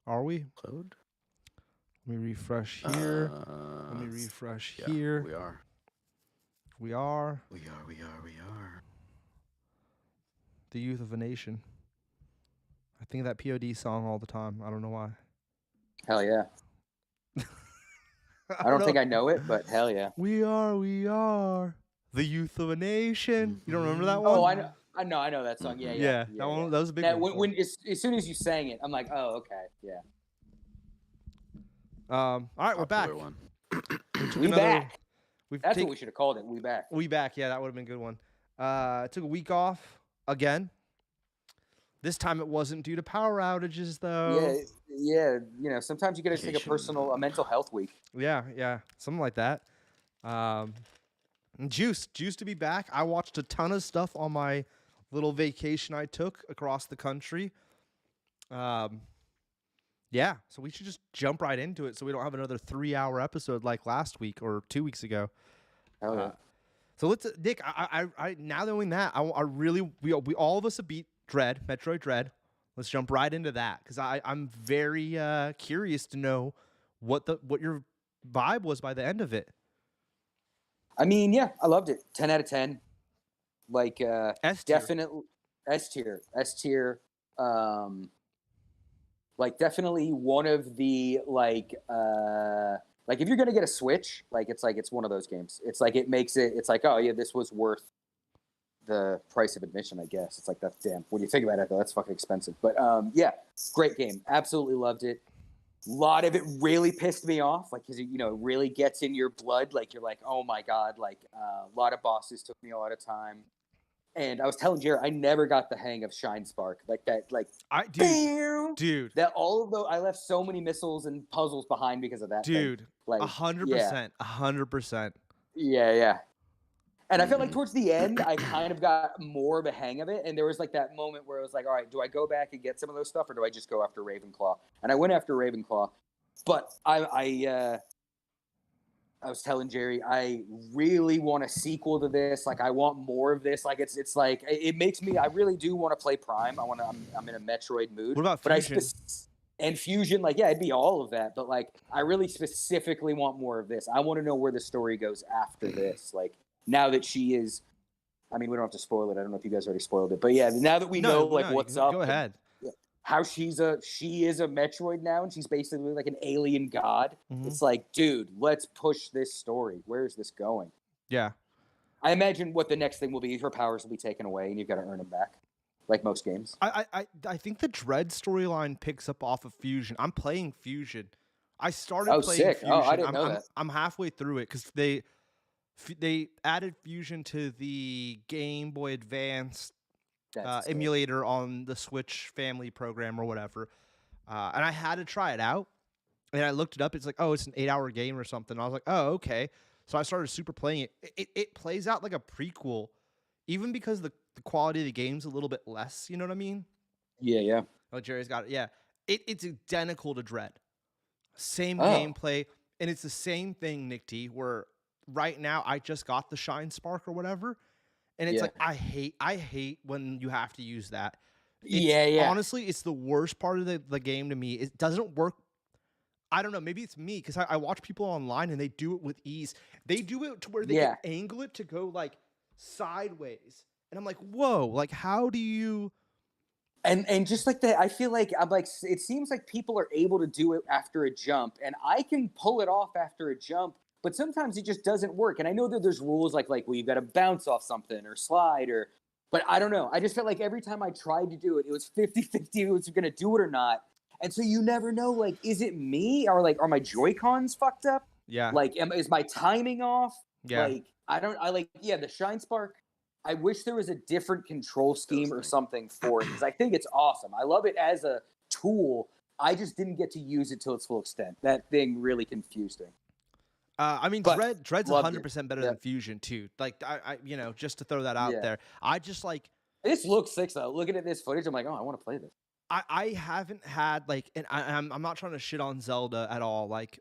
Are we? Code? Let me refresh here. Let me refresh here. We are. We are. We are. The youth of a nation. I think of that POD song all the time. I don't know why. Hell yeah. I don't think I know it, but hell yeah. We are the youth of a nation. You don't remember that one? Oh, I know that song. Yeah. That one. That was a big Now, one. when as soon as you sang it, I'm like, oh, okay, yeah. All right, we're back. One. We back. That's what we should have called it. We back. We back. Yeah, that would have been a good one. Took a week off again. This time it wasn't due to power outages, though. Yeah. You know, sometimes you got to take a mental health week. Yeah, something like that. Juice to be back. I watched a ton of stuff on my little vacation I took across the country. Yeah, so we should just jump right into it so we don't have another 3-hour episode like last week or 2 weeks ago. Oh, yeah. So let's, Nick. I now knowing that, I really we all of us have beat Metroid Dread. Let's jump right into that because I'm very curious to know what your vibe was by the end of it. I mean, yeah, I loved it. 10 out of 10. Like S-tier. Definitely S tier. Like definitely one of the like if you're gonna get a Switch, it's one of those games. It's like it makes it. It's like, oh yeah, this was worth the price of admission, I guess. It's like, that's damn. When you think about it, though, that's fucking expensive. But yeah, great game. Absolutely loved it. A lot of it really pissed me off, like, because, you know, it really gets in your blood. Like, you're like, oh my God. Like, a lot of bosses took me a lot of time. And I was telling Jared, I never got the hang of Shine Spark. Like that, like, dude. That all of those, I left so many missiles and puzzles behind because of that. Dude, like 100%, 100%. Yeah. And I felt like towards the end, I kind of got more of a hang of it. And there was like that moment where it was like, all right, do I go back and get some of those stuff or do I just go after Ravenclaw? And I went after Ravenclaw. But I was telling Jerry, I really want a sequel to this. Like, I want more of this. Like, it's like, it makes me, I really do want to play Prime. I'm in a Metroid mood. What about Fusion? And Fusion, like, yeah, it'd be all of that. But like, I really specifically want more of this. I want to know where the story goes after this. Like, now that she is, I mean, we don't have to spoil it. I don't know if you guys already spoiled it, but yeah, now that we know what's up, go ahead. How she is a Metroid now, and she's basically like an alien god. Mm-hmm. It's like, dude, let's push this story. Where is this going? Yeah, I imagine what the next thing will be. Her powers will be taken away, and you've got to earn them back, like most games. I think the Dread storyline picks up off of Fusion. I'm playing Fusion. I started playing sick. Fusion. Oh, I didn't know that. I'm halfway through it because they added Fusion to the Game Boy Advance emulator on the Switch family program or whatever. And I had to try it out. And I looked it up. It's like, oh, it's an 8-hour game or something. I was like, oh, okay. So I started super playing it. It plays out like a prequel, even because the quality of the game's a little bit less. You know what I mean? Yeah. Oh, Jerry's got it. Yeah. It's identical to Dread. Same gameplay. And it's the same thing, Nick T, where right now I just got the Shine Spark or whatever. And it's like, I hate when you have to use that. Honestly, it's the worst part of the game to me. It doesn't work. I don't know. Maybe it's me because I watch people online and they do it with ease. They do it to where they can angle it to go like sideways. And I'm like, whoa, like how do you... And just like that, I feel like it seems like people are able to do it after a jump, and I can pull it off after a jump, but sometimes it just doesn't work. And I know that there's rules like well, you've got to bounce off something or slide but I don't know. I just felt like every time I tried to do it, it was 50-50 if it was going to do it or not. And so you never know, like, is it me or like, are my Joy-Cons fucked up? Yeah. Like, is my timing off? Yeah. Like, the Shine Spark. I wish there was a different control scheme or something for it because I think it's awesome. I love it as a tool. I just didn't get to use it to its full extent. That thing really confused me. I mean, Dread's 100% better than Fusion too. Like, I just to throw that out there. I just like this looks sick though. Looking at this footage, I'm like, oh, I want to play this. I haven't had like, and I'm not trying to shit on Zelda at all. Like,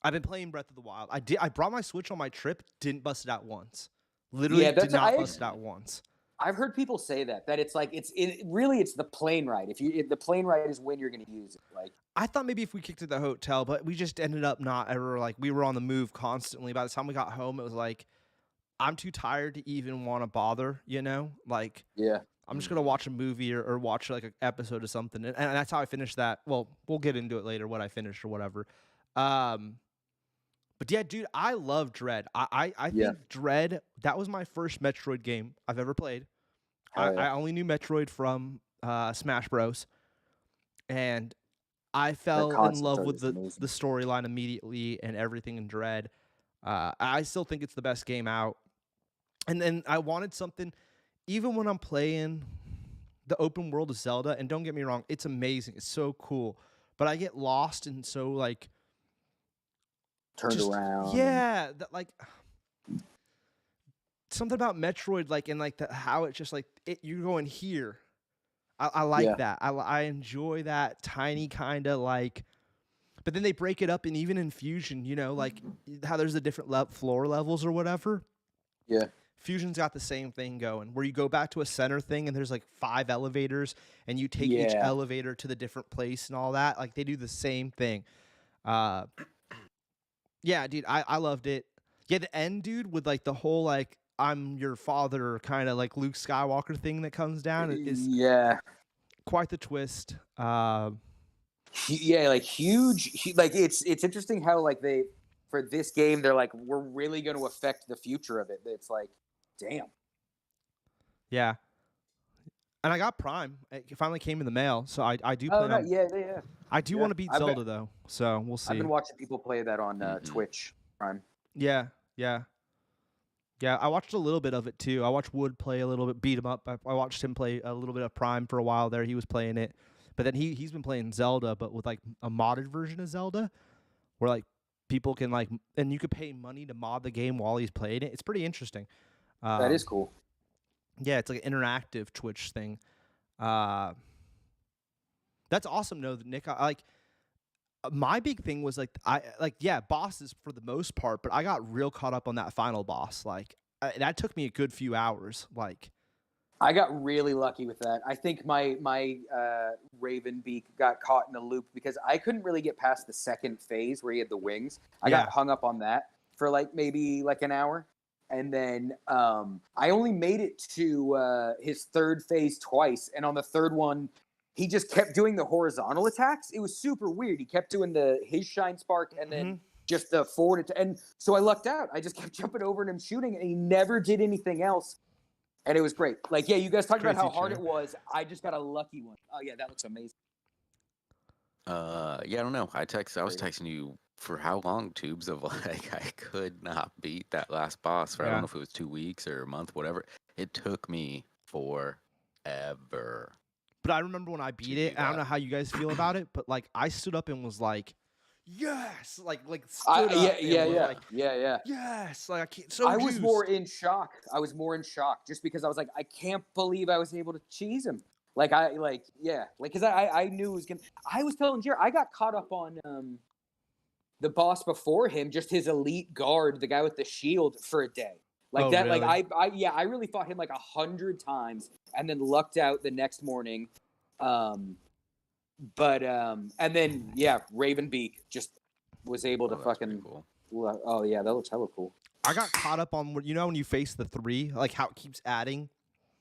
I've been playing Breath of the Wild. I brought my Switch on my trip. Didn't bust it out once. Literally did not bust it out once. I've heard people say that it's like it's the plane ride. The plane ride is when you're going to use it. Like I thought maybe if we kicked to the hotel, but we just ended up not ever like we were on the move constantly. By the time we got home, it was like I'm too tired to even want to bother, you know? Like Yeah. I'm just gonna watch a movie or watch like an episode of something, and that's how I finished that. Well, we'll get into it later what I finished or whatever. But yeah, dude, I love Dread. I Yeah. think Dread, that was my first Metroid game I've ever played. Hell yeah. I only knew Metroid from Smash Bros. And I That fell in concept love art with is the amazing. storyline immediately and everything in Dread. I still think it's the best game out. And then I wanted something, even when I'm playing the open world of Zelda, and don't get me wrong, it's amazing. It's so cool. But I get lost and so like Turned just around. yeah, that like something about Metroid, like and like how it's just like you're going here. I like that. I enjoy that tiny kind of like. But then they break it up, and even in Fusion, you know, like how there's the different floor levels or whatever. Yeah. Fusion's got the same thing going, where you go back to a center thing, and there's like 5 elevators, and you take each Yeah. elevator to the different place and all that. Like they do the same thing. Yeah, dude, I loved it. Yeah, the end, dude, with like the whole like I'm your father kind of like Luke Skywalker thing that comes down is Yeah. quite the twist. Yeah, like huge. Like it's interesting how like they for this game they're like we're really going to affect the future of it. It's like, damn. Yeah, and I got Prime. It finally came in the mail, so I do Oh plan no, on. yeah, yeah, I do yeah. want to beat Zelda though, so we'll I've see. been watching people play that on Twitch Prime. Yeah, yeah, yeah. I watched a little bit of it too. I watched Wood play a little bit, beat him up. I watched him play a little bit of Prime for a while there. He was playing it, but then he's been playing Zelda, but with like a modded version of Zelda, where like people can like, and you could pay money to mod the game while he's playing it. It's pretty interesting. That is cool. Yeah, it's like an interactive Twitch thing. That's awesome, though, Nick. I like my big thing was like yeah, bosses for the most part, but I got real caught up on that final boss. Like that took me a good few hours. Like I got really lucky with that. I think my Ravenbeak got caught in a loop because I couldn't really get past the second phase where he had the wings. I got hung up on that for like maybe like an hour. And then I only made it to his third phase twice. And on the third one, he just kept doing the horizontal attacks. It was super weird. He kept doing his Shine Spark and then just the forward. And so I lucked out. I just kept jumping over and him shooting, and he never did anything else. And it was great. Like, yeah, you guys talked about how hard it was. I just got a lucky one. Oh, yeah, that looks amazing. Yeah, I don't know. I was texting you for how long, Tubes, of like I could not beat that last boss for I don't know if it was 2 weeks or a month, whatever. It took me forever. But I remember when I beat it, I don't know how you guys feel about it, but like I stood up and was like, yes, like stood up. Yeah. Yes, like I can't. I was more in shock. Just because I was like, I can't believe I was able to cheese him. Because I knew it was gonna. I was telling Jared, I got caught up on the boss before him, just his elite guard, the guy with the shield, for a day. Like that, really? like I really fought him like 100 times, and then lucked out the next morning. And then Ravenbeak just was able to fucking. Cool. Oh yeah, that looks hella cool. I got caught up on when you face the 3, like how it keeps adding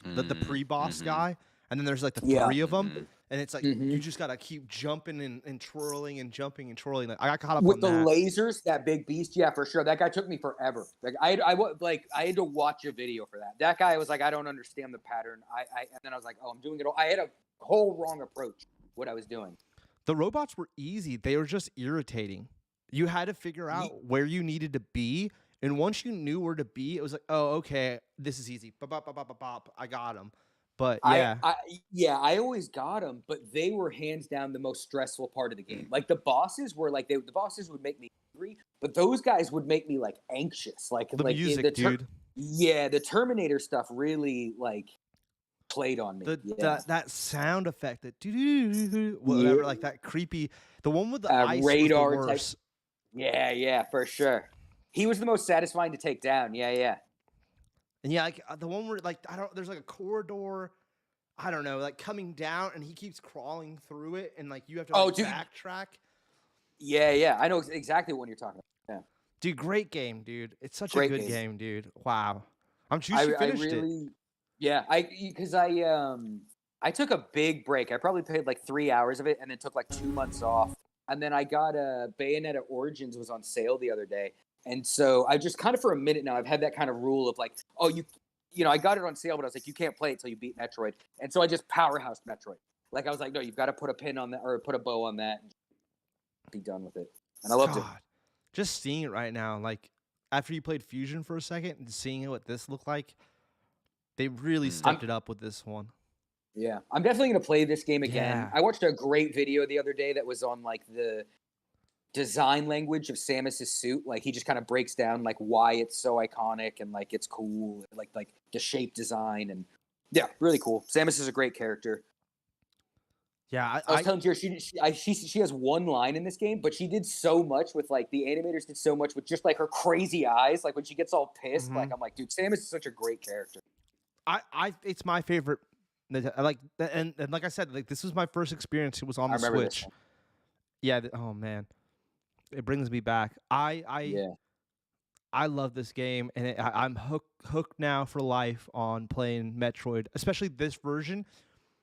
the pre-boss guy, and then there's like the 3 of them, and it's like you just gotta keep jumping and twirling and jumping and twirling. Like, I got caught up with on the lasers. That big beast, yeah, for sure. That guy took me forever. Like I had to watch a video for that. That guy was like, I don't understand the pattern. And then I was like, oh, I'm doing it all. I had a whole wrong approach what I was doing. The robots were easy. They were just irritating. You had to figure out where you needed to be, and once you knew where to be, it was like, oh, okay, this is easy. Bop, bop, bop, bop, bop, I got them. But yeah, I always got them, but they were hands down the most stressful part of the game. Like the bosses were like the bosses would make me angry, but those guys would make me like anxious. Like the music, dude. Yeah, the Terminator stuff really like played on me. That sound effect, that whatever, like that creepy. The one with the ice radar was the worst. Yeah, for sure. He was the most satisfying to take down. Yeah. And yeah, like the one where like there's like a corridor, I don't know, like coming down and he keeps crawling through it and like you have to backtrack. Yeah. I know exactly what you're talking about. Yeah. Dude, great game, dude. It's such a good game, dude. Wow. I'm sure you finished it. Yeah, I took a big break. I probably played like 3 hours of it and then took like 2 months off. And then I got Bayonetta Origins was on sale the other day. And so I just kind of for a minute now, I've had that kind of rule of like, oh, I got it on sale, but I was like, you can't play it till you beat Metroid. And so I just powerhoused Metroid. Like I was like, no, you've got to put a pin on that or put a bow on that and be done with it. And I loved it. Just seeing it right now, like after you played Fusion for a second and seeing what this looked like, they really stepped it up with this one. Yeah, I'm definitely going to play this game again. Yeah. I watched a great video the other day that was on like the design language of Samus's suit. Like he just kind of breaks down like why it's so iconic and like it's cool, like the shape design and yeah, really cool. Samus is a great character. Yeah, I was telling you, she has one line in this game, but she did so much with like the animators did so much with just like her crazy eyes. Like when she gets all pissed, like I'm like, dude, Samus is such a great character. It's my favorite. Like and like I said, like this was my first experience. It was on the Switch. Yeah. Oh man, it brings me back. I love this game, and I'm hooked now for life on playing Metroid, especially this version.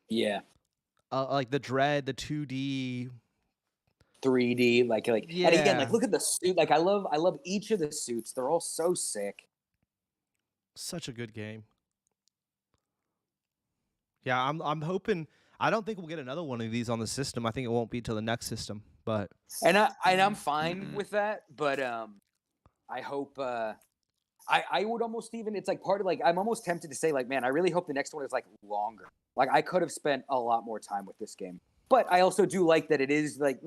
Yeah. Like the Dread, the 2D, 3D, like yeah. And again, like look at the suit. Like I love each of the suits. They're all so sick. Such a good game. Yeah, I'm hoping. I don't think we'll get another one of these on the system. I think it won't be till the next system. But I'm fine with that. But I hope. I would almost even. It's like part of like I'm almost tempted to say like, man, I really hope the next one is like longer. Like I could have spent a lot more time with this game. But I also do like that it is like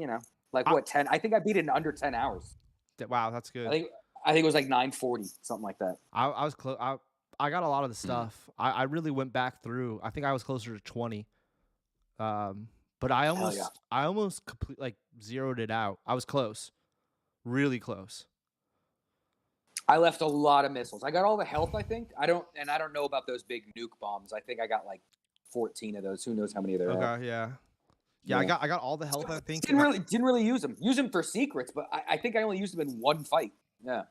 like what 10. I think I beat it in under 10 hours. Wow, that's good. I think it was like 9:40, something like that. I was close. I got a lot of the stuff. I really went back through. I think I was closer to 20. But I almost complete like zeroed it out. I was close, really close. I left a lot of missiles. I got all the health. I think I don't know about those big nuke bombs. I think I got like 14 of those. Who knows how many there are? Okay, yeah. I got all the health. I think didn't really use them. Use them for secrets, but I think I only used them in one fight. Yeah.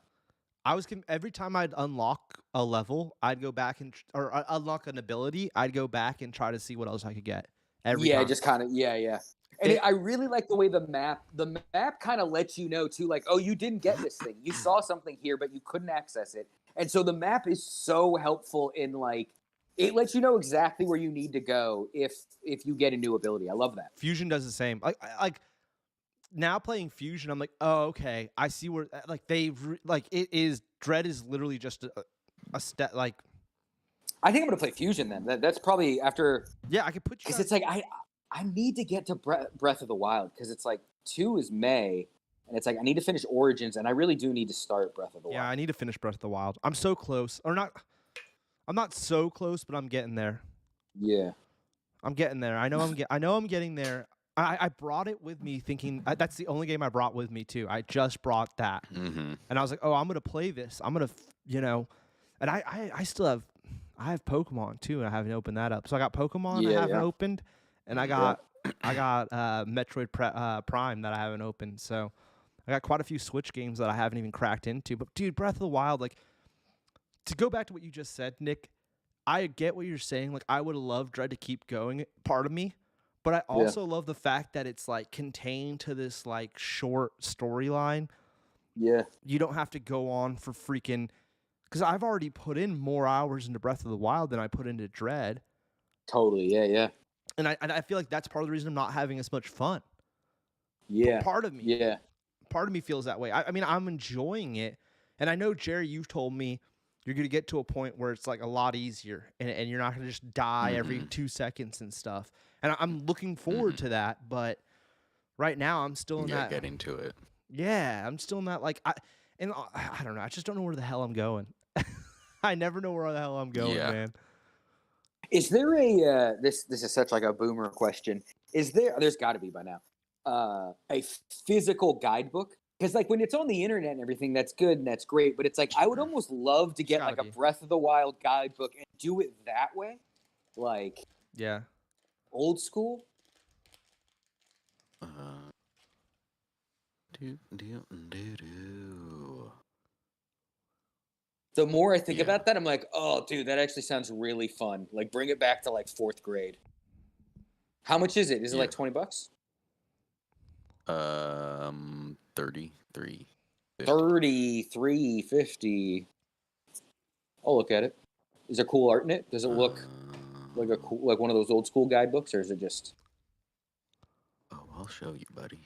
Every time I'd unlock a level, I'd go back or unlock an ability, I'd go back and try to see what else I could get. Every time. Just kind of yeah. And I really like the way the map kind of lets you know too, like, oh, you didn't get this thing. You saw something here, but you couldn't access it. And so the map is so helpful in like it lets you know exactly where you need to go if you get a new ability. I love that. Fusion does the same. Like now playing Fusion, I'm like, oh, okay, I see where like it is. Dread is literally just a step. Like, I think I'm gonna play Fusion then. That's probably after. Yeah, I could put you. Because it's like I need to get to Breath of the Wild because it's like 2 is May, and it's like I need to finish Origins, and I really do need to start Breath of the Wild. Yeah, I need to finish Breath of the Wild. I'm so close, or not. I'm not so close, but I'm getting there. Yeah, I'm getting there. I know I'm getting there. I brought it with me thinking that's the only game I brought with me too. I just brought that, and I was like, oh, I'm gonna play this. I'm gonna, and I still have Pokemon too, and I haven't opened that up. So I got Pokemon I haven't opened, and I got Metroid Prime that I haven't opened. So I got quite a few Switch games that I haven't even cracked into. But dude, Breath of the Wild, like to go back to what you just said, Nick, I get what you're saying. Like I would love Dread to keep going, part of me. But I also love the fact that it's like contained to this like short storyline. Yeah. You don't have to go on for freaking because I've already put in more hours into Breath of the Wild than I put into Dread. Totally, yeah. And I feel like that's part of the reason I'm not having as much fun. Yeah. Part of me. Yeah. Part of me feels that way. I mean, I'm enjoying it. And I know, Jerry, you've told me you're going to get to a point where it's like a lot easier and you're not going to just die every 2 seconds and stuff. And I'm looking forward to that, but right now I'm still in that. Getting to it. Yeah, I'm still in that. Like, I don't know. I just don't know where the hell I'm going. I never know where the hell I'm going, man. Is there a this is such like a boomer question? There's got to be by now a physical guidebook? Because like when it's on the internet and everything, that's good and that's great. But it's like I would almost love to get like a Breath of the Wild guidebook and do it that way, like. Yeah. Old school? The more I think about that, I'm like, oh, dude, that actually sounds really fun. Like, bring it back to like 4th grade. How much is it? Is it like $20? 33. 33.50. I'll look at it. Is there cool art in it? Does it look like a cool, like one of those old school guidebooks, or is it just? Oh, I'll show you, buddy.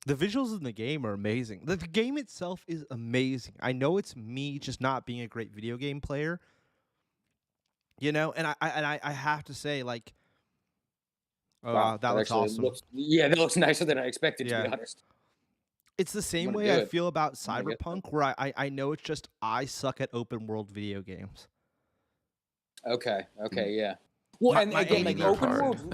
The visuals in the game are amazing. The game itself is amazing. I know it's me just not being a great video game player, you know, and I have to say, like, oh, Wow, that looks awesome. Yeah, that looks nicer than I expected, to be honest. It's the same way I feel about Cyberpunk, where I know it's just I suck at open world video games. Okay, yeah. Well, and again, like open world,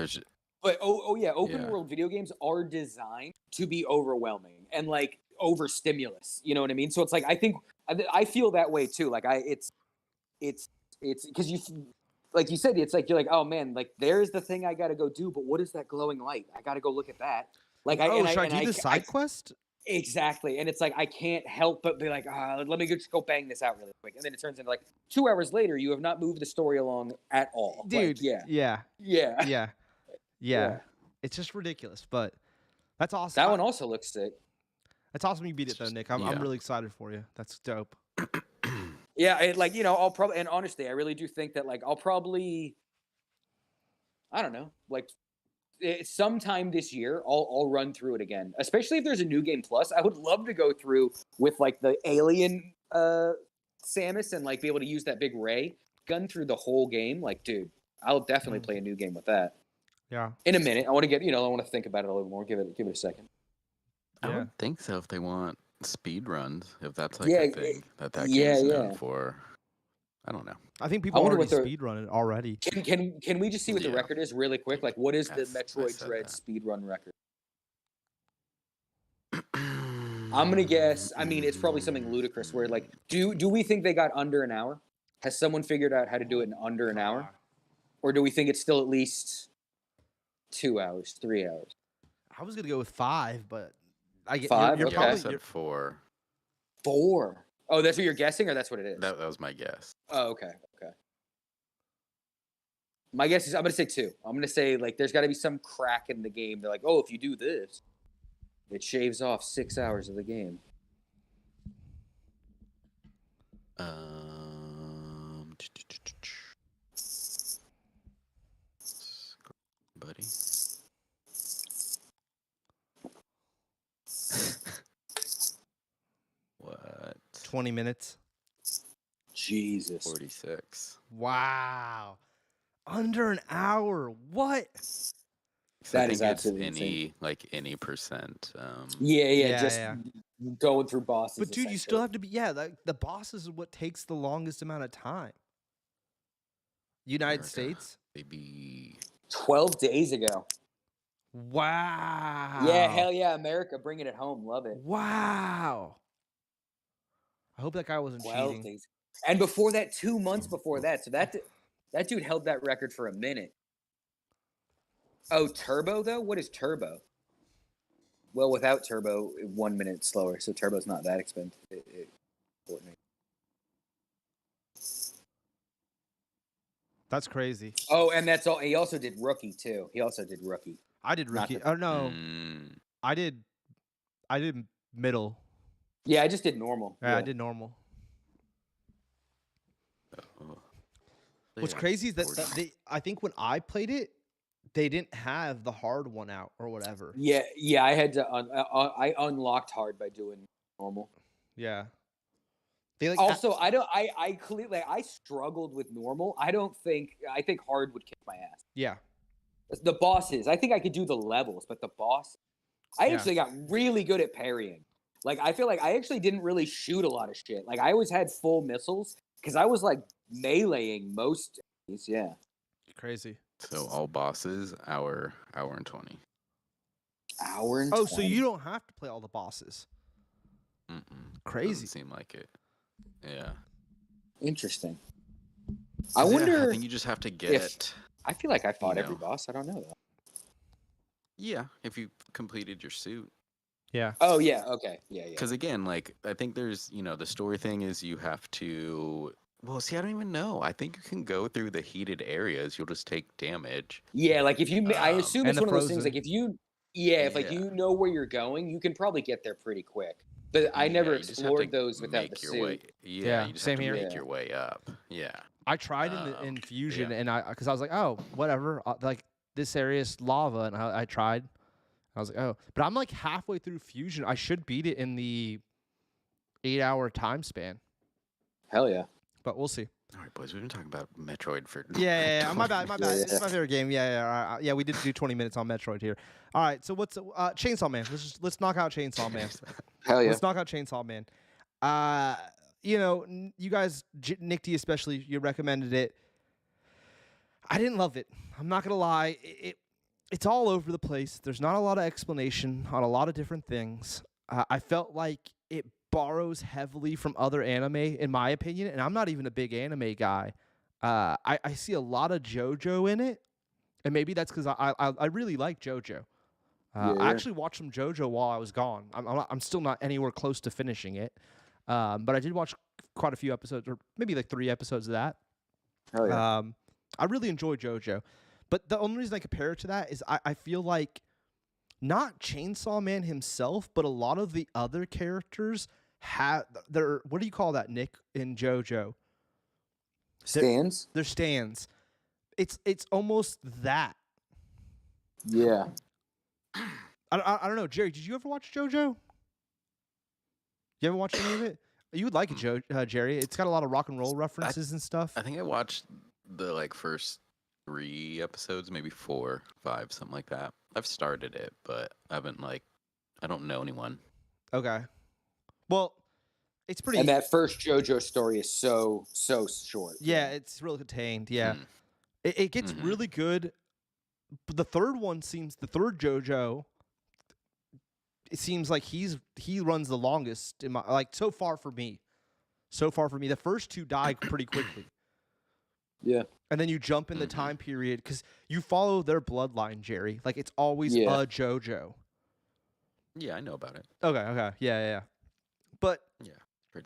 but open world video games are designed to be overwhelming and like over stimulus. You know what I mean? So it's like I feel that way too. Like it's because you. Like you said, it's like you're like, oh man, like there's the thing I got to go do, but what is that glowing light? I got to go look at that. Like, should I do the side quest? Exactly, and it's like I can't help but be like, let me just go bang this out really quick, and then it turns into like 2 hours later, you have not moved the story along at all, dude. Like, yeah. It's just ridiculous, but that's awesome. That one also looks sick. That's awesome. You beat it though, Nick. I'm really excited for you. That's dope. Yeah, like I'll probably, and honestly, I really do think that like I'll probably, I don't know, like sometime this year I'll run through it again. Especially if there's a new game plus, I would love to go through with like the alien Samus and like be able to use that big ray gun through the whole game. Like, dude, I'll definitely play a new game with that. Yeah. In a minute, I want to I want to think about it a little more. Give it a second. I would think so if they want speed runs, if that's like a thing that game's known for. I don't know. I think people already speed run it already. Can we just see what the record is really quick? Like, what is the Metroid Dread speed run record? I'm gonna guess. I mean, it's probably something ludicrous. Where like, do we think they got under an hour? Has someone figured out how to do it in under an hour, or do we think it's still at least 2 hours, 3 hours? I was gonna go with 5, but I get 5. You're probably said 4. 4. Oh, that's what you're guessing, or that's what it is? That was my guess. Oh, okay. My guess is I'm gonna say 2. I'm gonna say like there's got to be some crack in the game. They're like, oh, if you do this, it shaves off 6 hours of the game. Buddy. What? 20 minutes. Jesus. 46. Wow. Under an hour. What? That is absolutely insane. Like any percent. Just going through bosses. But dude, you still have to be like the bosses is what takes the longest amount of time. United States? Maybe 12 days ago. Wow. Yeah, hell yeah, America bringing it home. Love it. Wow. I hope that guy wasn't 12 cheating. days. And before that, 2 months before that. So that dude held that record for a minute. Oh, turbo though? What is turbo? Well, without turbo, 1 minute slower. So turbo's not that expensive. That's crazy. Oh, and that's all. He also did rookie too. I did rookie. Oh no, I did middle. Yeah, I just did normal. Yeah, I did normal. What's crazy is that I think when I played it, they didn't have the hard one out or whatever. Yeah, I had to. I unlocked hard by doing normal. Yeah. Also, I clearly I struggled with normal. I think hard would kick my ass. Yeah. The bosses, I think I could do the levels, but the boss, I actually got really good at parrying. Like I feel like I actually didn't really shoot a lot of shit. Like I always had full missiles because I was like meleeing most enemies. Yeah. Crazy. So all bosses, hour and 20. Hour and 20. Oh, so you don't have to play all the bosses. Crazy. Doesn't seem like it. Yeah. Interesting. I wonder. I think you just have to get I feel like I fought You every know. boss. I don't know that. Yeah, if you completed your suit. Yeah. Oh yeah. Okay. Yeah. Yeah. Because again, like I think there's, the story thing is you have to. Well, see, I don't even know. I think you can go through the heated areas. You'll just take damage. Yeah. Like if you, I assume And it's the one of those things. frozen. Like if you, yeah, if like Yeah. you know where you're going, you can probably get there pretty quick. But I Yeah, never you just have to explored those without the make your way. suit. Yeah, Yeah, you just have same to here. make Yeah. your way up. Yeah. I tried Um, in Fusion, yeah. and because I was like, oh, whatever, like this area's lava, and I tried. I was like, oh, but I'm like halfway through Fusion. I should beat it in the 8-hour time span, Hell yeah. but we'll see. All right, boys. We've been talking about Metroid for. Yeah. My 20 bad. Yeah, It's my favorite game. Yeah. We did do 20 minutes on Metroid here. All right. So what's Chainsaw Man? Let's knock out Chainsaw Man. Hell yeah. Let's knock out Chainsaw Man. You guys, Nick D especially, you recommended it. I didn't love it. I'm not gonna lie. It's all over the place. There's not a lot of explanation on a lot of different things. I felt like it borrows heavily from other anime, in my opinion, and I'm not even a big anime guy. I see a lot of JoJo in it, and maybe that's because I really like JoJo. Yeah. I actually watched some JoJo while I was gone. I'm still not anywhere close to finishing it, but I did watch quite a few episodes, or maybe like 3 episodes of that. Hell yeah. I really enjoy JoJo, but the only reason I compare it to that is I feel like not Chainsaw Man himself, but a lot of the other characters have their, what do you call that, Nick, in JoJo? Stands. Their stands. It's almost that. Yeah. I don't know, Jerry. Did you ever watch JoJo? You ever watched any of it? You would like it, Jerry. It's got a lot of rock and roll references and stuff. I think I watched the first 3 episodes, maybe 4, 5, something like that. I've started it, but I haven't I don't know anyone. Okay. Well, it's pretty. And that first JoJo story is so short. Yeah, it's real contained. Yeah, it gets really good. But the third JoJo. It seems like he runs the longest in my so far for me. The first 2 die pretty quickly. Yeah. And then you jump in the time period because you follow their bloodline, Jerry. Like it's always a JoJo. Yeah, I know about it. Okay. Yeah. But yeah,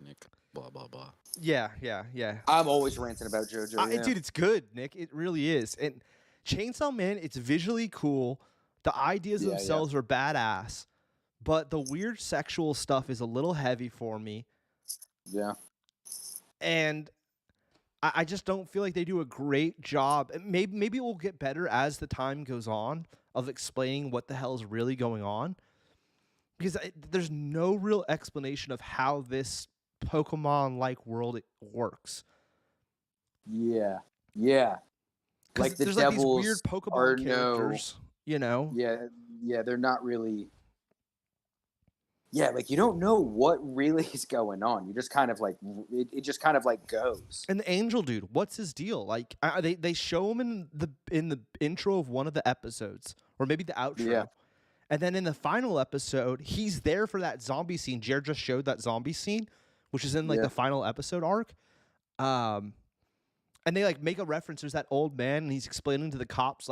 Nick, blah blah blah. Yeah. I'm always ranting about JoJo. Dude, it's good, Nick. It really is. And Chainsaw Man, it's visually cool. The ideas themselves are badass, but the weird sexual stuff is a little heavy for me. Yeah. And I just don't feel like they do a great job. Maybe it will get better as the time goes on of explaining what the hell is really going on. Because there's no real explanation of how this Pokemon-like world works. Yeah. Like the there's devils these weird Pokemon characters, Yeah, they're not really. Yeah, like you don't know what really is going on. You just kind of it just kind of goes. And the angel dude, what's his deal? Like they show him in the intro of one of the episodes, or maybe the outro. Yeah. And then in the final episode, he's there for that zombie scene. Jared just showed that zombie scene, which is in the final episode arc. And they make a reference. There's that old man, and he's explaining to the cops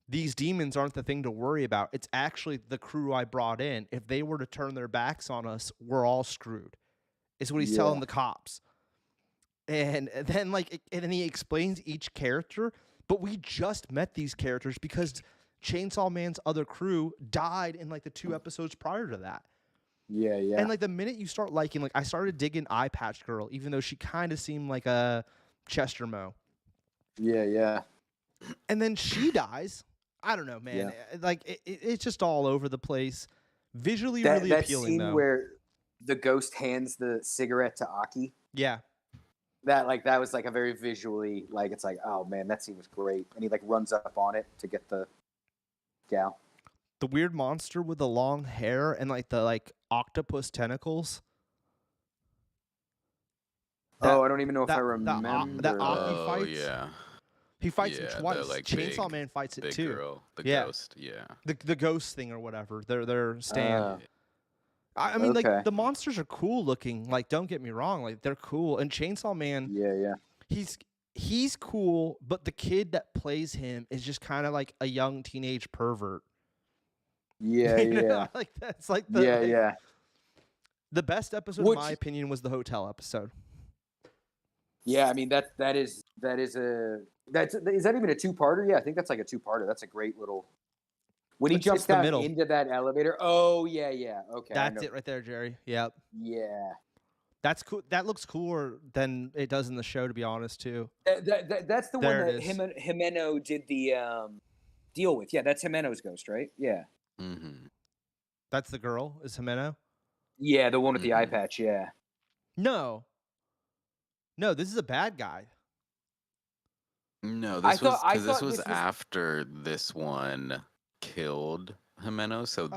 these demons aren't the thing to worry about. It's actually the crew I brought in. If they were to turn their backs on us, we're all screwed. Is what he's telling the cops. And then and then he explains each character, but we just met these characters because Chainsaw Man's other crew died in the 2 episodes prior to that. Yeah. And the minute you start liking, I started digging Eye Patch Girl, even though she kind of seemed like a Chester Mo. Yeah. And then she dies. I don't know, man. Yeah. It's just all over the place. Visually really appealing, that scene where the ghost hands the cigarette to Aki. Yeah. That was a very visually it's oh man, that scene was great. And he runs up on it to get the gal. The weird monster with the long hair and the octopus tentacles. I don't even know if I remember. That Aki fights. Yeah. He fights him twice. Chainsaw Man fights it too. Girl, the ghost, the ghost thing or whatever. Their stand. I mean, the monsters are cool looking. Don't get me wrong. They're cool. And Chainsaw Man. Yeah. he's cool, but the kid that plays him is just kind of like a young teenage pervert. Yeah, yeah. Like that's like the yeah. The best episode, in my opinion, was the hotel episode. Yeah, I mean is that even a two-parter? Yeah, I think that's like a two-parter. That's a great little. When he jumps down into that elevator. Oh yeah. Okay, that's it right there, Jerry. Yep. Yeah. That's cool. That looks cooler than it does in the show, to be honest, too. That's the one that Jimeno did the deal with. Yeah, that's Jimeno's ghost, right? Yeah. Mm-hmm. That's the girl, is Jimeno? Yeah, the one with the eye patch, yeah. No, this is a bad guy. No, this was after this one killed Jimeno, so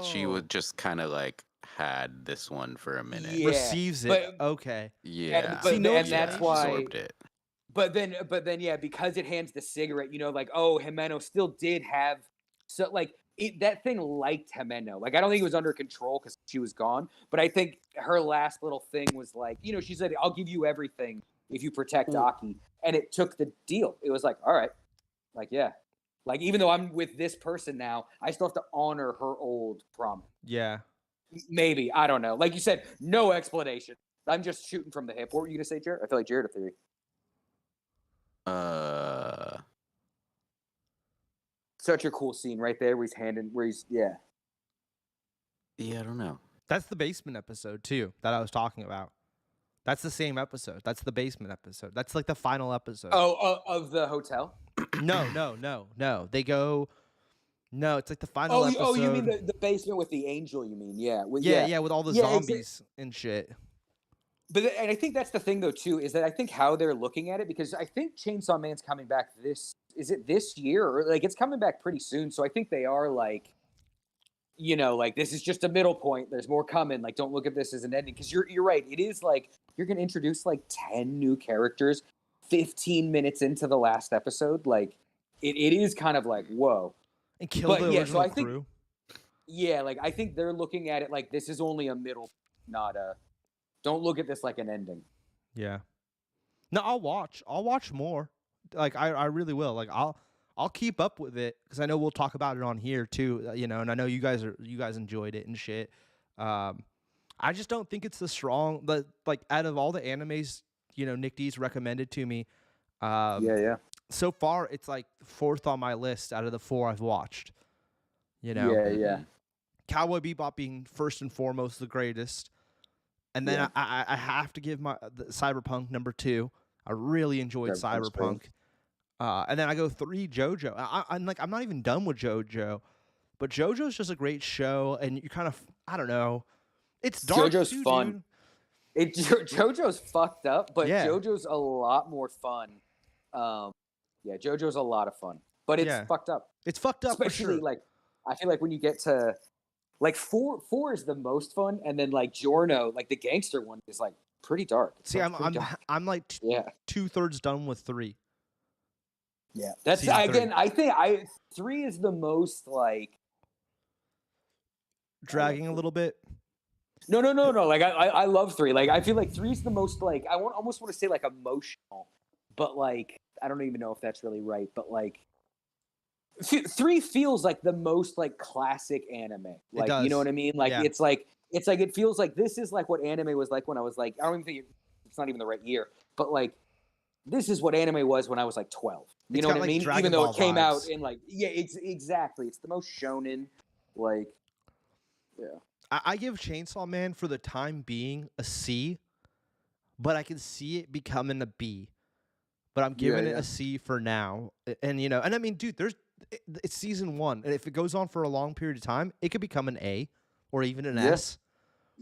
she would just kind of like had this one for a minute. Yeah, receives it. Okay. Yeah. And that's why absorbed it. But then yeah, because it hands the cigarette, like, oh, Jimeno still did have that thing liked Jimeno. Like, I don't think it was under control because she was gone, but I think her last little thing was like, she said, I'll give you everything if you protect Aki. And it took the deal. It was like, all right. Like, yeah. Like, even though I'm with this person now, I still have to honor her old promise. Yeah. Maybe. I don't know. Like you said, no explanation. I'm just shooting from the hip. What were you going to say, Jared? I feel like Jared had a theory. Such a cool scene right there where he's yeah. Yeah, I don't know. That's the basement episode too that I was talking about. That's the same episode. That's the basement episode. That's like the final episode. Oh, of the hotel? No. They go. No, it's like the final episode. Oh, you mean the basement with the angel? You mean yeah, with all the zombies and shit. And I think that's the thing though too, is that I think how they're looking at it, because I think Chainsaw Man's coming back this year, or like it's coming back pretty soon. So I think they are like, like this is just a middle point. There's more coming. Like, don't look at this as an ending, because you're right. It is like you're gonna introduce like 10 new characters 15 minutes into the last episode. Like it is kind of like whoa. And kill the original crew. Yeah, like I think they're looking at it like this is only a middle, not a. Don't look at this like an ending. Yeah. No, I'll watch more. Like I really will. Like I'll keep up with it because I know we'll talk about it on here too. And I know you guys enjoyed it and shit. I just don't think it's the strong. But like out of all the animes, Nick D's recommended to me. Yeah. So far, it's like fourth on my list out of the 4 I've watched. Yeah. Cowboy Bebop being first and foremost the greatest. And then I have to give the Cyberpunk number 2. I really enjoyed Cyberpunk. And then I go 3, JoJo. I'm not even done with JoJo, but JoJo's just a great show, and you kind of, I don't know, it's dark. JoJo's too, fun. JoJo's fucked up, but yeah. JoJo's a lot more fun. JoJo's a lot of fun, but it's fucked up. It's fucked up, especially for sure. Like I feel like when you get to. Like 4 is the most fun, and then like Giorno, like the gangster one, is like pretty dark. See, I'm like 2/3 done with 3. Yeah, that's again. 3. I think 3 is the most like dragging a little bit. No. Like I love 3. Like I feel like 3 is the most like I almost want to say like emotional, but like I don't even know if that's really right. But like 3 feels like the most like classic anime. Like you know what I mean? Like it's like it feels like this is like what anime was like when I was like I don't even think it's not even the right year, but like this is what anime was when I was like 12. You know what I mean? Even though it came out in like it's exactly. It's the most shonen like I give Chainsaw Man for the time being a C, but I can see it becoming a B. But I'm giving it a C for now. And and I mean, dude, it's season 1, and if it goes on for a long period of time, it could become an A or even an S.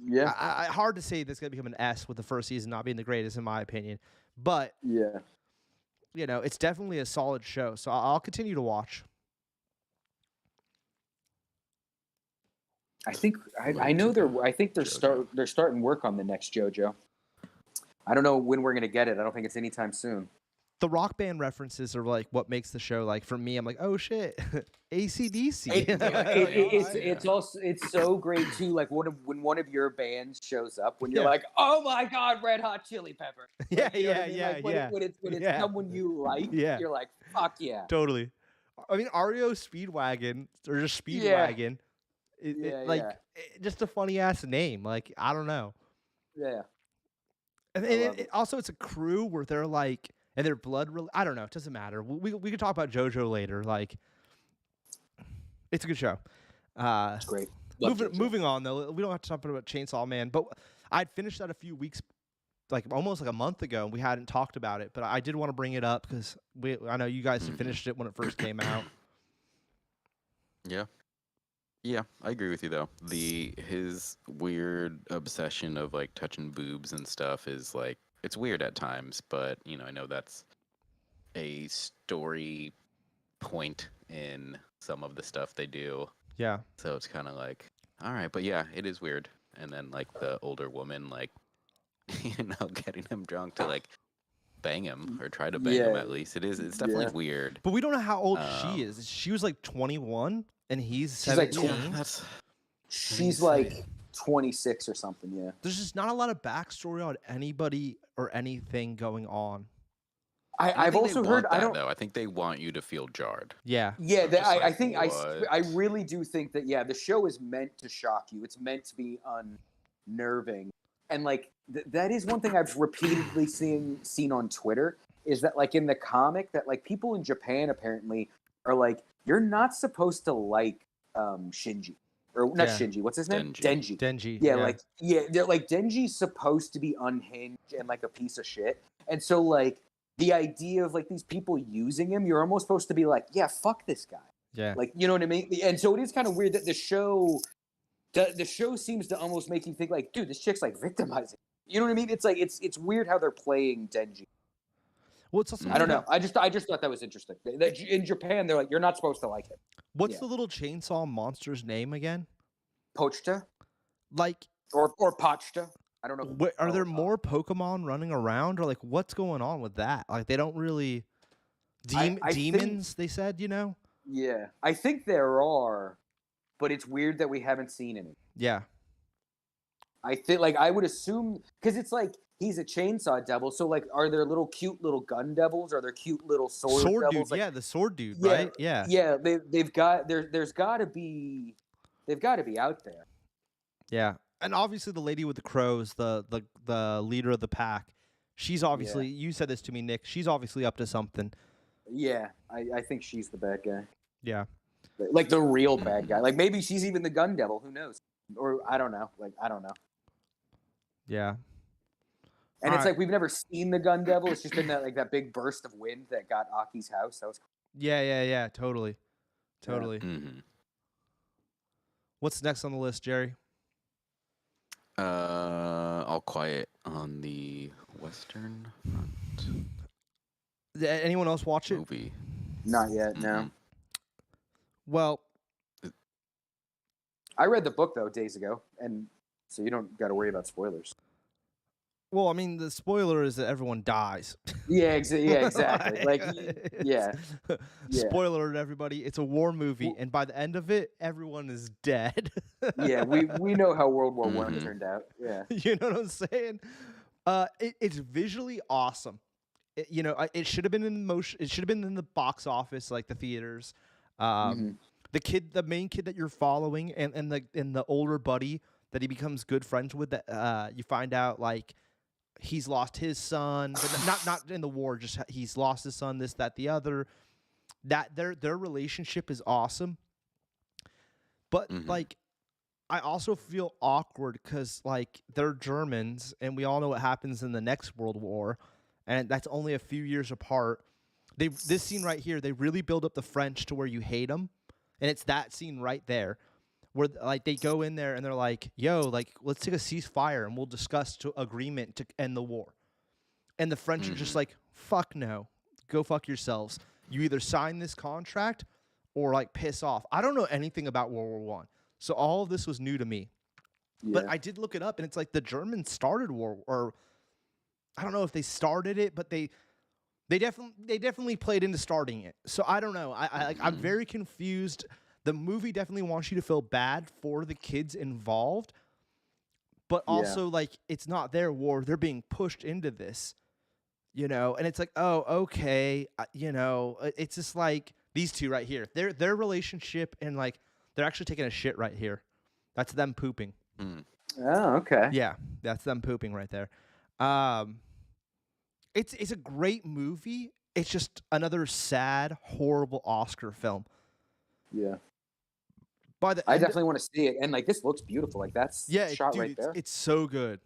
Yeah, hard to say that's gonna become an S with the first season not being the greatest in my opinion, but it's definitely a solid show. So I'll continue to watch. I think I know they're starting work on the next JoJo. I don't know when we're gonna get it. I don't think it's anytime soon. the Rock Band references are like what makes the show like for me. I'm like, oh shit, AC/DC. It's so great too. Like when one of your bands shows up, when you're Yeah. like, oh my god, Red Hot Chili Pepper. Like, you know what I mean? Like, when it's someone you like, you're like, fuck yeah, totally. I mean, REO Speedwagon or just Yeah. Speedwagon, Yeah. just a funny ass name. Like I don't know. yeah. And I love it. also it's a crew where they're like, and their blood. I don't know. It doesn't matter. We could talk about JoJo later. Like, it's a good show. It's great. Moving on though, we don't have to talk about Chainsaw Man, but I'd finished that a few weeks, like almost like a month ago, and we hadn't talked about it. But I did want to bring it up because I know you guys finished it when it first came out. Yeah, I agree with you though. His weird obsession of like touching boobs and stuff is like it's weird at times, but I know that's a story point in some of the stuff they do. Yeah. So it's kind of like, all right, but yeah, it is weird. And then like the older woman, like getting him drunk to like bang him or try to bang him at least. It's definitely weird. But we don't know how old she is. She was like 21 and he's 17. Like she's like 26 or something. Yeah. There's just not a lot of backstory on anybody or anything going on. I've also heard. I think they want you to feel jarred. Yeah. Yeah. I really do think that. Yeah, the show is meant to shock you. It's meant to be unnerving, and like that is one thing I've repeatedly seen on Twitter is that like in the comic that like people in Japan apparently are like, you're not supposed to like Shinji. Or not Shinji, what's his name? Denji. Yeah, they're like Denji's supposed to be unhinged and like a piece of shit. And so like the idea of like these people using him, you're almost supposed to be like, yeah, fuck this guy. Yeah. Like, you know what I mean? And so it is kind of weird that the show seems to almost make you think like, dude, this chick's like victimizing. You know what I mean? It's like it's weird how they're playing Denji. Well, it's also I don't know. I just thought that was interesting. In Japan, they're like, you're not supposed to like him. What's the little chainsaw monster's name again? Pochta? Like or Pochta? I don't know. Are there more Pokemon running around, or like what's going on with that? Like they don't really demons. They said, Yeah, I think there are, but it's weird that we haven't seen any. Yeah, I think like I would assume because it's like he's a chainsaw devil. So like, are there cute little gun devils? Are there cute little sword devils? Dude, like, the sword dude, right? Yeah. They've got there's got to be out there. Yeah. And obviously the lady with the crows, the leader of the pack, she's obviously, you said this to me, Nick, she's obviously up to something. Yeah, I think she's the bad guy. Yeah. Like the real bad guy. Like maybe she's even the gun devil, who knows? Or I don't know. Like I don't know. Yeah. And it's like we've never seen the gun devil. It's just been that big burst of wind that got Aki's house. That was cool. Yeah, totally. Yeah. Mm-hmm. What's next on the list, Jerry? All Quiet on the Western Front. Did anyone else watch it? Movie. Not yet, no. Well, I read the book though days ago, and so you don't got to worry about spoilers. Well, I mean, the spoiler is that everyone dies. Yeah, exactly. Spoiler alert, everybody. It's a war movie, and by the end of it, everyone is dead. Yeah, we know how World War I turned out. Yeah. You know what I'm saying? It's visually awesome. It should have been in motion. It should have been in the box office, like the theaters. The main kid that you're following, and the older buddy that he becomes good friends with. That you find out like he's lost his son, but not in the war. Just he's lost his son. This, that, the other. That their relationship is awesome. But like, I also feel awkward because like they're Germans, and we all know what happens in the next World War, and that's only a few years apart. This scene right here, they really build up the French to where you hate them, and it's that scene right there where like they go in there and they're like, "Yo, like let's take a ceasefire and we'll discuss agreement to end the war," and the French are just like, "Fuck no, go fuck yourselves. You either sign this contract or like piss off." I don't know anything about World War I. So all of this was new to me. Yeah. But I did look it up, and it's like the Germans started war, or I don't know if they started it, but they They definitely played into starting it. So I don't know. I'm very confused. The movie definitely wants you to feel bad for the kids involved, but also like it's not their war. They're being pushed into this, and it's like, oh, okay, it's just like these two right here. Their relationship and like they're actually taking a shit right here. That's them pooping. Oh, okay. Yeah, that's them pooping right there. It's a great movie. It's just another sad, horrible Oscar film. Yeah. I definitely want to see it, and like this looks beautiful. Like that's shot right there. It's so good.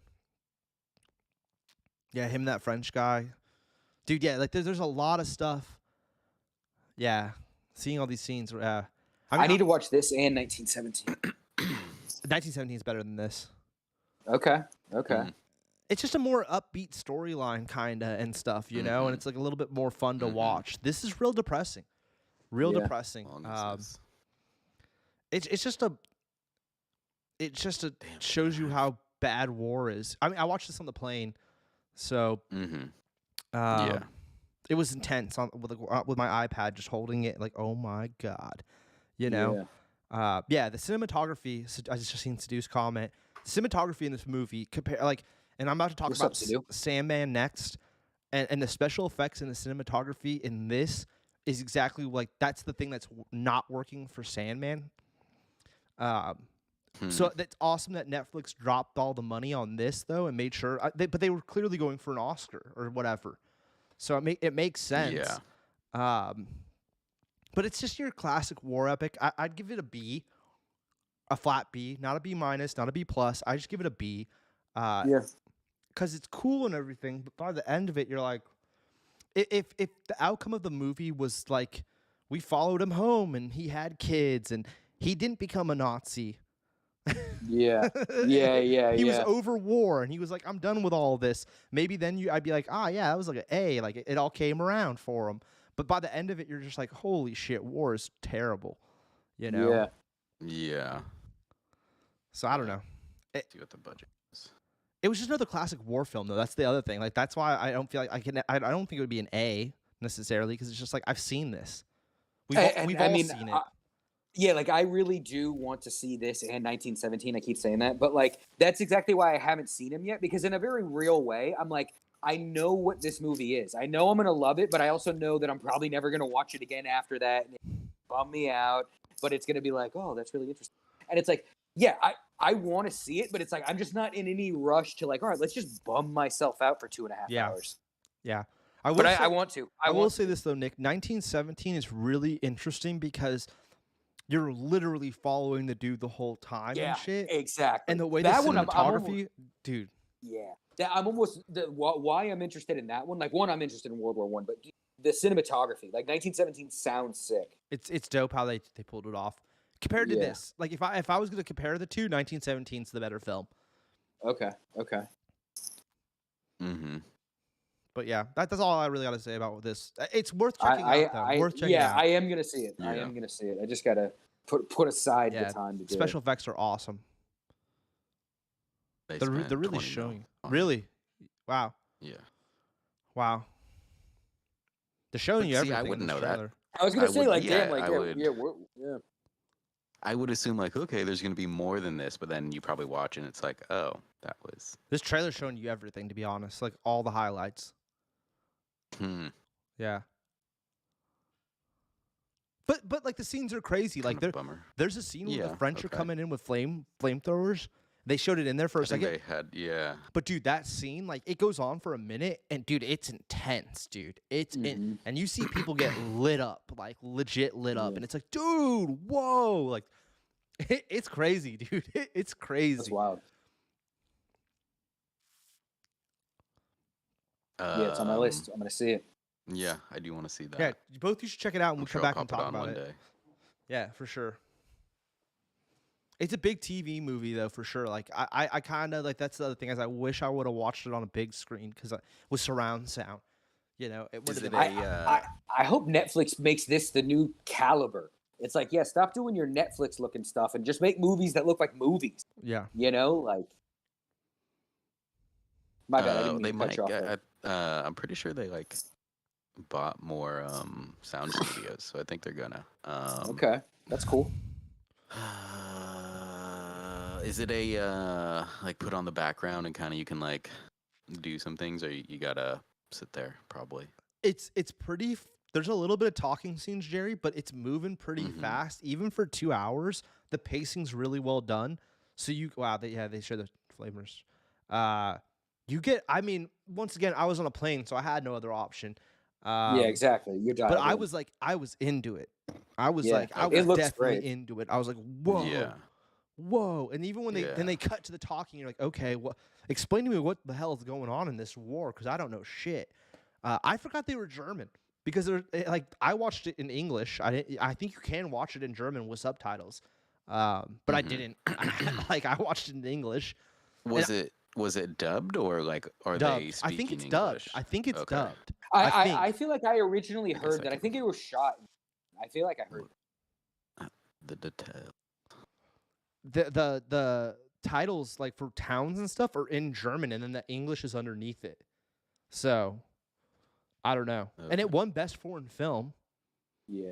Yeah, him, that French guy, dude. Yeah, like there's a lot of stuff. Yeah, seeing all these scenes. I need to watch this and 1917. 1917 is better than this. Okay. It's just a more upbeat storyline, kinda, and stuff, and it's like a little bit more fun to watch. This is real depressing. Depressing. It shows you how bad war is. I mean, I watched this on the plane, so it was intense with my iPad, just holding it like, oh my god, the cinematography. I just seen Seduce comment. Cinematography in this movie and I'm about to talk about Sandman next, and the special effects and the cinematography in this is exactly like that's the thing that's not working for Sandman. So that's awesome that Netflix dropped all the money on this though and made sure, but they were clearly going for an Oscar or whatever, so it makes sense. Yeah. But it's just your classic war epic. I'd give it a B, a flat B, not a B minus, not a B plus. I just give it a B. Because it's cool and everything, but by the end of it, you're like, if the outcome of the movie was like, we followed him home and he had kids and he didn't become a Nazi. He was over war and he was like, I'm done with all this. Maybe then I'd be like, yeah, that was like an A. Like it all came around for him. But by the end of it, you're just like, holy shit, war is terrible. Yeah. So I don't know. See what the budget is. It was just another classic war film, though. That's the other thing. Like that's why I don't feel like I don't think it would be an A necessarily, because it's just like I've seen this. We've all seen it. Like I really do want to see this and 1917. I keep saying that, but like that's exactly why I haven't seen him yet. Because in a very real way, I'm like, I know what this movie is. I know I'm gonna love it, but I also know that I'm probably never gonna watch it again after that, and it bum me out. But it's gonna be like, oh, that's really interesting. And it's like, yeah, I want to see it, but it's like I'm just not in any rush to like, all right, let's just bum myself out for 2.5 hours. Yeah. I want to. I will say this though, Nick. 1917 is really interesting because you're literally following the dude the whole time and shit. Exactly. And the way the cinematography, dude. Yeah. I'm almost why I'm interested in that one. Like one, I'm interested in World War I, but the cinematography, like 1917, sounds sick. It's dope how they pulled it off. Compared to this, like if I was going to compare the two, 1917's the better film. Okay. But yeah, that's all I really got to say about this. It's worth checking out, though. Worth checking out. I am going to see it. Yeah. I am going to see it. I just got to put aside the time to do Special effects are awesome. They're really showing. Really? Wow. Yeah. Wow. They're showing you everything. I wouldn't know that. I was going to say, I would assume like, okay, there's going to be more than this, but then you probably watch and it's like, oh, that was... This trailer's showing you everything, to be honest. Like, all the highlights. Yeah. But like, the scenes are crazy. Like, there's a scene where the French are coming in with flamethrowers. They showed it in there for a second. They had, But, dude, that scene, like, it goes on for a minute, and, dude, it's intense, dude. And you see people get lit up, like, legit lit up, and it's like, dude, whoa, like, it's crazy, dude. It's crazy. That's wild. It's on my list. I'm gonna see it. Yeah, I do want to see that. Yeah, you should check it out, and we'll come back and talk about it. Day. Yeah, for sure. It's a big TV movie, though, for sure. Like, I kind of, like, that's the other thing, is I wish I would have watched it on a big screen, because with surround sound. It would have been I hope Netflix makes this the new caliber. It's like, stop doing your Netflix-looking stuff and just make movies that look like movies. Yeah. Like... My bad, I didn't mean they to cut you off there. I'm pretty sure they, like... bought more sound studios, so I think they're gonna. Okay, that's cool. Is it a like put on the background and kind of you can like do some things, or you gotta sit there probably? It's pretty. There's a little bit of talking scenes, Jerry, but it's moving pretty fast. Even for 2 hours, the pacing's really well done. So they share the flavors. You get. I mean, once again, I was on a plane, so I had no other option. Yeah, exactly. You're But dialed I in. was like, I was into it. I was Yeah, like, I it was looks definitely great. into it. I was like, whoa. Yeah. Whoa. And even when they Yeah. cut to the talking, you're like, okay, what? Explain to me what the hell is going on in this war, because I don't know shit. I forgot they were German because like I watched it in English. I think you can watch it in German with subtitles, but I didn't. I watched it in English. Was it dubbed, or like are Dubbed. they I speaking think it's English? dubbed. I think it's Okay. dubbed. I feel like I originally guess heard I that. I can- think it was shot. I feel like I heard. The detail. The titles like for towns and stuff are in German, and then the English is underneath it. So I don't know. And Okay. it won Best Foreign Film, Yeah.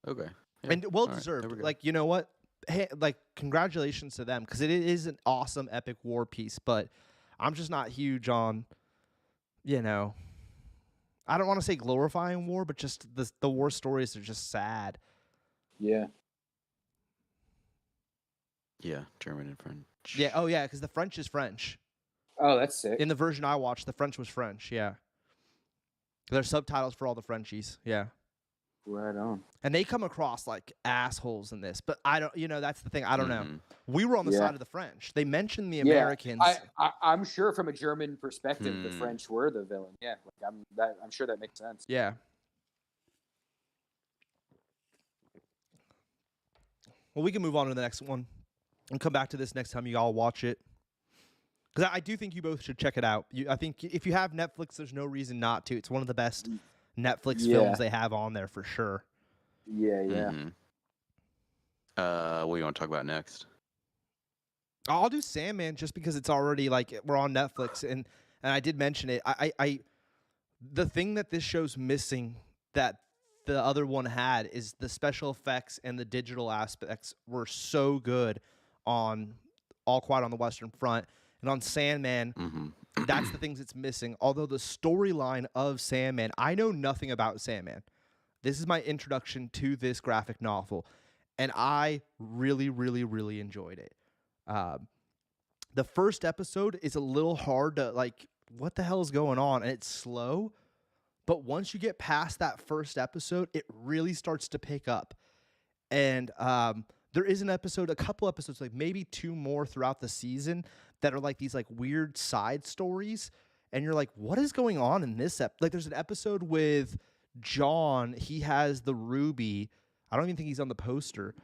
Okay. Yeah. and well All right, there we deserved. go. Like, you know what? Hey, like, congratulations to them, because it is an awesome epic war piece. But I'm just not huge on, you know, I don't want to say glorifying war, but just the war stories are just sad. Yeah. Yeah, German and French. Yeah. Oh yeah, because the French is French. Oh, that's sick. In the version I watched, the French was French. Yeah. There's subtitles for all the Frenchies. Yeah. Right on. And they come across like assholes in this, but I don't. You know, that's the thing. I don't know. Mhm. We were on the Yeah. side of the French. They mentioned the Yeah, Americans. I'm sure from a German perspective, the Hmm. French were the villain. Yeah, like I'm sure that makes sense. Yeah. Well, we can move on to the next one and come back to this next time you all watch it. Because I do think you both should check it out. I think if you have Netflix, there's no reason not to. It's one of the best Netflix Yeah. films they have on there for sure. Yeah. Mhm. What do you want to talk about next? I'll do Sandman just because it's already like we're on Netflix, and I did mention it. I the thing that this show's missing that the other one had is the special effects and the digital aspects were so good on All Quiet on the Western Front, and on Sandman. Mm-hmm. That's the things it's missing. Although the storyline of Sandman, I know nothing about Sandman. This is my introduction to this graphic novel, and I really, really, really enjoyed it. The first episode is a little hard to like, what the hell is going on? And it's slow. But once you get past that first episode, it really starts to pick up. And there is a couple episodes, like maybe 2 more throughout the season that are like these like weird side stories. And you're like, what is going on in this like there's an episode with John. He has the ruby. I don't even think he's on the poster.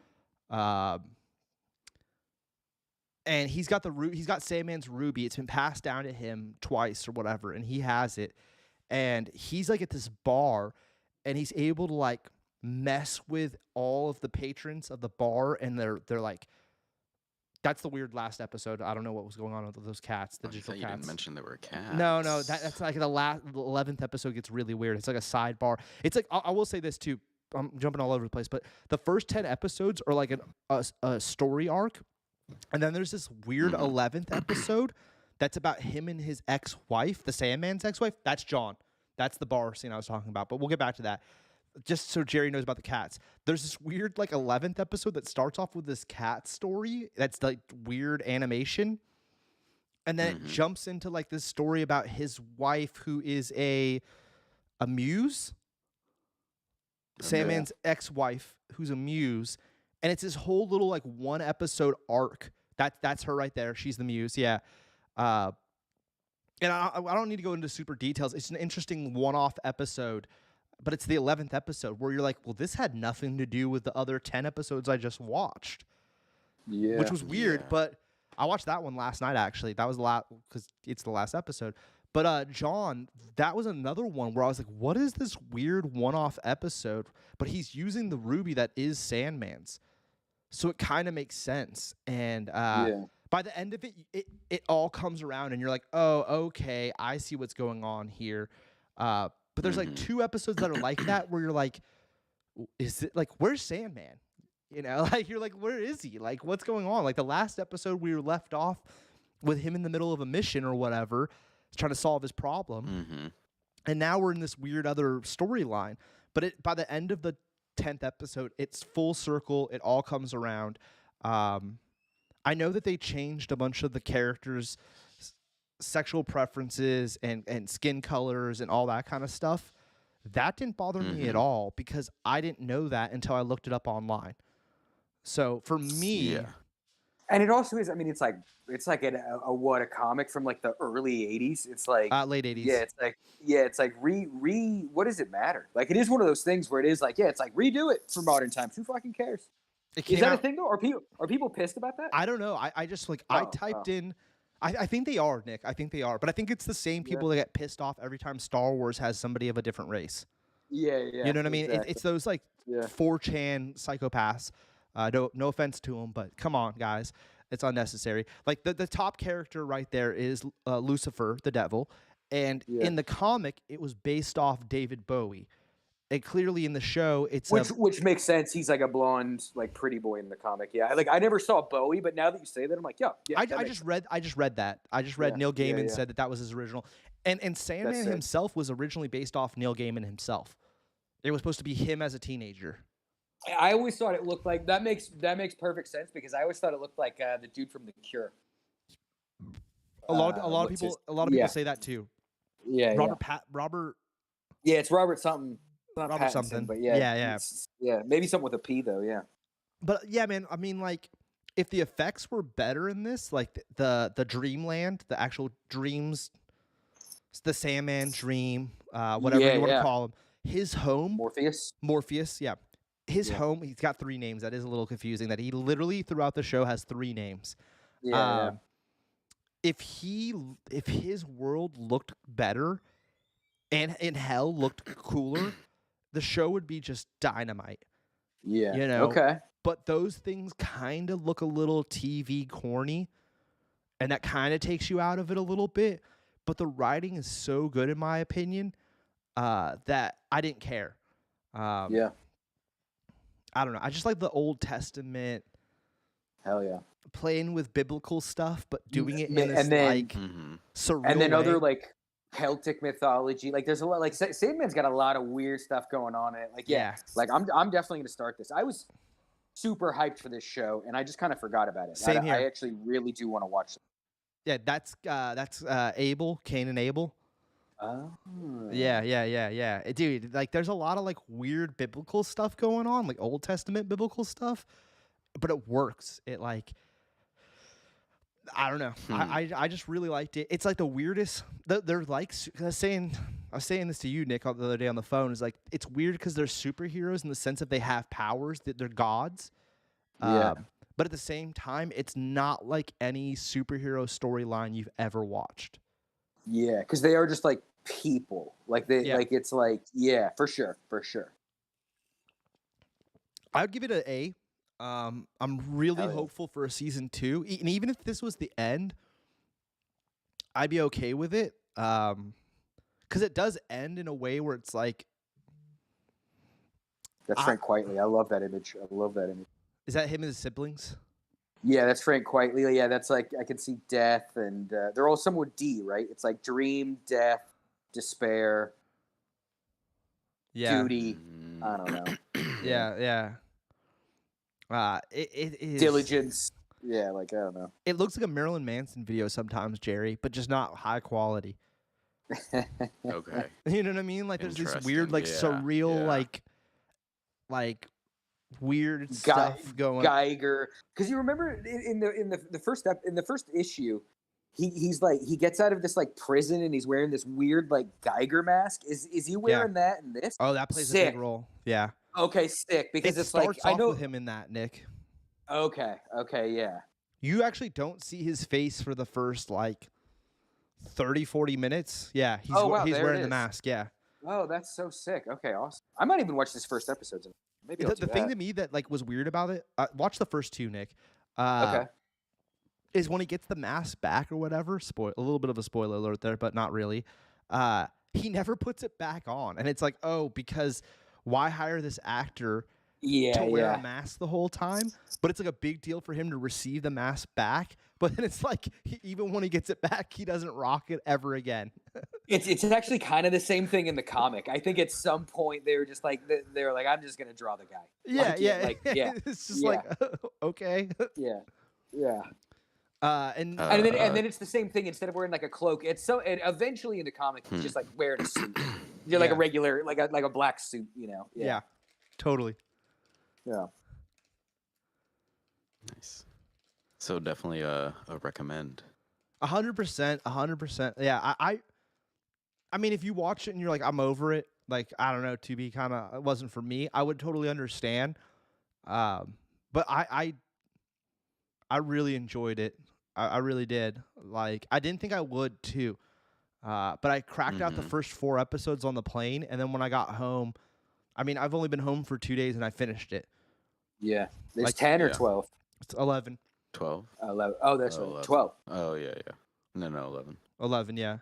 And he's got he's got Sandman's ruby. It's been passed down to him twice or whatever, and he has it. And he's like at this bar, and he's able to like mess with all of the patrons of the bar, and they're like, that's the weird last episode. I don't know what was going on with those cats, the digital You cats. didn't mention there were cats. No, that's like the 11th episode gets really weird. It's like a sidebar. It's like I will say this too. I'm jumping all over the place, but the first 10 episodes are like a story arc, and then there's this weird 11th episode that's about him and his ex-wife, the Sandman's ex-wife. That's John. That's the bar scene I was talking about. But we'll get back to that. Just so Jerry knows about the cats. There's this weird like 11th episode that starts off with this cat story that's like weird animation. And then it jumps into like this story about his wife who is a muse. Sandman's ex-wife who's a muse. And it's this whole little like 1 episode arc. That's her right there. She's the muse. Yeah. And I don't need to go into super details. It's an interesting one-off episode, but it's the 11th episode where you're like, well, this had nothing to do with the other 10 episodes I just watched. Yeah. Which was weird, Yeah. but I watched that one last night, actually. That was the last, because it's the last episode. But John, that was another one where I was like, what is this weird one-off episode? But he's using the ruby that is Sandman's. So it kind of makes sense. And by the end of it, it all comes around and you're like, oh, okay, I see what's going on here. But But there's like 2 episodes that are like that where you're like, is it like, where's Sandman? You know, like you're like, where is he? Like, what's going on? Like the last episode we were left off with him in the middle of a mission or whatever, trying to solve his problem. And now we're in this weird other storyline. But by the end of the 10th episode, it's full circle. It all comes around. I know that they changed a bunch of the characters' sexual preferences and skin colors and all that kind of stuff. That didn't bother me at all because I didn't know that until I looked it up online. So for me, and it also is. I mean, it's like a comic from like the early '80s. It's like late '80s. It's like what does it matter? Like it is one of those things where it is like it's like redo it for modern times. Who fucking cares? Is that a thing though? Are people pissed about that? I don't know. I just like I typed in. I think they are, Nick. I think they are, but I think it's the same people that get pissed off every time Star Wars has somebody of a different race. Yeah. You know what I mean? It's those like 4chan psychopaths. No offense to them, but come on, guys, it's unnecessary. Like the top character right there is Lucifer, the devil, and in the comic, it was based off David Bowie. And clearly in the show, it's which makes sense. He's like a blonde, like pretty boy in the comic. Yeah, like I never saw Bowie, but now that you say that, I'm like, I just read that. I just read Neil Gaiman said that was his original, and Sandman himself was originally based off Neil Gaiman himself. It was supposed to be him as a teenager. I always thought it looked like that makes perfect sense because I always thought it looked like the dude from The Cure. A lot of people say that too. Yeah, Robert. Yeah, it's Robert something. Robert Pattinson, something. But yeah. Maybe something with a P though. Yeah. But yeah, man. I mean, like, if the effects were better in this, like the Dreamland, the actual dreams, the Sandman dream, whatever you want to call him, his home, Morpheus, yeah. His home, he's got 3 names. That is a little confusing. That he literally throughout the show has 3 names. If his world looked better, and hell looked cooler, the show would be just dynamite. Yeah. You know. Okay. But those things kind of look a little TV corny, and that kind of takes you out of it a little bit. But the writing is so good, in my opinion, that I didn't care. I don't know. I just like the Old Testament. Hell yeah. Playing with biblical stuff, but doing it in this surreal and then way. Other like Celtic mythology. Like there's a lot. Like Sandman's got a lot of weird stuff going on in it. Like like I'm definitely gonna start this. I was super hyped for this show, and I just kind of forgot about it. Same here. I actually really do want to watch it. Yeah, that's Abel, Cain and Abel. Oh. Yeah. Dude, like there's a lot of like weird biblical stuff going on, like Old Testament biblical stuff, but it works. It like, I don't know. I just really liked it. It's like the weirdest. They're like, I was saying this to you, Nick, the other day on the phone. Is like it's weird because they're superheroes in the sense that they have powers, that they're gods. But at the same time, it's not like any superhero storyline you've ever watched. Yeah, because they are just like people. Like like it's like for sure. I would give it an A. I'm really hopeful for a season 2, and even if this was the end, I'd be okay with it. Because it does end in a way where it's like. That's Frank Quitely. I love that image. Is that him and his siblings? Yeah, that's Frank Quitely. Yeah, that's like I can see death, and they're all somewhere with D, right? It's like dream, death, despair, duty. I don't know. Yeah. It is diligence. Yeah, like I don't know. It looks like a Marilyn Manson video sometimes, Jerry, but just not high quality. Okay. You know what I mean? Like there's this weird, like surreal, like weird stuff going. Geiger, because you remember in the first issue, he gets out of this like prison and he's wearing this weird like Geiger mask. Is he wearing that in this? Oh, that plays a big role. Yeah. Okay, sick. Because it's starts like off I know with him in that, Nick. Okay, yeah. You actually don't see his face for the first like 30-40 minutes. Yeah, he's wearing the mask. Yeah. Oh, that's so sick. Okay, awesome. I might even watch this first episode. Maybe the thing to me that like was weird about it. Watch the first 2, Nick. Okay. Is when he gets the mask back or whatever. A little bit of a spoiler alert there, but not really. he never puts it back on. And it's like, oh, because why hire this actor to wear a mask the whole time? But it's like a big deal for him to receive the mask back. But then it's like, even when he gets it back, he doesn't rock it ever again. It's actually kind of the same thing in the comic. I think at some point they were just like, I'm just gonna draw the guy. Yeah, Like, yeah, like, yeah, It's just yeah, like, okay. yeah, yeah. And then it's the same thing. Instead of wearing like a cloak, it's so. And eventually in the comic, he's just like wearing a suit. You're like a regular, like a black suit, you know. Yeah, totally. Yeah. Nice. So definitely a recommend. 100%, 100%. Yeah, I mean, if you watch it and you're like, I'm over it, like, I don't know, to be kind of, it wasn't for me, I would totally understand. But I really enjoyed it. I really did. Like, I didn't think I would too. But I cracked out the first 4 episodes on the plane, and then when I got home, I mean, I've only been home for 2 days and I finished it. Yeah. There's Like, 10 or 12. It's 11. 12. 11. Oh, that's right. 11. 12. Oh yeah. No, 11. 11, yeah.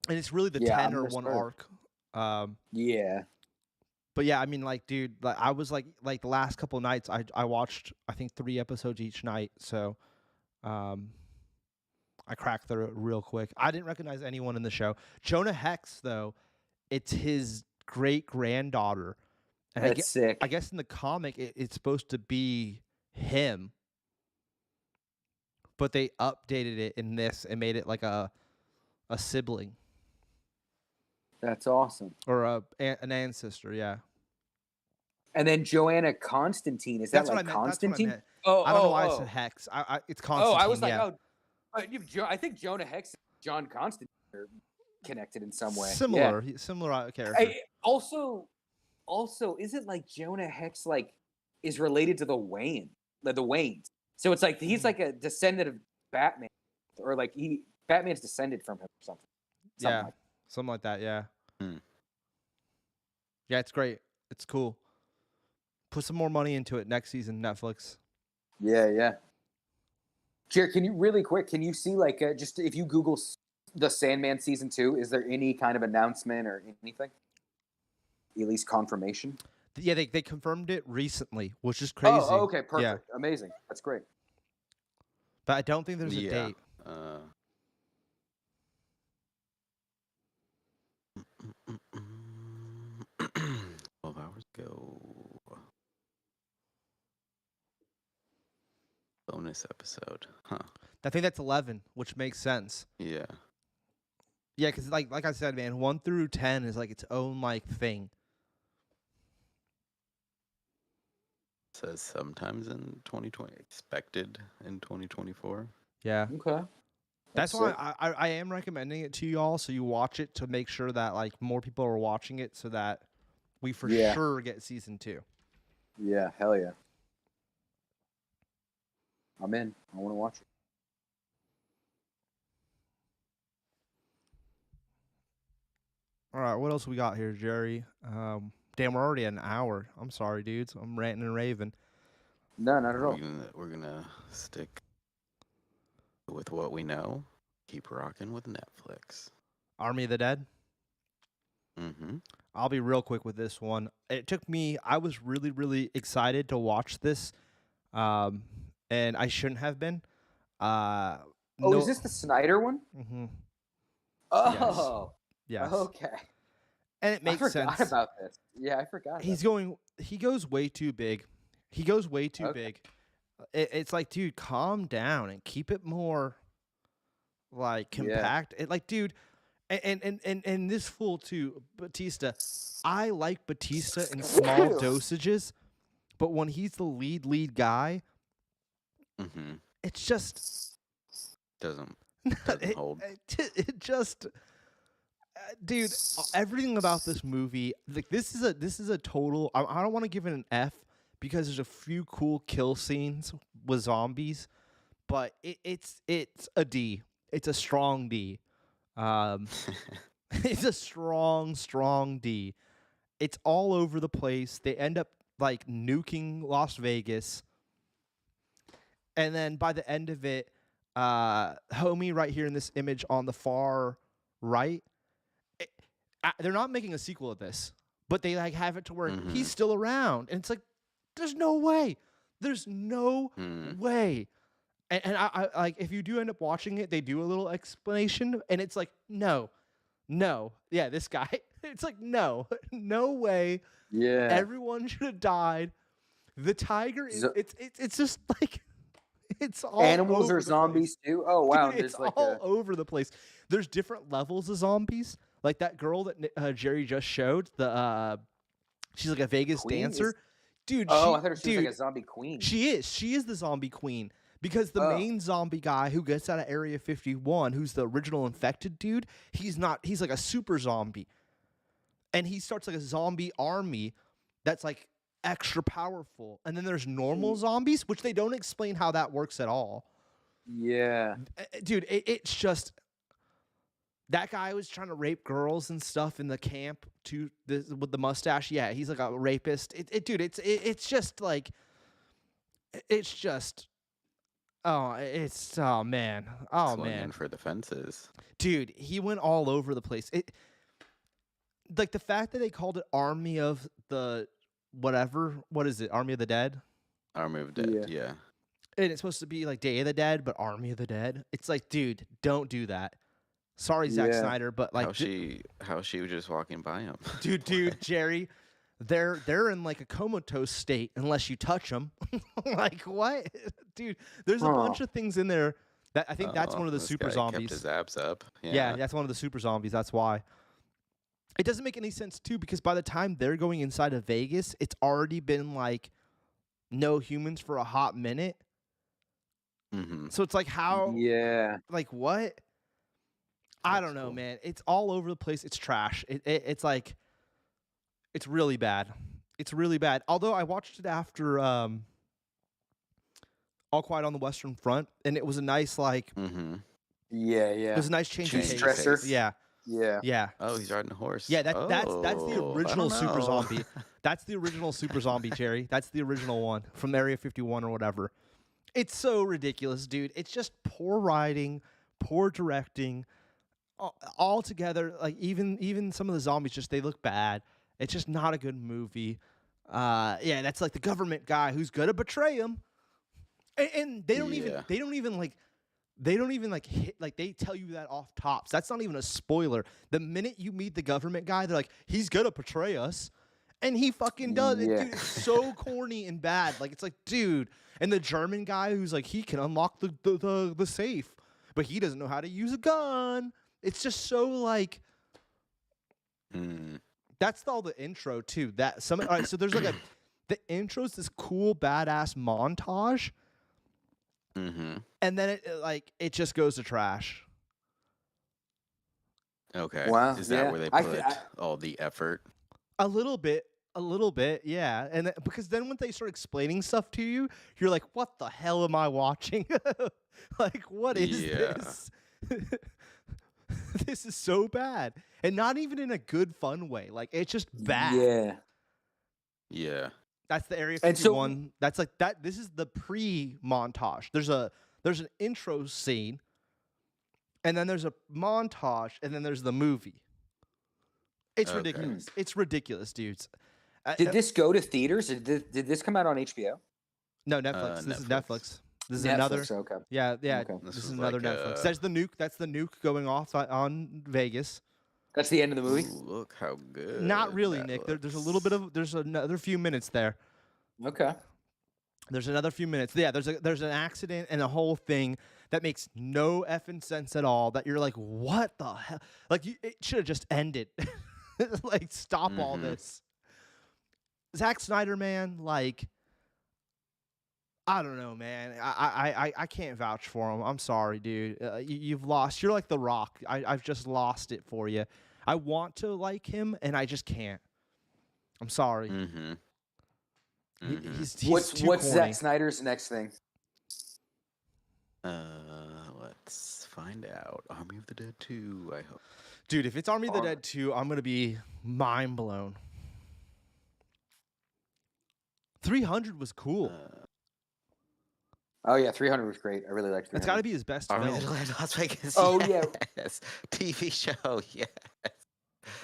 And it's really the Yeah, 10 I'm or gonna 1 start. arc. Yeah. But yeah, I mean, like, dude, like, I was like the last couple nights, I watched, I think 3 episodes each night. So, I cracked through it real quick. I didn't recognize anyone in the show. Jonah Hex, though, it's his great granddaughter, and That's sick. I guess in the comic it's supposed to be him, but they updated it in this and made it like a sibling That's awesome. or an ancestor. Yeah. And then Joanna Constantine. Is that That's what I like meant. That's what I Constantine? meant. Oh, I don't know why I oh. said Hex. It's Oh, Constantine. I was like, yeah. I think Jonah Hex and John Constantine are connected in some way. Similar, Yeah. similar character. Also, is it like Jonah Hex like is related to the Waynes? So it's like he's like a descendant of Batman, or like Batman's descended from him or something. Yeah, something like that. Yeah. Yeah, it's great. It's cool. Put some more money into it next season, Netflix. Yeah. Jared, can you really quick? Can you see like just if you Google the Sandman season 2, is there any kind of announcement or anything? At least confirmation. Yeah, they confirmed it recently, which is crazy. Oh, okay, perfect, yeah. Amazing, that's great. But I don't think there's a date. 12 hours ago. Bonus episode, huh? I think that's 11, which makes sense. Yeah. Yeah, because like I said, man, 1 through 10 is like its own like thing. Says sometimes in 2020, expected in 2024. Yeah. Okay. That's why I am recommending it to y'all, so you watch it to make sure that like more people are watching it, so that we for sure get season 2. Yeah, hell yeah. I'm in. I want to watch it. All right, what else we got here, Jerry? Damn, we're already at an hour. I'm sorry, dudes. I'm ranting and raving. No, not at all. We're gonna stick with what we know. Keep rocking with Netflix. Army of the Dead. I'll be real quick with this one. It took me. I was really, really excited to watch this, and I shouldn't have been. Is this the Snyder one? Mm-hmm. Oh. Yes. Okay. And it makes sense. I forgot about this. Yeah, I forgot. He goes way too big. He goes way too big. It's like, dude, calm down and keep it more like compact. It, like, dude, and this fool too, Batista. I like Batista in small dosages, but when he's the lead guy, it's just doesn't hold. It just. Dude, everything about this movie, like this is a total. I don't want to give it an F because there's a few cool kill scenes with zombies, but it's a D. It's a strong D. It's a strong D. It's all over the place. They end up like nuking Las Vegas, and then by the end of it, homie right here in this image on the far right? They're not making a sequel of this, but they like have it to where he's still around, and it's like, there's no way. There's no way. And I like, if you do end up watching it, they do a little explanation, and it's like, no, yeah, this guy. It's like, no way. Yeah. Everyone should have died. The tiger is it's just like, it's all animals over or the zombies place. too. Oh wow, Dude, it's all over the place. There's different levels of zombies. Like that girl that Jerry just showed, she's like a Vegas dancer. Dude, I thought she was like a zombie queen. She is the zombie queen. Because the main zombie guy who gets out of Area 51, who's the original infected dude, he's like a super zombie. And he starts like a zombie army that's like extra powerful. And then there's normal zombies, which they don't explain how that works at all. Yeah. Dude, it's just, that guy was trying to rape girls and stuff in the camp with the mustache. Yeah, he's like a rapist. Dude, it's just like, it's just... Oh man. Swinging for the fences. Dude, he went all over the place. Like the fact that they called it Army of the whatever. What is it? Army of the Dead? Army of the Dead, yeah. And it's supposed to be like Day of the Dead, but Army of the Dead. It's like, dude, don't do that. Sorry, Zack Snyder, but like how she was just walking by him. Dude, Jerry, they're in like a comatose state unless you touch them. Like what, dude? There's a bunch of things in there that I think that's one of the super zombies. Kept his abs up. Yeah, that's one of the super zombies. That's why. It doesn't make any sense too, because by the time they're going inside of Vegas, it's already been like no humans for a hot minute. So it's like, how? Yeah. Like what? I don't know, man. It's all over the place. It's trash. It's like, it's really bad. It's really bad. Although I watched it after All Quiet on the Western Front, and it was a nice like. Yeah. It was a nice change of pace. Stressor. Yeah. Oh, he's riding a horse. Yeah, that's the original super know. zombie. That's the original super zombie, Jerry. That's the original one from Area 51 or whatever. It's so ridiculous, dude. It's just poor writing, poor directing. All together, like even some of the zombies, just they look bad. It's just not a good movie. Yeah, that's like the government guy who's gonna betray him, and they don't even hit, like they tell you that off tops. That's not even a spoiler. The minute you meet the government guy, they're like, he's gonna betray us, and he fucking does. Dude, it's so corny and bad. Like it's like, dude, and the German guy who's like, he can unlock the safe, but he doesn't know how to use a gun. It's just so like. That's all the intro too. All right, so there's like the intro's this cool badass montage, and then it just goes to trash. Okay. Wow. Is that where they put all the effort? A little bit, yeah. And because then when they start explaining stuff to you, you're like, what the hell am I watching? Like, what is this? This is so bad, and not even in a good, fun way. Like it's just bad. Yeah. That's the Area 51. That's like that. This is the pre-montage. There's an intro scene, and then there's a montage, and then there's the movie. It's ridiculous. It's ridiculous, dudes. Did this go to theaters? Did this come out on HBO? No, Netflix. This is Netflix. This is Netflix, another. Okay. Yeah. Okay. This is another Netflix. That's the nuke. That's the nuke going off on Vegas. That's the end of the movie. Ooh, look how good. Not really, Nick. There's a little bit of. There's another few minutes there. Okay. There's another few minutes. Yeah. There's an accident and a whole thing that makes no effing sense at all. That you're like, what the hell? Like it should have just ended. Like stop all this. Zack Snyder, man. Like. I don't know, man. I can't vouch for him. I'm sorry, dude. You've lost. You're like The Rock. I've just lost it for you. I want to like him, and I just can't. I'm sorry. He's What's corny. Zack Snyder's next thing? Let's find out. Army of the Dead 2, I hope. Dude, if it's Army of the Dead 2, I'm going to be mind blown. 300 was cool. Oh yeah, 300 was great. I really liked 300. That's got to be his best Army film. of the Dead Las Vegas. Oh, yeah. Yes. TV show. Yes.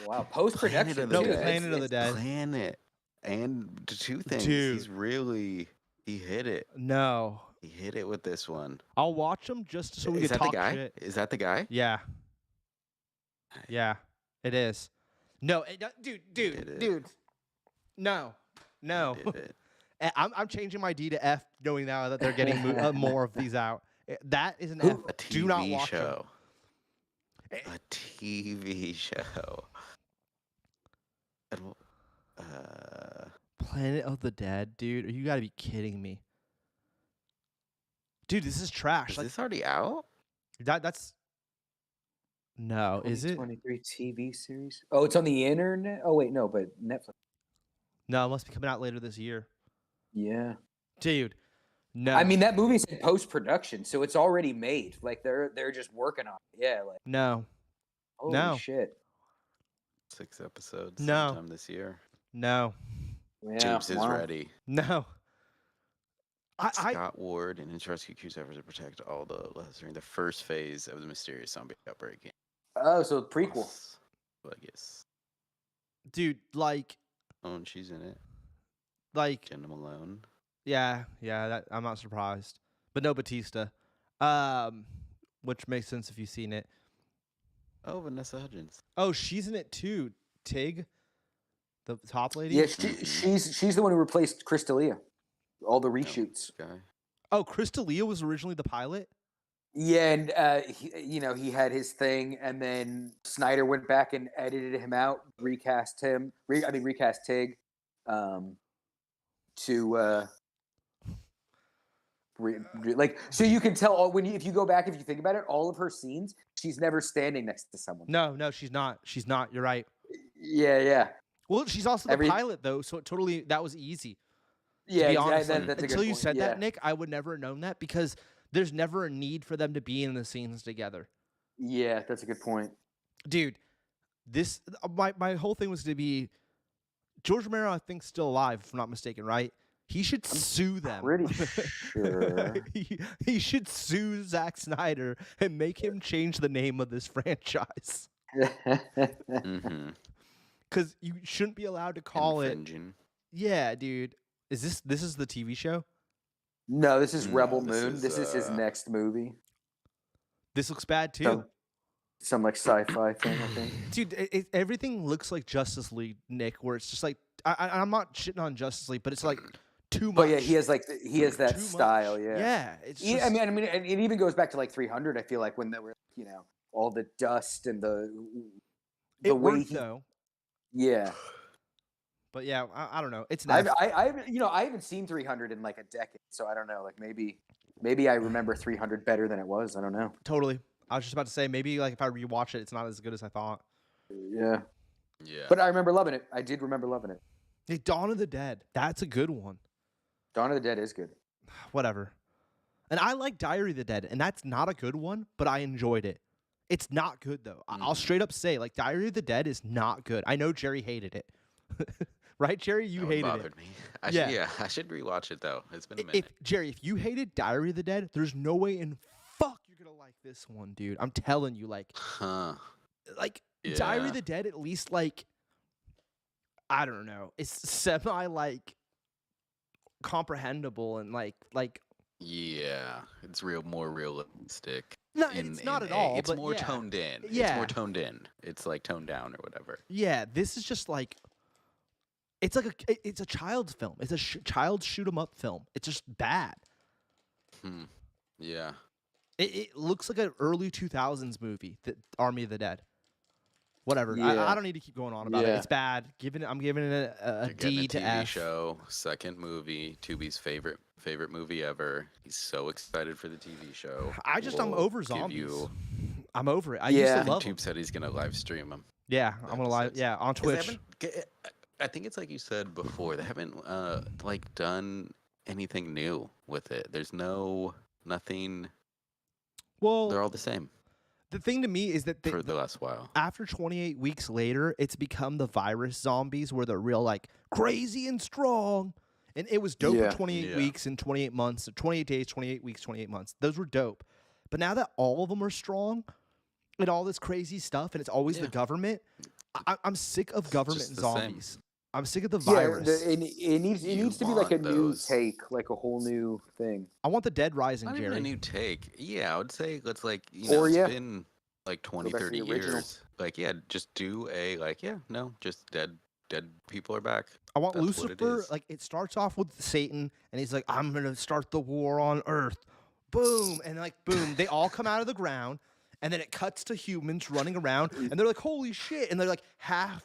Wow, post production. No, Dead. Planet of the Dead. Planet. And the two things. Dude. He hit it. No. He hit it with this one. I'll watch them just so we Is can that talk the guy? shit. Is that the guy? Yeah. Yeah, it is. No, dude. No. Did it. I'm changing my D to F, knowing now that they're getting more of these out. That is an F. A TV Do not watch show. them. A TV show. Planet of the Dead, dude. You got to be kidding me. Dude, this is trash. Is Like, this already out? that's no, is it? 2023 TV series. Oh, it's on the internet. Oh wait, no, but Netflix. No, it must be coming out later this year. Yeah. Dude, no. I mean, that movie's in post production, so it's already made. Like they're just working on it. Yeah. Like no. holy No. shit. 6 episodes No. sometime this year. No. Yeah, James is wow. ready. No. Scott Ward and his rescue crews efforts to protect all the lives during the first phase of the mysterious zombie outbreak. Oh, so prequel. Las Vegas. Dude, like Oh, and she's in it. Jenna Malone. yeah, that I'm not surprised. But no Batista. Which makes sense if you've seen it. Oh, Vanessa Hudgens. Oh, she's in it too. Tig, the top lady. Yeah, she's the one who replaced Chris D'Elia. All the reshoots. Guy. Oh, Chris D'Elia was originally the pilot. Yeah, and he had his thing, and then Snyder went back and edited him out, recast Tig, to like, so you can tell if you go back, if you think about it, all of her scenes, she's never standing next to someone. No, she's not. She's not. You're right. Yeah. Well, she's also the pilot though, so that was easy. Yeah, to be honest, that's a until good you point. said Yeah. that, Nick, I would never have known that because there's never a need for them to be in the scenes together. Yeah, that's a good point. Dude, this my whole thing was to be George Romero, I think, still alive, if I'm not mistaken, right? He should sue them. Pretty sure. he should sue Zack Snyder and make him change the name of this franchise. Mm-hmm. Because you shouldn't be allowed to call Infringing. it. Yeah, dude. Is this is the TV show? No, this is Rebel this Moon. is, This is his next movie. This looks bad too. Some like sci-fi thing, I think. Dude, everything looks like Justice League, Nick, where it's just like I'm not shitting on Justice League, but it's like too much. But yeah, he has that style. Much. Yeah. Yeah. It's Yeah, just, I mean, and it even goes back to like 300. I feel like when there were, all the dust and the it way worked though. Yeah. But yeah, I don't know. It's I nice. haven't seen 300 in like a decade, so I don't know. Like maybe I remember 300 better than it was. I don't know. Totally. I was just about to say maybe like if I rewatch it, it's not as good as I thought. Yeah. Yeah. But I remember loving it. I did remember loving it. Hey, Dawn of the Dead. That's a good one. Dawn of the Dead is good. Whatever. And I like Diary of the Dead, and that's not a good one, but I enjoyed it. It's not good though. I'll straight up say, like, Diary of the Dead is not good. I know Jerry hated it. Right, Jerry? You hated bothered it. me. I should rewatch it though. It's been a minute. Jerry, if you hated Diary of the Dead, there's no way in fuck you're gonna like this one, dude. I'm telling you, like, Diary of the Dead, at least, like, I don't know, it's semi like comprehensible and like. Yeah, it's more realistic. No, it's not at all. It's but more yeah. toned in. Yeah. It's more toned in. It's like toned down or whatever. Yeah, this is just like. It's like it's a child's film. It's a child's shoot 'em up film. It's just bad. Yeah. It looks like an early 2000s movie, the Army of the Dead. Whatever. Yeah. I don't need to keep going on about it. It's bad. I'm giving it a D to TV F. show, second movie, Tubi's favorite movie ever. He's so excited for the TV show. I'm over zombies. I'm over it. I used to love Tube said he's gonna live stream them. Yeah, I'm gonna live. Yeah, on Twitch. I think it's like you said before. They haven't like done anything new with it. There's nothing. Well, they're all the same. The thing to me is that for the last while, after 28 weeks later, it's become the virus zombies where they're real like crazy and strong, And it was dope Yeah. for 28 Yeah. weeks and 28 months, 28 days, 28 weeks, 28 months. Those were dope. But now that all of them are strong and all this crazy stuff, and it's always the Yeah. government, I'm sick of government just and the same. zombies. I'm sick of the Yeah, virus. it needs You to be like a want new those. take, like a whole new thing. I want the Dead Rising, Not Jerry. even a new take. Yeah, I would say let's like Or, it's yeah. been like 20, back to 30 the original. years. Like just do a just dead people are back. I want That's what it Lucifer. is. Like, it starts off with Satan, and he's like, "I'm gonna start the war on Earth." Boom, and like boom, they all come out of the ground, and then it cuts to humans running around, and they're like, "Holy shit!" And they're like half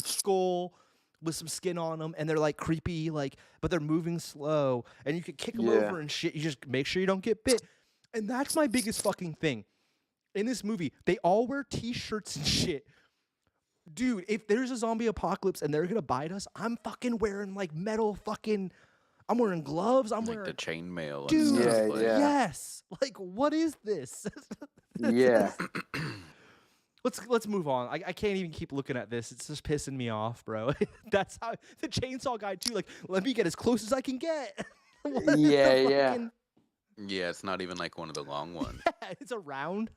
skull with some skin on them, and they're like creepy, like, but they're moving slow, and you can kick them Yeah. over and shit. You just make sure you don't get bit, and that's my biggest fucking thing. In this movie, they all wear T-shirts and shit. Dude, if there's a zombie apocalypse and they're gonna bite us, I'm fucking wearing like metal fucking. I'm wearing gloves. I'm like wearing. the chainmail and Dude, stuff. Yeah, like, yeah. yes. Like, what is this? Yeah. Let's move on. I can't even keep looking at this. It's just pissing me off, bro. That's how the chainsaw guy too. Like, let me get as close as I can get. What is the Yeah. fucking- Yeah, it's not even like one of the long ones. Yeah, it's a round.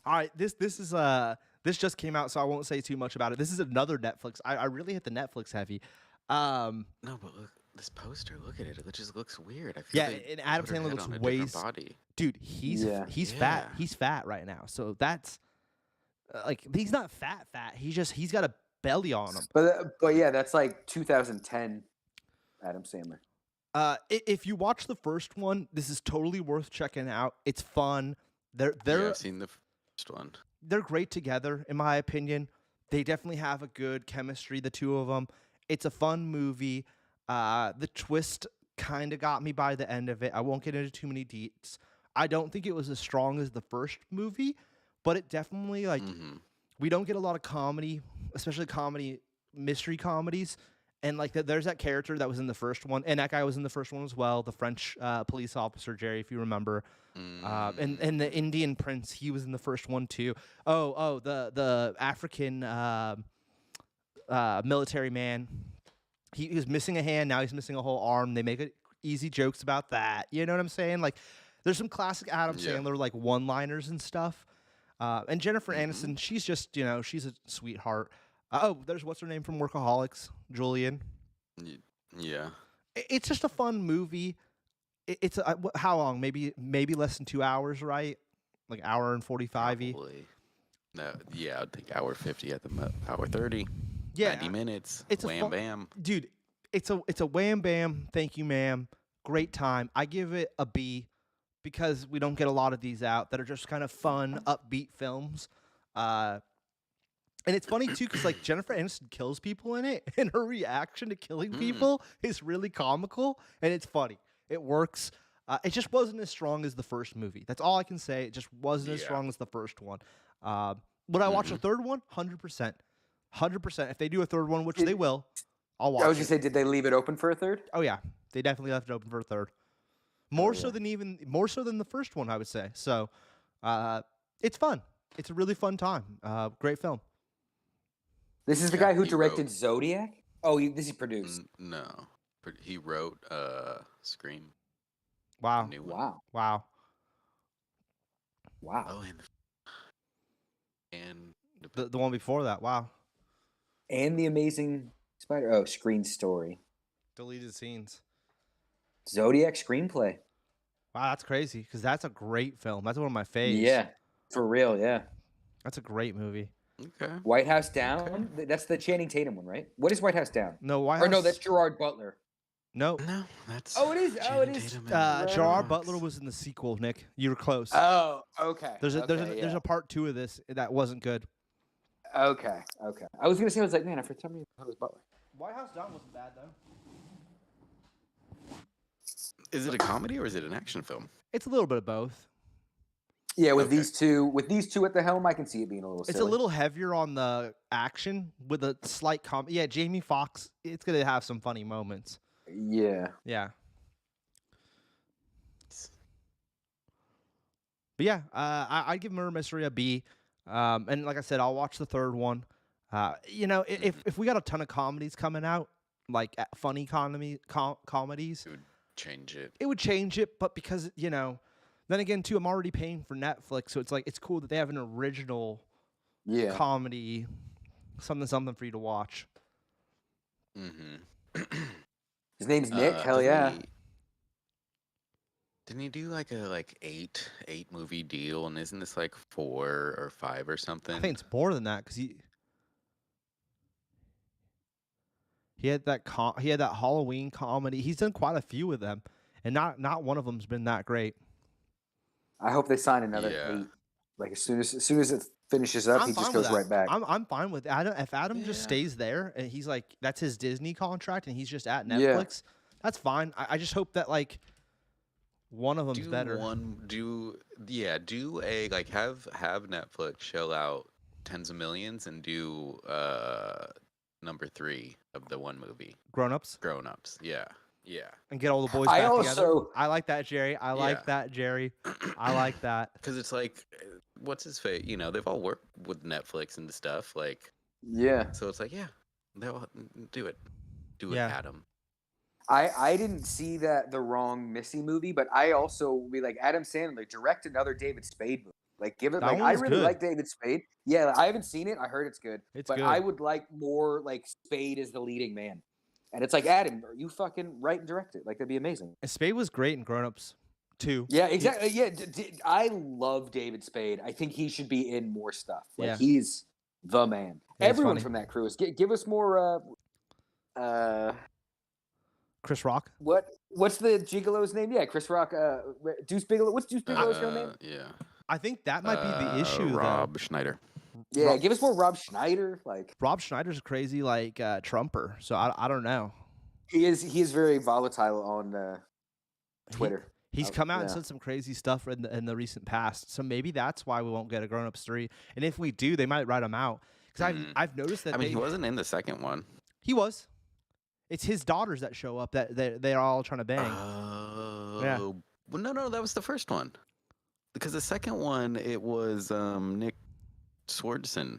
All right, this is this just came out, so I won't say too much about it. This is another Netflix. I really hit the Netflix heavy. No, but look, this poster. Look at it. It just looks weird. I feel Yeah, they and Adam put her Sandler head looks on a way different body. Dude, he's Yeah. fat. Yeah. He's fat right now. So that's like he's not fat. He's got a belly on him. But yeah, that's like 2010 Adam Sandler. If you watch the first one, this is totally worth checking out. It's fun. Yeah, I've seen the first one. They're great together, in my opinion. They definitely have a good chemistry, the two of them. It's a fun movie. The twist kind of got me by the end of it. I won't get into too many deets. I don't think it was as strong as the first movie, but it definitely we don't get a lot of comedy, especially mystery comedies. And like there's that character that was in the first one, and that guy was in the first one as well, the French police officer, Jerry, if you remember. And the Indian prince, he was in the first one too. The African military man, he was missing a hand, now he's missing a whole arm. They make easy jokes about that. You know what I'm saying? Like, there's some classic Adam Sandler like one-liners and stuff. And Jennifer Aniston, she's just she's a sweetheart. There's what's her name from Workaholics, Julian. Yeah. It's just a fun movie. It's how long? Maybe less than 2 hours, right? Like hour and 45. Probably. No, yeah, I'd think hour 50 at the hour 30. Yeah, 90 minutes. It's wham bam. Dude, it's a wham bam. Thank you, ma'am. Great time. I give it a B because we don't get a lot of these out that are just kind of fun, upbeat films. And it's funny too because like Jennifer Aniston kills people in it, and her reaction to killing people is really comical, and it's funny. It works. It just wasn't as strong as the first movie. That's all I can say. It just wasn't as strong as the first one. Would I watch a third one? 100%. 100%. If they do a third one, which they will, I'll watch I was it. gonna say, did they leave it open for a third? Oh yeah, they definitely left it open for a third. More so than the first one, I would say. So, it's fun. It's a really fun time. Great film. This is the Yeah, guy who he directed wrote- Zodiac. Oh, this he produced. No. But he wrote Scream. Wow. The new one. Wow, Oh, wow. and The one before that. Wow. And the Amazing Spider. Oh, Screen Story. Deleted scenes. Zodiac screenplay. Wow, that's crazy because that's a great film. That's one of my faves. Yeah, for real. Yeah. That's a great movie. Okay. White House Down. That's the Channing Tatum one, right? What is White House Down? No, White Or no, House- that's Gerard Butler. No. No, that's. Oh, it is. Oh, it Channing is. Tatum and Gerard Fox. Butler was in the sequel. Nick, you were close. Oh, okay. there's okay, a part 2 of this that wasn't good. Okay. I was gonna say, I was like, man, for some reason, I thought it was Butler. White House Down wasn't bad though. Is it a comedy or is it an action film? It's a little bit of both. Yeah, with Okay. these two at the helm, I can see it being a little. It's silly. a little heavier on the action with a slight Yeah, Jamie Foxx. It's gonna have some funny moments. Yeah. Yeah. But yeah, I'd give Murder Mystery a B. And like I said, I'll watch the third one. If we got a ton of comedies coming out, like funny comedies. It would change it. It would change it, but because then again too, I'm already paying for Netflix, so it's like it's cool that they have an original comedy, something for you to watch. Mm-hmm. His name's Nick. Hell yeah. Didn't he do like a eight movie deal? And isn't this like 4 or 5 or something? I think it's more than that because he had that Halloween comedy. He's done quite a few of them, and not one of them's been that great. I hope they sign another 8. Like as soon as it finishes up, he just goes right back. I'm fine with Adam. If Adam just stays there and he's like that's his Disney contract and he's just at Netflix, that's fine. I just hope that like one of them's better. Do a like have Netflix shell out tens of millions and do number 3 of the one movie. Grown Ups. Yeah. And get all the boys back together. I like that, Jerry. I like that. Because it's like, what's his face? They've all worked with Netflix and stuff. Like, so it's like, they'll do it. Do it, Adam. I didn't see the wrong Missy movie, but I also be like Adam Sandler direct another David Spade movie. Like give it that I really like David Spade. Yeah, I haven't seen it. I heard it's good. But I would like more like Spade as the leading man. And it's like, Adam, are you fucking write and direct it? Like that'd be amazing. And Spade was great in Grown Ups too. Yeah, exactly. Yeah, I love David Spade. I think he should be in more stuff. Like he's the man. Everyone from that crew is. Give us more. Chris Rock. What's the Gigolo's name? Yeah, Chris Rock. Deuce Bigelow. What's Deuce Bigelow's real name? Yeah. I think that might be the issue. Rob Schneider. Yeah, give us more Rob Schneider. Like Rob Schneider's a crazy Trumper. So I don't know. He is very volatile on Twitter. He's come out and said some crazy stuff in the recent past. So maybe that's why we won't get a Grown Ups 3. And if we do, they might write him out. Because I've noticed that. He wasn't in the second one. He was. It's his daughters that show up that they're all trying to bang. Yeah. Well, no, that was the first one. Because the second one, it was Nick Swardson.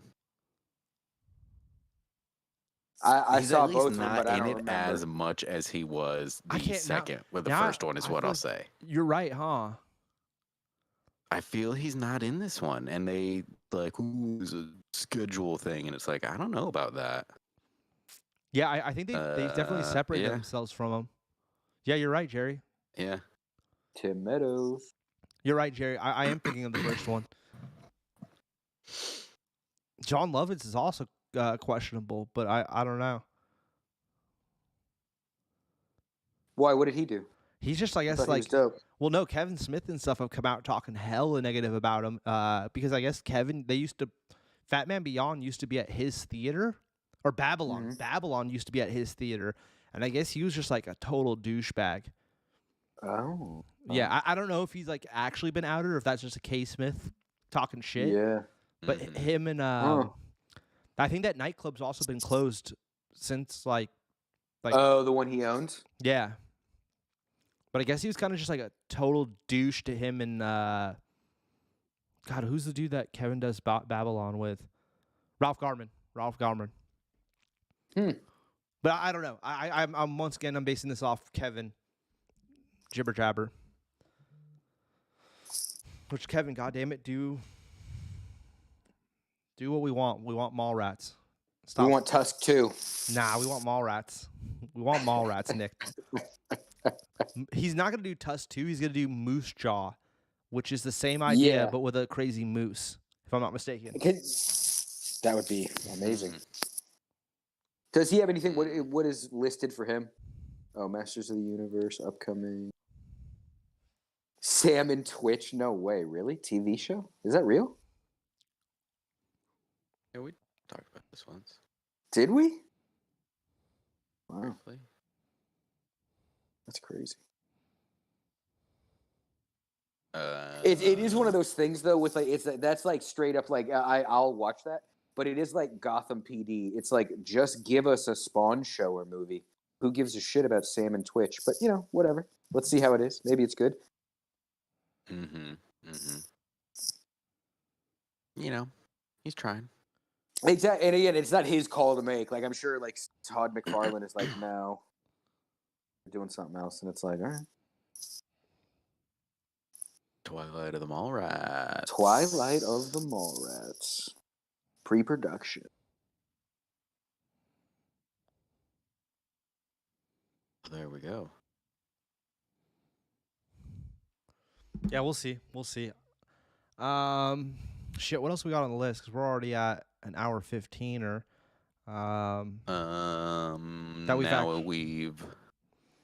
I saw both of them, but I don't remember as much as he was the second. With the first one is what I'll say. You're right, huh? I feel he's not in this one, and they like it's a schedule thing, and it's like I don't know about that. Yeah, I think they definitely separated themselves from him. Yeah, you're right, Jerry. Yeah. Tim Meadows. You're right, Jerry. I am thinking of the first one. John Lovitz is also questionable, but I don't know. Why? What did he do? He's just, I guess, like, well, no, Kevin Smith and stuff have come out talking hella negative about him because I guess Fat Man Beyond used to be at his theater, or Babylon. Mm-hmm. Babylon used to be at his theater, and I guess he was just like a total douchebag. Oh. Yeah, I don't know if he's like actually been outed or if that's just a K. Smith talking shit. Yeah. But him and I think that nightclub's also been closed since like oh, the one he owns? Yeah. But I guess he was kind of just like a total douche to him and God, who's the dude that Kevin does Babylon with? Ralph Garman. But I don't know. I'm once again I'm basing this off Kevin. Jibber jabber. Which Kevin, goddammit, do what we want. We want mall rats. Stop. We want Tusk too. Nah, we want mall rats. We want mall rats, Nick. He's not gonna do Tusk 2. He's gonna do Moose Jaw, which is the same idea but with a crazy moose, if I'm not mistaken. That would be amazing. Does he have anything? What is listed for him? Oh, Masters of the Universe upcoming. Sam and Twitch? No way, really? TV show? Is that real? Yeah, we talked about this once. Did we? Wow. That's crazy. It is one of those things though. With like, that's like straight up like I'll watch that, but it is like Gotham PD. It's like just give us a Spawn show or movie. Who gives a shit about Sam and Twitch? But whatever. Let's see how it is. Maybe it's good. Mm-hmm. Mm-hmm. He's trying. Exactly, and again, it's not his call to make. Like I'm sure, like Todd McFarlane is like, no, we're doing something else, and it's like, all right. Twilight of the Mallrats. Twilight of the Mallrats, pre-production. There we go. Yeah, we'll see. We'll see. Shit. What else we got on the list? Because we're already at an hour 15 or. That we've now act- we've.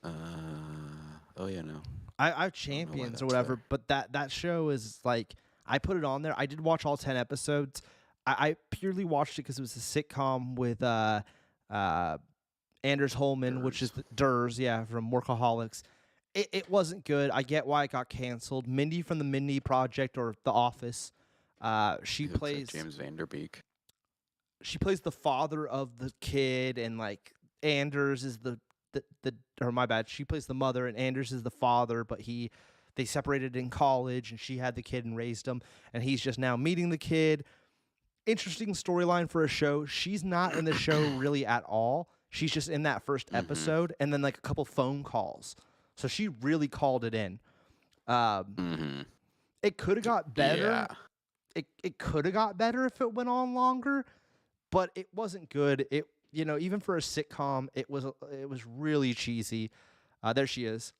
Oh yeah, no. I've Champions or whatever, but that show is like I put it on there. I did watch all 10 episodes. I purely watched it because it was a sitcom with Anders Holman, which is Durs, yeah, from Workaholics. It wasn't good. I get why it got canceled. Mindy from the Mindy Project or The Office. She plays James Vanderbeek. She plays the father of the kid, and like Anders is the or my bad. She plays the mother, and Anders is the father. But they separated in college, and she had the kid and raised him, and he's just now meeting the kid. Interesting storyline for a show. She's not in the show really at all. She's just in that first episode, and then like a couple phone calls. So she really called it in. It could have got better. Yeah. It could have got better if it went on longer, but it wasn't good. It even for a sitcom, it was really cheesy. There she is.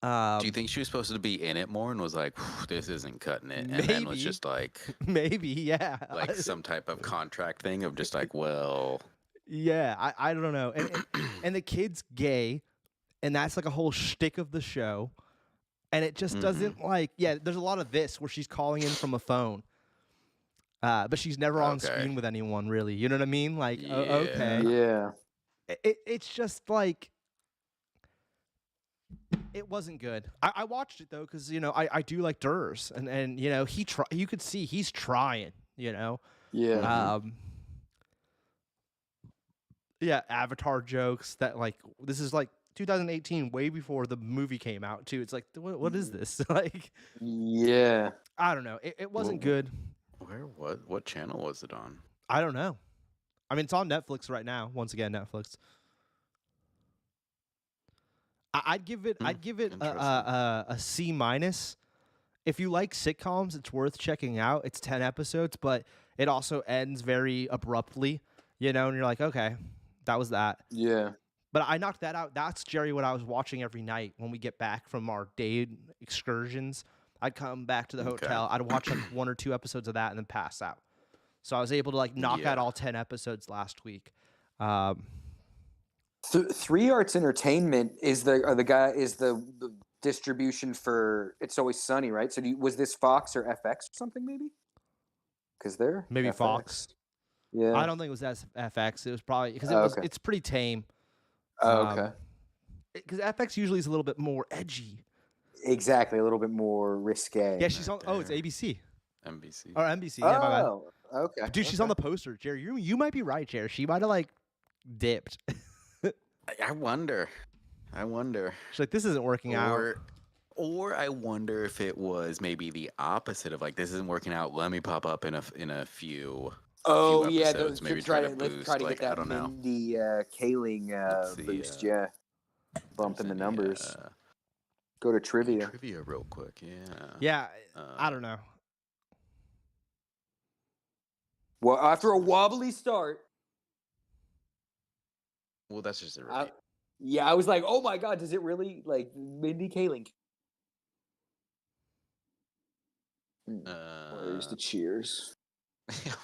Do you think she was supposed to be in it more and was like, this isn't cutting it, and then was just like, maybe, yeah, like some type of contract thing of just like, well, yeah, I don't know, and the kid's gay, and that's like a whole shtick of the show, and it just doesn't like, yeah, there's a lot of this where she's calling in from a phone. But she's never on screen with anyone, really. You know what I mean? Like, okay. Yeah. It's just like, it wasn't good. I watched it, though, because, I do like Durs. And you could see he's trying, Yeah. Yeah, Avatar jokes that, like, this is, like, 2018, way before the movie came out, too. It's like, what is this? Like, yeah. I don't know. It wasn't good. What channel was it on? I don't know. I mean, it's on Netflix right now. Once again, Netflix. I'd give it a C minus. If you like sitcoms, it's worth checking out. It's 10 episodes, but it also ends very abruptly, and you're like, okay, that was that. Yeah. But I knocked that out. That's, Jerry, what I was watching every night when we get back from our day excursions. I'd come back to the hotel. I'd watch like 1 or 2 episodes of that and then pass out. So I was able to like knock out all 10 episodes last week. 3 Arts Entertainment is the distribution for It's Always Sunny, right? So was this Fox or FX or something maybe? Because they're maybe FX. Fox. Yeah. I don't think it was FX. It was probably because it's pretty tame. Okay. Because FX usually is a little bit more edgy. Exactly, a little bit more risque. Yeah, she's on. Oh, it's ABC. NBC. Or NBC. Yeah, my bad. Oh, okay. Dude, she's on the poster. Jerry, you might be right, Jerry. She might have like dipped. I wonder. She's like, this isn't working out. Or I wonder if it was maybe the opposite of like, this isn't working out. Let me pop up in a few. Oh few yeah, episodes, maybe try to boost. Get that Mindy Kaling boost. Yeah, bump in the numbers. Go to trivia. Trivia real quick, yeah. Yeah, I don't know. Well, after a wobbly start. Well, that's just a repeat. I was like, oh my god, does it really like Mindy Kaling? Where's the cheers?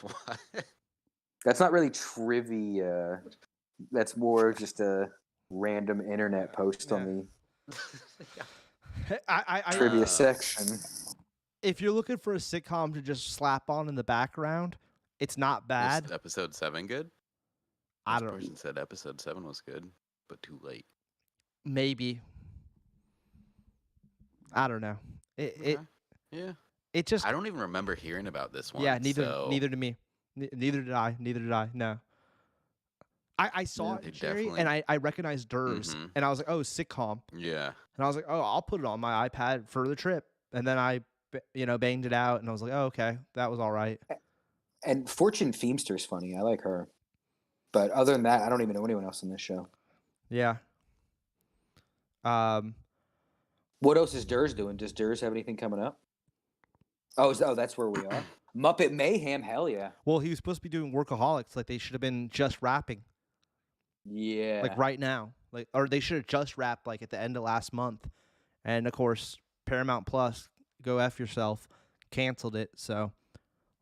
What? That's not really trivia. That's more just a random internet post on the trivia section. If you're looking for a sitcom to just slap on in the background, it's not bad. Was episode 7 good? I don't know. Person said episode 7 was good, but too late. Maybe. I don't know. Yeah. It just. I don't even remember hearing about this one. Yeah, neither did me. Neither did I. No. I saw it, Jerry, and I recognized Durs, and I was like, oh, sitcom. Yeah. And I was like, oh, I'll put it on my iPad for the trip, and then I banged it out, and I was like, oh, okay, that was all right. And Fortune Feimster's funny. I like her. But other than that, I don't even know anyone else in this show. Yeah. What else is Durs doing? Does Durs have anything coming up? Oh, that's where we are. Muppet Mayhem, hell yeah. Well, he was supposed to be doing Workaholics. Like, they should have been just rapping. Yeah. Like, right now. Like, or they should have just rapped, like, at the end of last month. And, of course, Paramount Plus, go F yourself, canceled it. So,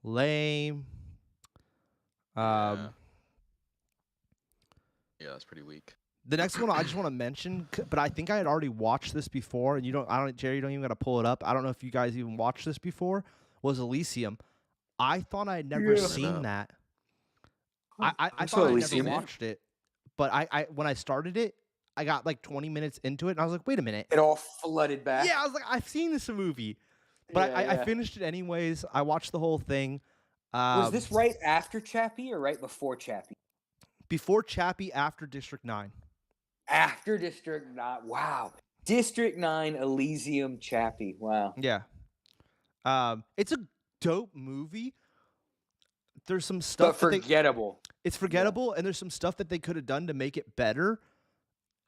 lame. Yeah, that's pretty weak. The next one I just want to mention, but I think I had already watched this before, and Jerry, you don't even got to pull it up. I don't know if you guys even watched this before, was Elysium. I thought I had never seen that. I thought I never watched it, but I when I started it, I got like 20 minutes into it, and I was like, wait a minute. It all flooded back. Yeah, I was like, I've seen this movie. But I finished it anyways. I watched the whole thing. Was this right after Chappie or right before Chappie? Before Chappie, after District 9. After District 9. Wow. District 9, Elysium, Chappie. Wow. Yeah. It's a dope movie. There's some stuff but forgettable. It's forgettable, and there's some stuff that they could have done to make it better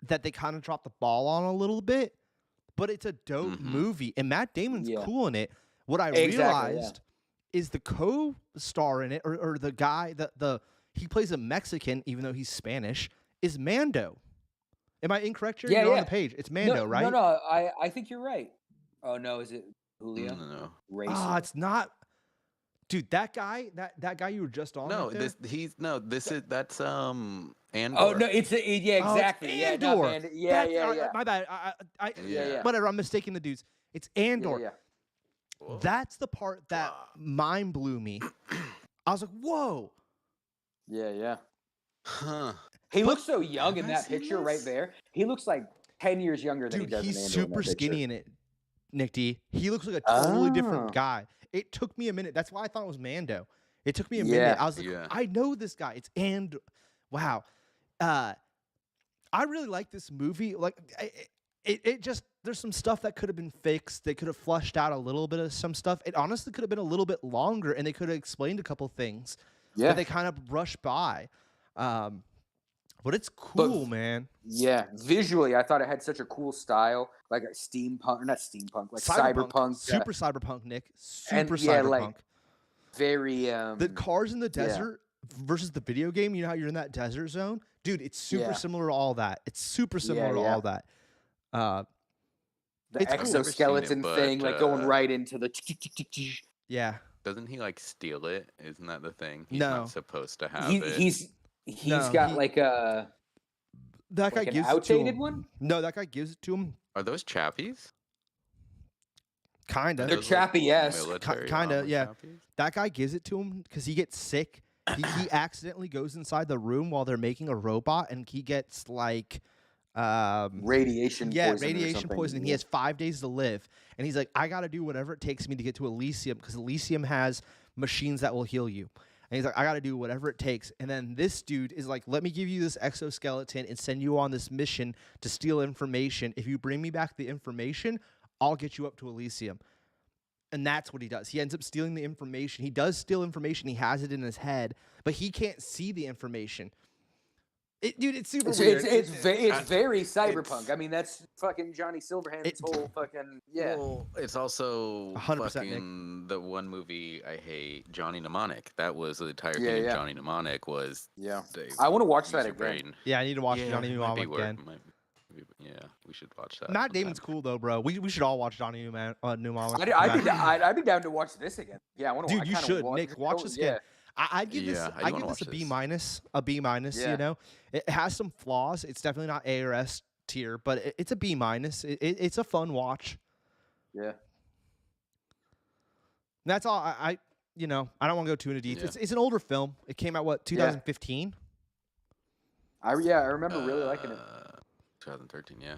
that they kind of dropped the ball on a little bit. But it's a dope movie, and Matt Damon's cool in it. What I realized is the co-star in it, or the guy he plays a Mexican, even though he's Spanish, is Mando. Am I incorrect here? You're on the page. It's Mando, right? No. I think you're right. Oh no, is it Julio? No. Ah, it's not. Dude, that guy you were just on. No, right that's Andor. Oh no, exactly. It's Andor. Yeah. My bad. Whatever. I'm mistaking the dudes. It's Andor. Yeah. That's the part that mind blew me. I was like, whoa. Yeah. Huh. He looks so young in that picture right there. He looks like 10 years younger than he does in Andor. He's super skinny in it, Nick D. He looks like a totally different guy. It took me a minute. That's why I thought it was Mando. It took me a minute. I was like, I know this guy. It's Andor. Wow. I really like this movie. Like, it just, there's some stuff that could have been fixed. They could have flushed out a little bit of some stuff. It honestly could have been a little bit longer, and they could have explained a couple things that they kind of rushed by. But it's cool, man. Yeah, visually, I thought it had such a cool style, like a steampunk, not steampunk, like cyberpunk. Super cyberpunk, Nick. Super cyberpunk. Like very. The cars in the desert versus the video game. You know how you're in that desert zone, dude. It's super similar to all that. It's super similar to all that. The exoskeleton thing, like going right into the. Yeah. Doesn't he like steal it? Isn't that the thing? He's not supposed to have it. He's got like a. That guy gives it to him. Outdated one? No, that guy gives it to him. Are those Chappies? Kinda. They're Chappie-esque. Kinda, yeah. Chappies? That guy gives it to him because he gets sick. He accidentally goes inside the room while they're making a robot, and he gets like radiation poisoning. Yeah, radiation poisoning. He has 5 days to live. And he's like, I got to do whatever it takes me to get to Elysium because Elysium has machines that will heal you. And he's like, I got to do whatever it takes. And then this dude is like, let me give you this exoskeleton and send you on this mission to steal information. If you bring me back the information, I'll get you up to Elysium. And that's what he does. He ends up stealing the information. He does steal information. He has it in his head, but he can't see the information. Dude, it's super weird. It's very cyberpunk. I mean, that's fucking Johnny Silverhand's whole fucking Well, it's also 100% fucking the one movie I hate, Johnny Mnemonic. That was the entire thing of Johnny Mnemonic was. Yeah. I want to watch that again. Brain. Yeah, I need to watch Johnny Mnemonic again. Yeah, we should watch that. Matt Damon's cool though, bro. We should all watch Johnny Mnemonic. I'd be down to watch this again. Yeah, I want to. Dude, you should, Nick. Watch this again. I'd give this. I give this a B minus. A B minus. You know, it has some flaws. It's definitely not A or S tier, but it's a B minus. It's a fun watch. Yeah. That's all. I don't want to go too into details. It's an older film. It came out 2015. I remember really liking it. 2013. Yeah.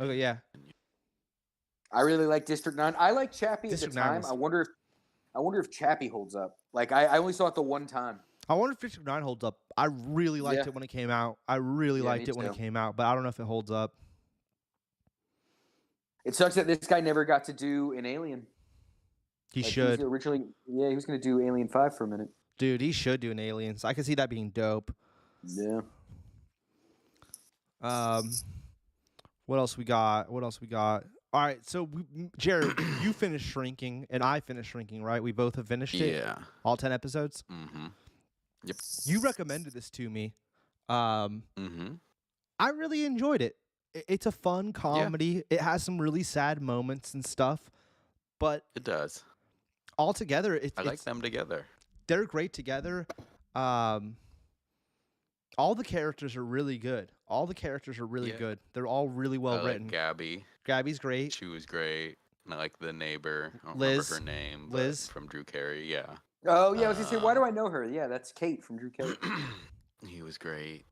Okay. Yeah. I really like District 9. I like Chappie at the time. I wonder if Chappie holds up. Like I only saw it the one time. I wonder if District 9 holds up. I really liked it when it came out. I really liked it when it came out, but I don't know if it holds up. It sucks that this guy never got to do an Alien. He Like, should. He was going to do Alien 5 for a minute. Dude, he should do an Aliens. I can see that being dope. Yeah. What else we got? All right, so Jared, you finished Shrinking, and I finished Shrinking, right? We both have finished it. Yeah. All 10 episodes. Mm-hmm. Yep. You recommended this to me. Mm-hmm. I really enjoyed it. It's a fun comedy. It has some really sad moments and stuff, but It does. altogether, I like them together. They're great together. All the characters are really good. Good. They're all really well I written. like Gabby. Gabby's great. She was great. And I like the neighbor. I don't Liz. remember her name. Liz. From Drew Carey. Yeah. Oh, yeah, I was going to say, why do I know her? Yeah, that's Kate from Drew Carey. He was great.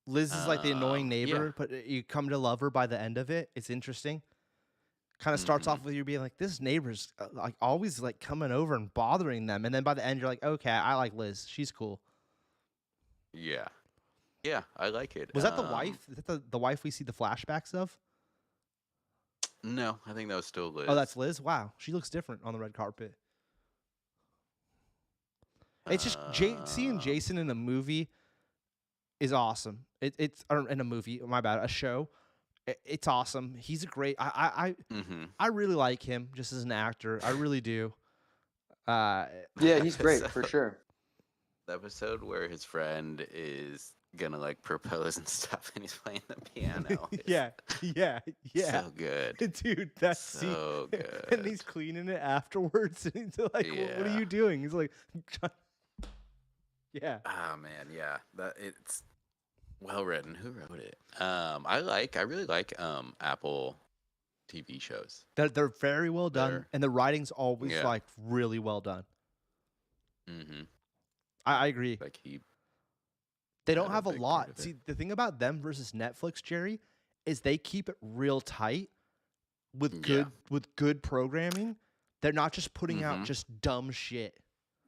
Liz is like the annoying neighbor, yeah. but you come to love her by the end of it. It's interesting. Kind of starts off with you being like, this neighbor's like always like coming over and bothering them, and then by the end you're like, okay, I like Liz. She's cool. Yeah. Yeah, I like it. Was that the wife? Is that the wife we see the flashbacks of? No, I think that was still Liz. Oh, that's Liz? Wow. She looks different on the red carpet. It's just seeing Jason in a movie is awesome. It's or in a movie, my bad, a show. It's awesome. He's a great. I really like him just as an actor. I really do. Yeah, he's great for sure. The episode where his friend is gonna like propose and stuff, and he's playing the piano. yeah. So good, dude. That's so good. And he's cleaning it afterwards, and he's like, "What are you doing?" He's like, "Yeah." Oh man, yeah. That it's well written. Who wrote it? I really like Apple TV shows. They're very well done, and the writing's always like really well done. Mm-hmm. I agree. Like they don't have a lot. See, the thing about them versus Netflix, Jerry, is they keep it real tight with good programming. They're not just putting out just dumb shit.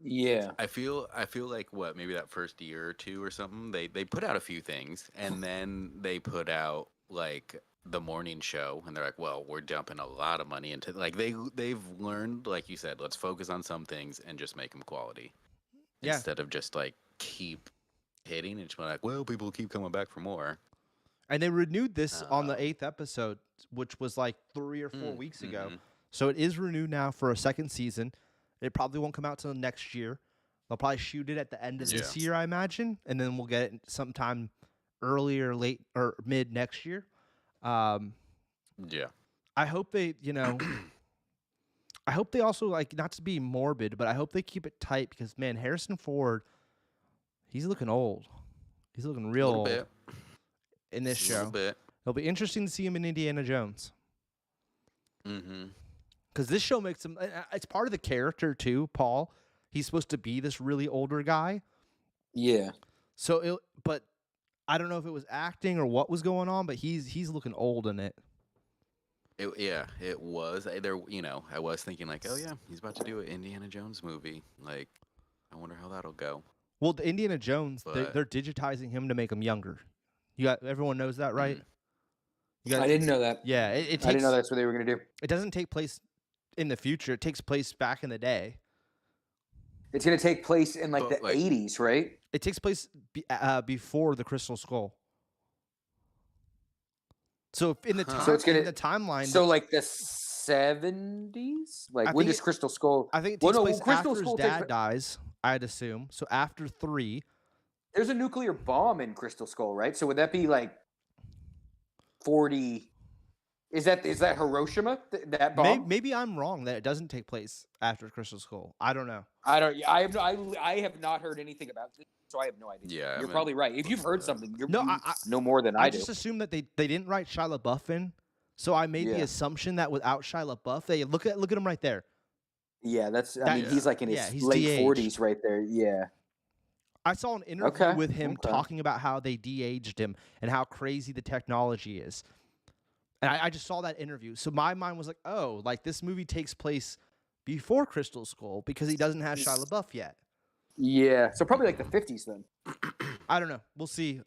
Yeah. I feel like maybe that first year or two or something, they put out a few things, and then they put out like the morning show, and they're like, well, we're dumping a lot of money into like they've learned, like you said, let's focus on some things and just make them quality. Yeah. Instead of just like keep hitting and just be like, well, people keep coming back for more. And they renewed this on the 8th episode, which was like 3 or 4 weeks ago. So it is renewed now for a second season. It probably won't come out till next year. They'll probably shoot it at the end of this year, I imagine, and then we'll get it sometime early or late or mid next year. Yeah. I hope they, I hope they also, like, not to be morbid, but I hope they keep it tight because, man, Harrison Ford, he's looking old. He's looking real old in this show. Bit. It'll be interesting to see him in Indiana Jones. Mm-hmm. Because this show makes him, it's part of the character, too, Paul. He's supposed to be this really older guy. Yeah. So, but I don't know if it was acting or what was going on, but he's looking old in it. It was. I was thinking like, oh yeah, he's about to do an Indiana Jones movie. Like, I wonder how that'll go. Well, the Indiana Jones, they're digitizing him to make him younger. Everyone knows that, right? I didn't know that. Yeah, I didn't know that's what they were gonna do. It doesn't take place in the future. It takes place back in the day. It's gonna take place in the 80s, right? It takes place before the Crystal Skull. So in the timeline, so like the 70s, like when does Crystal Skull? I think it takes place after his dad dies. I'd assume so. After 3, there's a nuclear bomb in Crystal Skull, right? So would that be like 40? Is that Hiroshima? That bomb? Maybe I'm wrong that it doesn't take place after Crystal Skull. I don't know. I have not heard anything about this, so I have no idea. Yeah, you're probably right. If you've heard something, you know more than I do. I just assumed that they didn't write Shia LaBeouf in, so I made the assumption that without Shia LaBeouf, they look at him right there. Yeah, I mean, he's like in his late de-aged. 40s right there. Yeah. I saw an interview with him talking about how they de-aged him and how crazy the technology is. And I just saw that interview. So my mind was like, oh, like this movie takes place before Crystal Skull because he doesn't have Shia LaBeouf yet. Yeah. So probably like the 50s then. I don't know. We'll see.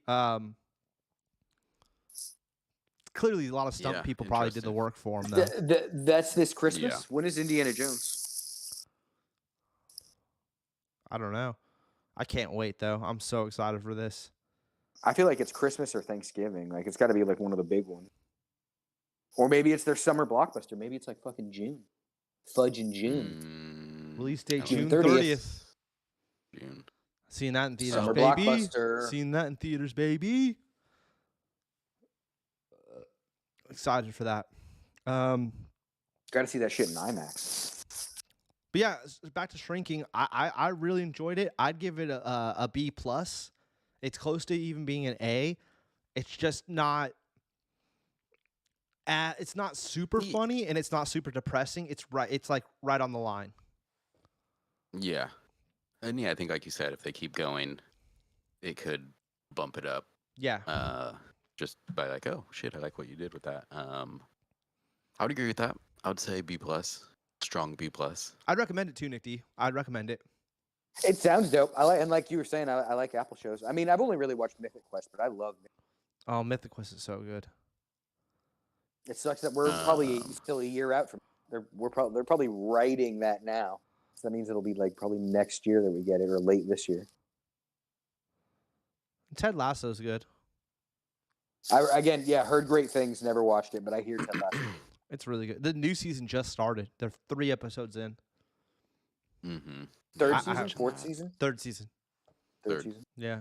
Clearly, a lot of stunt people probably did the work for him, though. That's this Christmas? Yeah. When is Indiana Jones? I don't know. I can't wait though. I'm so excited for this. I feel like it's Christmas or Thanksgiving. Like it's got to be like one of the big ones. Or maybe it's their summer blockbuster. Maybe it's like fucking June. Fudge in June. Release date June June 30th. 30th. June. Seeing that in theaters, Summer baby. blockbuster. Seeing that in theaters, baby. Excited for that. Got to see that shit in IMAX. But yeah, back to Shrinking. I really enjoyed it. I'd give it a B plus. It's close to even being an A. It's just not. It's not super funny and it's not super depressing. It's right. It's like right on the line. Yeah. And yeah, I think like you said, if they keep going, it could bump it up. Yeah. Just by like, oh shit, I like what you did with that. I would agree with that. I would say B plus, strong B plus. I'd recommend it too, Nick D. I'd recommend it. It sounds dope. And like you were saying, I like Apple shows. I mean, I've only really watched Mythic Quest, but I love Mythic. Oh, Mythic Quest is so good. It sucks that we're probably still a year out from. They're probably writing that now. So that means it'll be like probably next year that we get it, or late this year. Ted Lasso's good. Heard great things. Never watched it, but I hear Ted Lasso. It's really good. The new season just started. They're 3 episodes in. Mm-hmm. Third season, fourth season, Third season. third season. Yeah.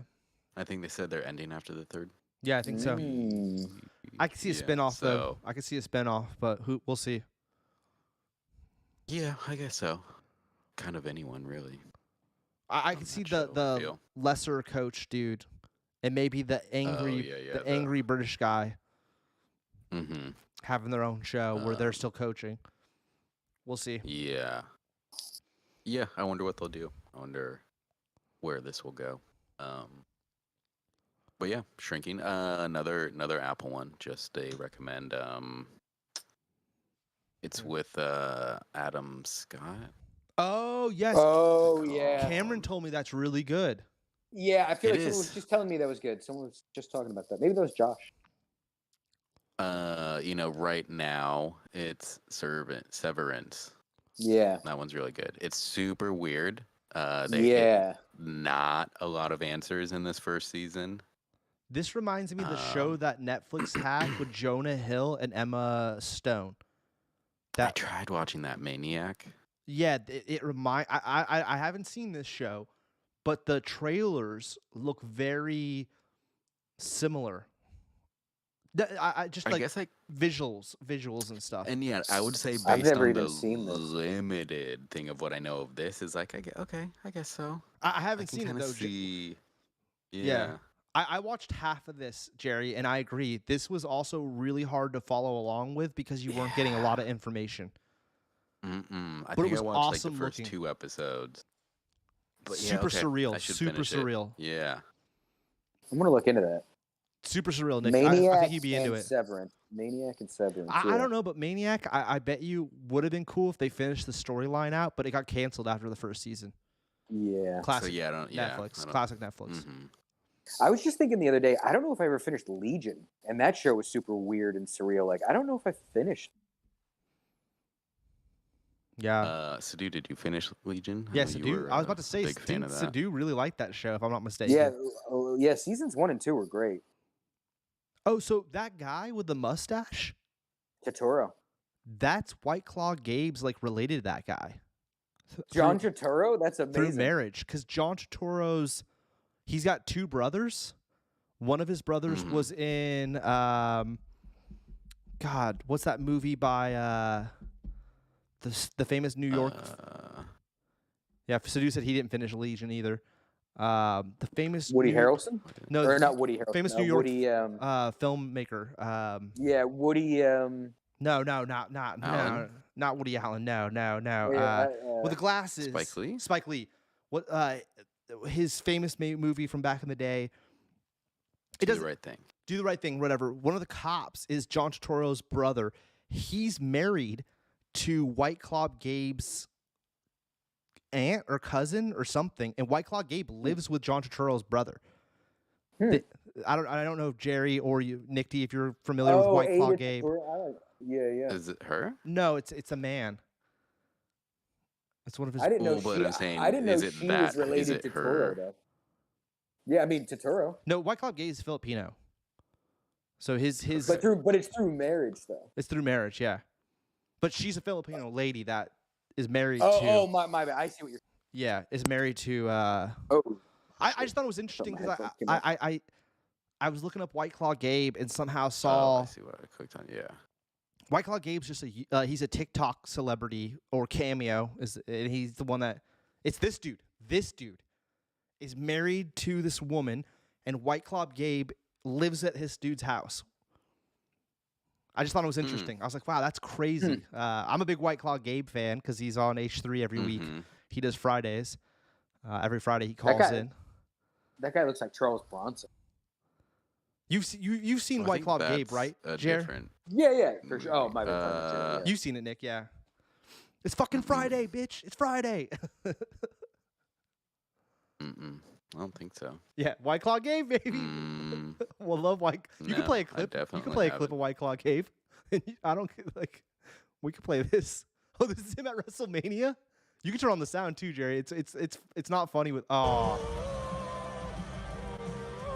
I think they said they're ending after the third. Yeah, I think so. I can see a spinoff though. I can see a spinoff, but we'll see. Yeah, I guess so. Kind of anyone really. I can see the lesser coach dude, and maybe the angry British guy having their own show where they're still coaching. We'll see. Yeah. Yeah, I wonder what they'll do. I wonder where this will go. But yeah, Shrinking. Another Apple one. Just a recommend. It's with Adam Scott. Oh yes. Oh yeah. Cameron told me that's really good. Yeah, I feel like someone was just telling me that was good. Someone was just talking about that. Maybe that was Josh. Right now it's Severance. Yeah. That one's really good. It's super weird. Not a lot of answers in this first season. This reminds me of the show that Netflix had with Jonah Hill and Emma Stone. I tried watching that, Maniac. Yeah, I haven't seen this show, but the trailers look very similar. I guess like visuals and stuff. And yeah, I would say I've based never on even the seen this. limited thing of what I know of this is like, I guess so. I haven't seen it though. Yeah. I watched half of this, Jerry, and I agree. This was also really hard to follow along with because you weren't getting a lot of information. I But think it was I watched awesome like the first looking. 2 episodes. But Super surreal. I should Super finish it. surreal. Yeah. I'm gonna look into that. Super surreal, Nick. Maniac I think you'd be into it. Maniac and Severance. I don't know, but Maniac, I bet you would have been cool if they finished the storyline out, but it got canceled after the first season. Yeah. Classic Netflix. Netflix. Classic Netflix. I was just thinking the other day, I don't know if I ever finished Legion, and that show was super weird and surreal. Like, I don't know if I finished. Yeah. Sadu, did you finish Legion? Yeah, Sadu. I was about to say, Sadu really liked that show, if I'm not mistaken. Yeah, seasons 1 and 2 were great. Oh, so that guy with the mustache? Totoro. That's White Claw Gabe's like related to that guy. John Turturro? That's amazing. Through marriage, because John Turturro's, he's got 2 brothers. One of his brothers was in, God, what's that movie by the famous New York? Yeah, Sadu said he didn't finish Legion either. The famous Woody Harrelson? No, or not Woody Harrelson. Famous New York Woody, filmmaker. yeah, Woody. No, not Woody Allen. No. With the glasses. Spike Lee. Spike Lee. What? His famous movie from back in the day. Do the Right Thing. Do the Right Thing. Whatever. One of the cops is John Turturro's brother. He's married to White Claw Gabe's aunt or cousin or something, and White Claw Gabe lives with John Turturro's brother. I don't know if Jerry or you, Nick D, if you're familiar with White Claw Gabe. Yeah. Is it her? No, it's a man. That's one of his. I didn't know Well, but I'm saying, I didn't know is it she that? was related Is it to her? Toro, though. Yeah, I mean Totoro. No, White Claw Gabe is Filipino. So his But it's through marriage though. it's through marriage, yeah. But she's a Filipino lady that is married to. Oh, my bad. I see what you're. Yeah, is married to. Oh, I just thought it was interesting my because headphones came off. I was looking up White Claw Gabe and somehow Oh, saw I see what I clicked on. Yeah. White Claw Gabe's just he's a TikTok celebrity or cameo and he's the one that it's this dude. This dude is married to this woman and White Claw Gabe lives at his dude's house. I just thought it was interesting. I was like, wow, that's crazy. I'm a big White Claw Gabe fan because he's on H3 every week. He does Fridays. Every Friday he calls in. That guy looks like Charles Bronson. You've seen White Claw Gabe, right, Jer? Yeah, for sure. Oh, my bad. You've seen it, Nick, yeah. It's fucking Friday, bitch. It's Friday. I don't think so. Yeah, White Claw Gabe, baby. We'll love White. You can play a clip. You can play a clip of White Claw Gabe. I don't like. We could play this. Oh, this is him at WrestleMania. You can turn on the sound too, Jerry. It's not funny with. Oh.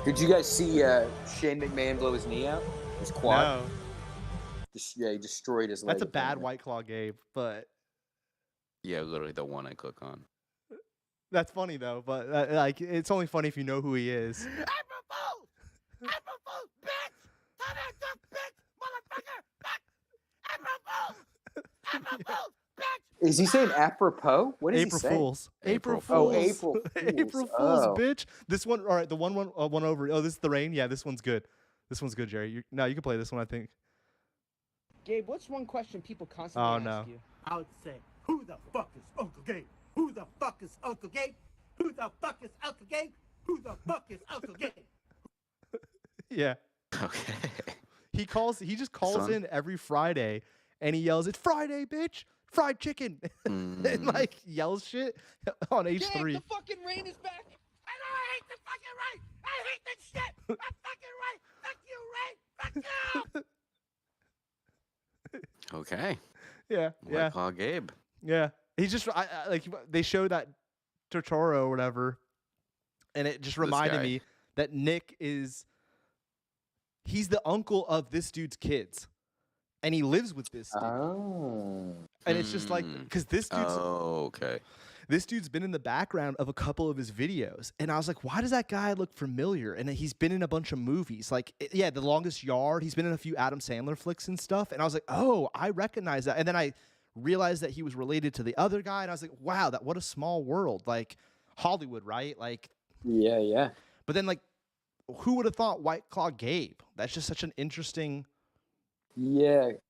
Did you guys see Shane McMahon blow his knee out? His quad. No. He destroyed his leg. That's a bad White Claw Gabe, but. Yeah, literally the one I click on. That's funny though, but like it's only funny if you know who he is. April Fool! April Fool, bitch! Come at the bitch, motherfucker! Bitch! April Fool! April Fool, bitch! Is he saying apropos? What is April he saying? Fools. April Fools. Oh, April Fools. April Fools, bitch. This one, all right. The one over. Oh, this is the rain. Yeah, this one's good. This one's good, Jerry. You can play this one, I think. Gabe, what's one question people constantly ask you? I would say, who the fuck is Uncle Gabe? Who the fuck is Uncle Gabe? Who the fuck is Uncle Gabe? Who the fuck is Uncle Gabe? Yeah. Okay. He just calls in every Friday and he yells, "It's Friday, bitch! Fried chicken!" and like yells shit on H3. Gabe, the fucking rain is back. I know I hate the fucking rain. I hate this shit. I'm fucking rain. Fuck you, rain. Fuck you. Okay. Yeah. White Claw Gabe. Yeah. He's just I like they showed that Totoro or whatever, and it just reminded me that Nick he's the uncle of this dude's kids, and he lives with this dude. Oh. And it's just like because this dude's been in the background of a couple of his videos, and I was like, why does that guy look familiar? And he's been in a bunch of movies, like The Longest Yard. He's been in a few Adam Sandler flicks and stuff, and I was like, oh, I recognize that. And then I realized that he was related to the other guy, and I was like, wow, what a small world, like Hollywood, right? Like, yeah. But then, like, who would have thought White Claw Gabe? That's just such an interesting,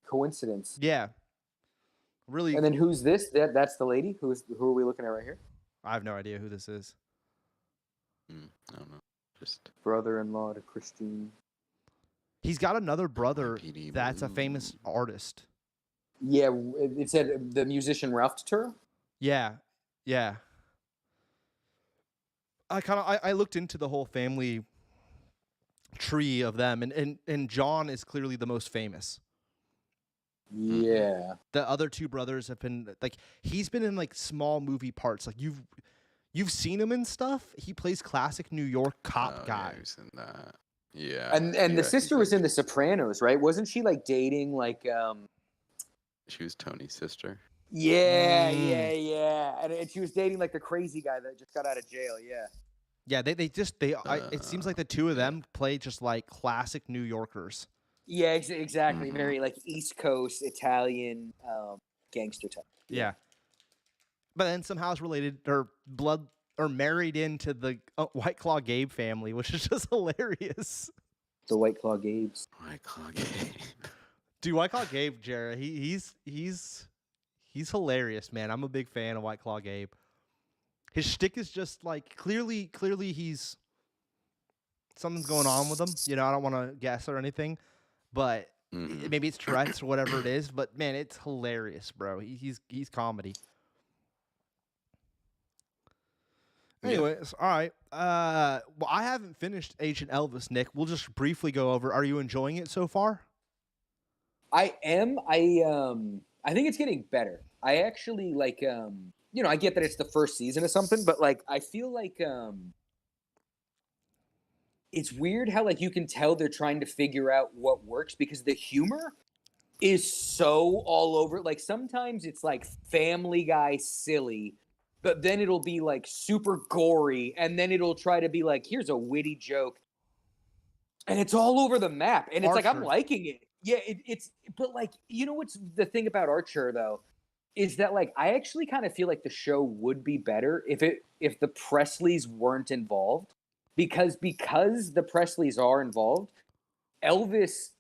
coincidence. Yeah, really. And then who's this? That's the lady. Who are we looking at right here? I have no idea who this is. I don't know. Just brother-in-law to Christine. He's got another brother that's a famous artist. Yeah, it said the musician Ralph Totoro. Yeah. I looked into the whole family tree of them, and John is clearly the most famous. Yeah. The other two brothers have been like he's been in like small movie parts. Like you've seen him in stuff. He plays classic New York cop guy. Yeah, he's in that. Yeah. And the sister was in The Sopranos, right? Wasn't she like dating like She was Tony's sister. Yeah. And she was dating like the crazy guy that just got out of jail. Yeah. Yeah, it seems like the two of them play just like classic New Yorkers. Yeah, exactly. Very like East Coast Italian gangster type. Yeah. But then somehow it's related or blood or married into the White Claw Gabe family, which is just hilarious. The White Claw Gabes. White Claw Gabe. Dude, White Claw Gabe, Jared, he's hilarious, man. I'm a big fan of White Claw Gabe. His shtick is just like clearly he's something's going on with him. You know, I don't want to guess or anything, but maybe it's Tourette's or whatever it is. But man, it's hilarious, bro. He's comedy. Anyways, all right. Well, I haven't finished Agent Elvis, Nick. We'll just briefly go over. Are you enjoying it so far? I am. I think it's getting better. I actually like. I get that it's the first season of something, but like I feel like it's weird how like you can tell they're trying to figure out what works because the humor is so all over. Like sometimes it's like Family Guy silly, but then it'll be like super gory, and then it'll try to be like, here's a witty joke, and it's all over the map. And it's like I'm Archer. liking it. Yeah, it's but like what's the thing about Archer though is that like I actually kind of feel like the show would be better if the Presleys weren't involved because the Presleys are involved, Elvis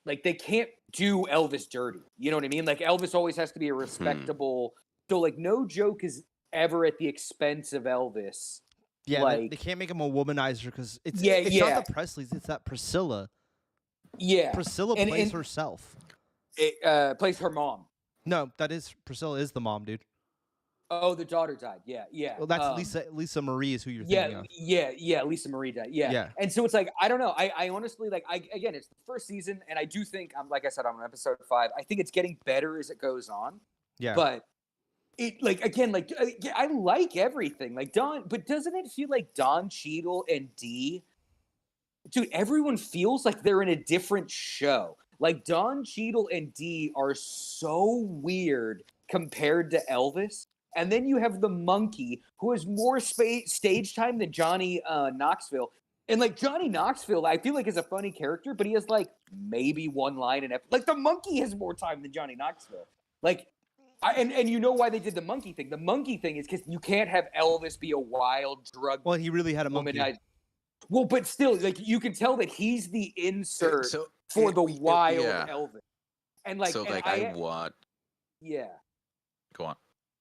like they can't do Elvis dirty. You know what I mean? Like Elvis always has to be a respectable. So like no joke is ever at the expense of Elvis. Yeah, like they can't make him a womanizer because it's not the Presleys, it's that Priscilla. Yeah, Priscilla plays herself. Plays her mom. No, Priscilla is the mom, dude. Oh, the daughter died. Yeah. Well, that's Lisa Marie is who you're thinking of. Yeah. Lisa Marie died. Yeah. And so it's like I don't know. I honestly like. Again, it's the first season, and I do think like I said, I'm on episode 5. I think it's getting better as it goes on. Yeah. But it like again like I like everything like Don, but doesn't it feel like Don Cheadle and Dee? Dude, everyone feels like they're in a different show. Like Don Cheadle and Dee are so weird compared to Elvis. And then you have the monkey who has more stage time than Johnny Knoxville. And like Johnny Knoxville, I feel like is a funny character, but he has like maybe one line in episode. Like the monkey has more time than Johnny Knoxville. Like, and you know why they did the monkey thing? The monkey thing is because you can't have Elvis be a wild drug. Well, he really had a monkey. Well, but still, like you can tell that he's the insert for the wild Elvis. And like, so like I want. Yeah. Go on.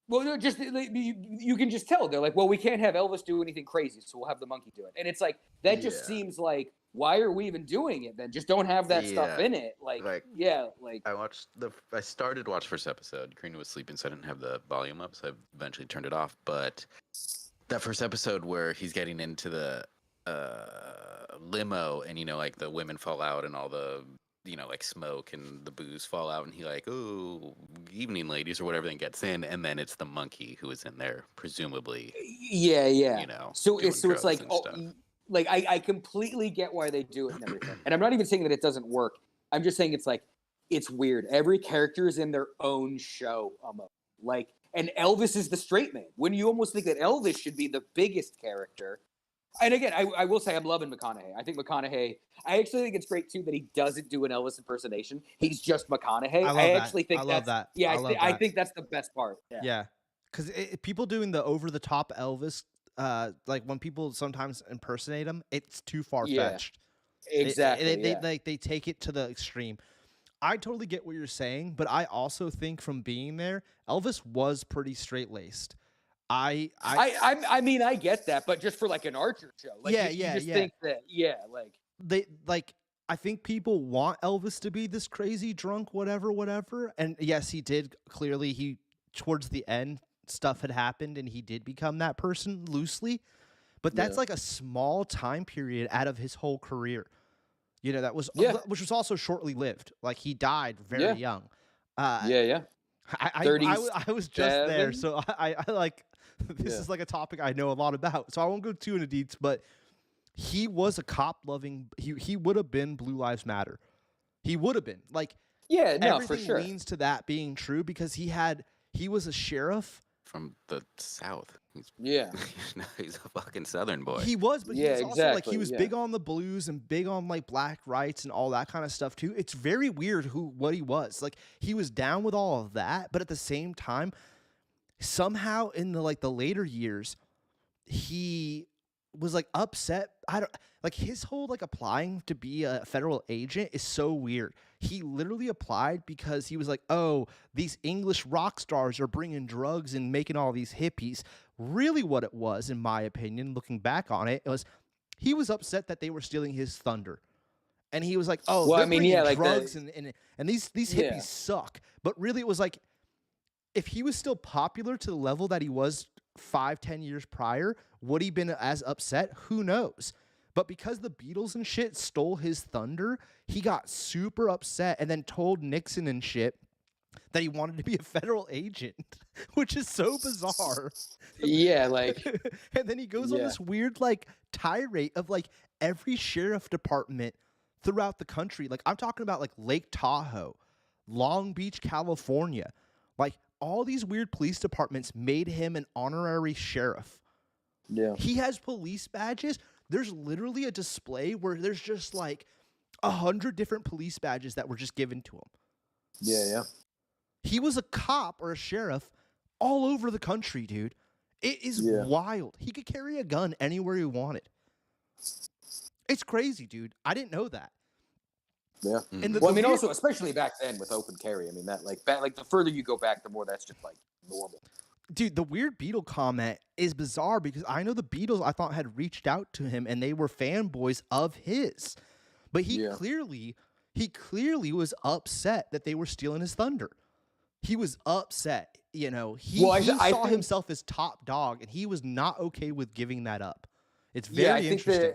Well, no, just you can just tell they're like, well, we can't have Elvis do anything crazy, so we'll have the monkey do it. And it's like that just seems like why are we even doing it then? Just don't have that stuff in it. Like I started to watch first episode. Karina was sleeping, so I didn't have the volume up, so I eventually turned it off. But that first episode where he's getting into the limo and like the women fall out and all the like smoke and the booze fall out and he like, oh, evening ladies or whatever, then gets in, and then it's the monkey who is in there presumably. Yeah. So it's like like I completely get why they do it and everything. And I'm not even saying that it doesn't work. I'm just saying it's like it's weird. Every character is in their own show almost. Like, and Elvis is the straight man. When you almost think that Elvis should be the biggest character. And again, I will say I'm loving McConaughey. I think McConaughey. I actually think it's great too that he doesn't do an Elvis impersonation. He's just McConaughey. I love that. Yeah, I think that's the best part. Yeah, because people doing the over the top Elvis, like when people sometimes impersonate him, it's too far fetched. Exactly. They take it to the extreme. I totally get what you're saying, but I also think from being there, Elvis was pretty straight laced. I mean, I get that, but just for like an Archer show, like, you just think that, I think people want Elvis to be this crazy drunk, whatever, and yes, he did. Clearly, towards the end, stuff had happened, and he did become that person loosely, but that's like a small time period out of his whole career. That was which was also shortly lived. Like he died very young. I was just there, so I like. This is like a topic I know a lot about, so I won't go too into deets, but he was a cop-loving. He would have been Blue Lives Matter. He would have been like for sure. Leans to that being true because he was a sheriff from the South. He's a fucking Southern boy. He was, but he was also like he was big on the blues and big on like black rights and all that kind of stuff too. It's very weird what he was like. He was down with all of that, but at the same time. Somehow in the later years, he was like upset. His whole like applying to be a federal agent is so weird. He literally applied because he was like, oh, these English rock stars are bringing drugs and making all these hippies. Really what it was, in my opinion, looking back on it, was he was upset that they were stealing his thunder. And he was like, oh, they're bringing drugs and these hippies suck. But really it was like, if he was still popular to the level that he was 5-10 years prior, would he been as upset? Who knows? But because the Beatles and shit stole his thunder, he got super upset and then told Nixon and shit that he wanted to be a federal agent, which is so bizarre. Yeah, like And then he goes on this weird like tirade of like every sheriff department throughout the country. Like I'm talking about like Lake Tahoe, Long Beach, California. Like all these weird police departments made him an honorary sheriff. Yeah. He has police badges. There's literally a display where there's just like 100 different police badges that were just given to him. Yeah. He was a cop or a sheriff all over the country, dude. It is wild. He could carry a gun anywhere he wanted. It's crazy, dude. I didn't know that. Yeah. And Well, I mean, also, especially back then with open carry. I mean, that like the further you go back, the more that's just like normal. Dude, the weird Beatle comment is bizarre because I know the Beatles I thought had reached out to him and they were fanboys of his. But he clearly was upset that they were stealing his thunder. He was upset, you know. He saw himself as top dog and he was not okay with giving that up. It's very interesting.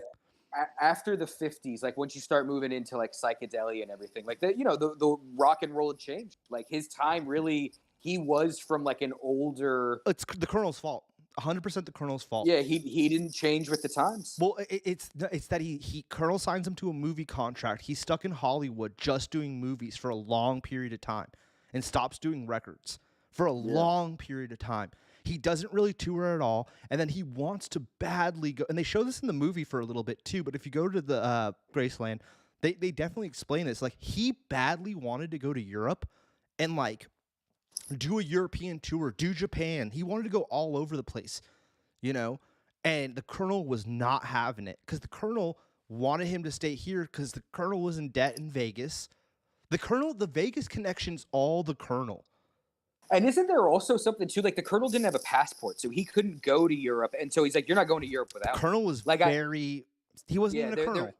After the 50s, like once you start moving into like psychedelia and everything, like the rock and roll had changed. Like his time really, he was from like an older. It's the Colonel's fault. 100% the Colonel's fault. Yeah, he didn't change with the times. Well, it's that he Colonel signs him to a movie contract. He's stuck in Hollywood just doing movies for a long period of time and stops doing records for a long period of time. He doesn't really tour at all, and then he wants to badly go. And they show this in the movie for a little bit too. But if you go to the Graceland, they definitely explain this. Like he badly wanted to go to Europe and like do a European tour, do Japan. He wanted to go all over the place, you know. And the Colonel was not having it because the Colonel wanted him to stay here because the Colonel was in debt in Vegas. The Vegas connection's all the Colonel. And isn't there also something too? Like the Colonel didn't have a passport, so he couldn't go to Europe. And so he's like, "You're not going to Europe without." The Colonel was like he wasn't even a Colonel.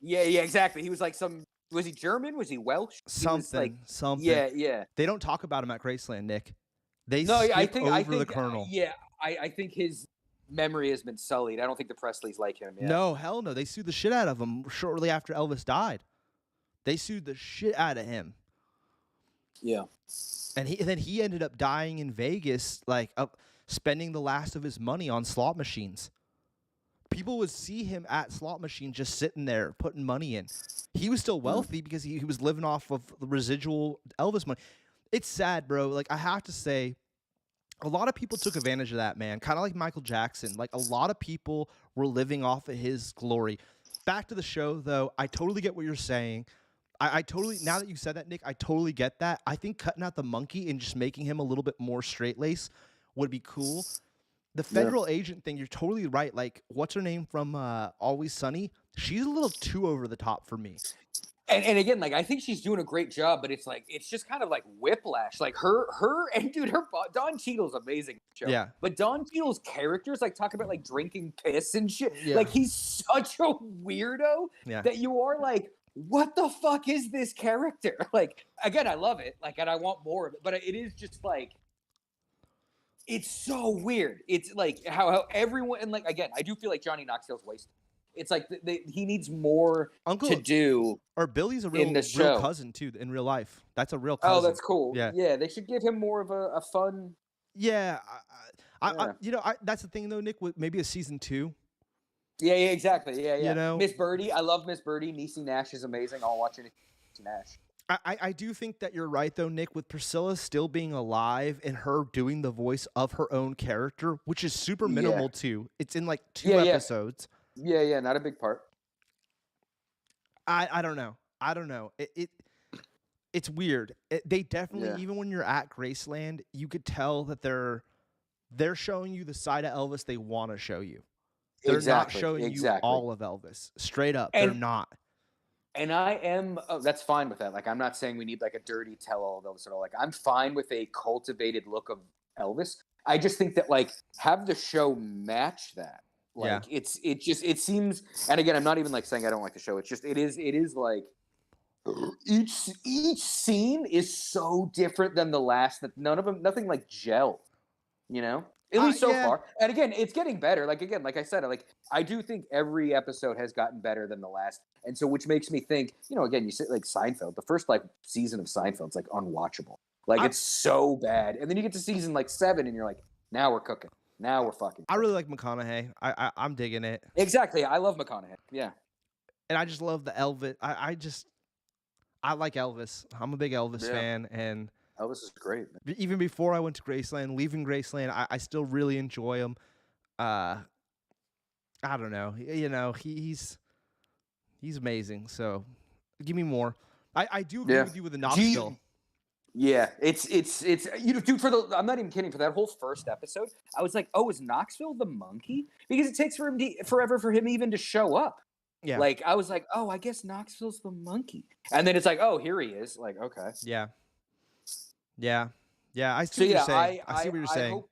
Yeah, exactly. He was like was he German? Was he Welsh? Something. Yeah. They don't talk about him at Graceland, Nick. They I think the Colonel. I think his memory has been sullied. I don't think the Presleys like him. Yeah. No, hell no. They sued the shit out of him shortly after Elvis died. They sued the shit out of him. Yeah. And then he ended up dying in Vegas, like spending the last of his money on slot machines. People would see him at slot machines just sitting there putting money in. He was still wealthy because he was living off of the residual Elvis money. It's sad, bro. Like I have to say, a lot of people took advantage of that, man. Kind of like Michael Jackson. Like a lot of people were living off of his glory. Back to the show, though. I totally get what you're saying. I totally, now that you said that, Nick, I totally get that. I think cutting out the monkey and just making him a little bit more straight lace would be cool. The federal agent thing, you're totally right. Like, what's her name from Always Sunny? She's a little too over the top for me. And again, like I think she's doing a great job, but it's like it's just kind of like whiplash. Like her and dude, Don Cheadle's amazing show. Yeah. But Don Cheadle's characters like talk about like drinking piss and shit. Yeah. Like he's such a weirdo that you are like, what the fuck is this character? Like again, I love it. Like and I want more of it, but it is just like it's so weird. It's like how everyone and like again, I do feel like Johnny Knoxville's wasted. It's like he needs more to do. Or Billy's a real cousin too in real life. That's a real cousin. Oh, that's cool. Yeah, they should give him more of a fun. Yeah, I that's the thing though, Nick. With maybe a season 2. Yeah, exactly. Yeah. You know, Miss Birdie. I love Miss Birdie. Niecy Nash is amazing. I'll watch it. Nash. I do think that you're right though, Nick. With Priscilla still being alive and her doing the voice of her own character, which is super minimal too. It's in like 2 episodes. Yeah, not a big part. I don't know. It's weird. They definitely, even when you're at Graceland, you could tell that they're showing you the side of Elvis they want to show you. They're not showing you all of Elvis. Straight up, they're not. And I am that's fine with that. Like I'm not saying we need like a dirty tell-all of Elvis at all. Like I'm fine with a cultivated look of Elvis. I just think that like have the show match that. Like it seems, and again, I'm not even like saying I don't like the show. It's just it is like each scene is so different than the last that nothing like gel, you know. At least so far. And again, it's getting better. Like again, like I said, like I do think every episode has gotten better than the last, and so which makes me think, you know, again, you say like Seinfeld, the first like season of Seinfeld's like unwatchable. Like it's so bad. And then you get to season like 7 and you're like, now we're cooking. Now we're fucking cooking. I really like McConaughey. I'm digging it. Exactly. I love McConaughey. Yeah. And I just love the Elvis. I like Elvis. I'm a big Elvis fan, and Elvis is great. Man. even before I went to Graceland, leaving Graceland, I still really enjoy him. I don't know. You know, he's amazing. So give me more. I do agree with you with the Knoxville. Yeah, it's you know, dude. I'm not even kidding. For that whole first episode, I was like, oh, is Knoxville the monkey? Because it takes forever for him even to show up. Yeah. Like I was like, oh, I guess Knoxville's the monkey, and then it's like, oh, here he is. Like, okay. Yeah. I see what you're saying. I see what you're saying.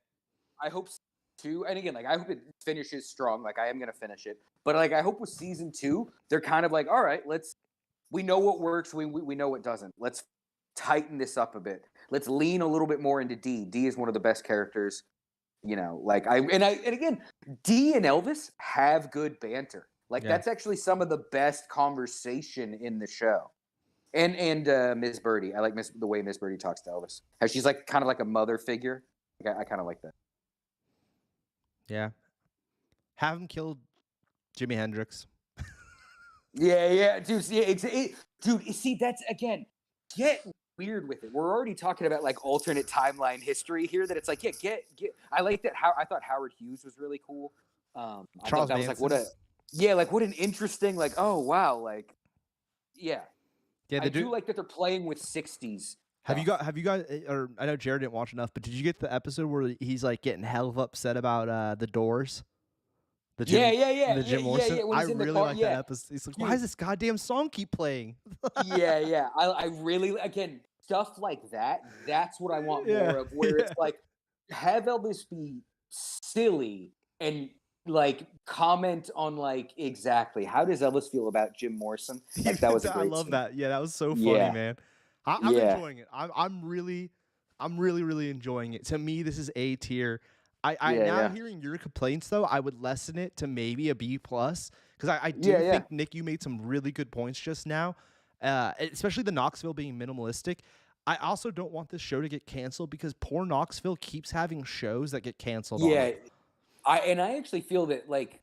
I hope too. And again, like I hope it finishes strong. Like I am gonna finish it, but like I hope with season 2, they're kind of like, all right, we know what works. We know what doesn't. Let's tighten this up a bit. Let's lean a little bit more into D. D is one of the best characters. You know, like and again, D and Elvis have good banter. Like that's actually some of the best conversation in the show. And Miss Birdie, I like the way Miss Birdie talks to Elvis. How she's like kind of like a mother figure. Like, I kind of like that. Yeah. Have him killed Jimi Hendrix. Yeah, dude. Dude, see, that's again, get weird with it. We're already talking about like alternate timeline history here. That it's like, get. I like that. I thought Howard Hughes was really cool. I thought that was like what an interesting like. Oh wow, like yeah. I do like that they're playing with 60s. Have you guys? Or I know Jared didn't watch enough, but did you get the episode where he's like getting hell upset about the Doors? The Jim Morrison. I really like that episode. He's like, why does this goddamn song keep playing? yeah. I really, again, stuff like that. That's what I want more of. Where it's like, have Elvis be silly and like comment on like exactly how does Elvis feel about Jim Morrison? Like that was a great I love scene. that. Yeah, that was so funny, man. I'm enjoying it. I'm really enjoying it. To me, this is A tier. Hearing your complaints though, I would lessen it to maybe a B plus because I do think Nick, you made some really good points just now, especially the Knoxville being minimalistic. I also don't want this show to get canceled because poor Knoxville keeps having shows that get canceled. Yeah, I actually feel that like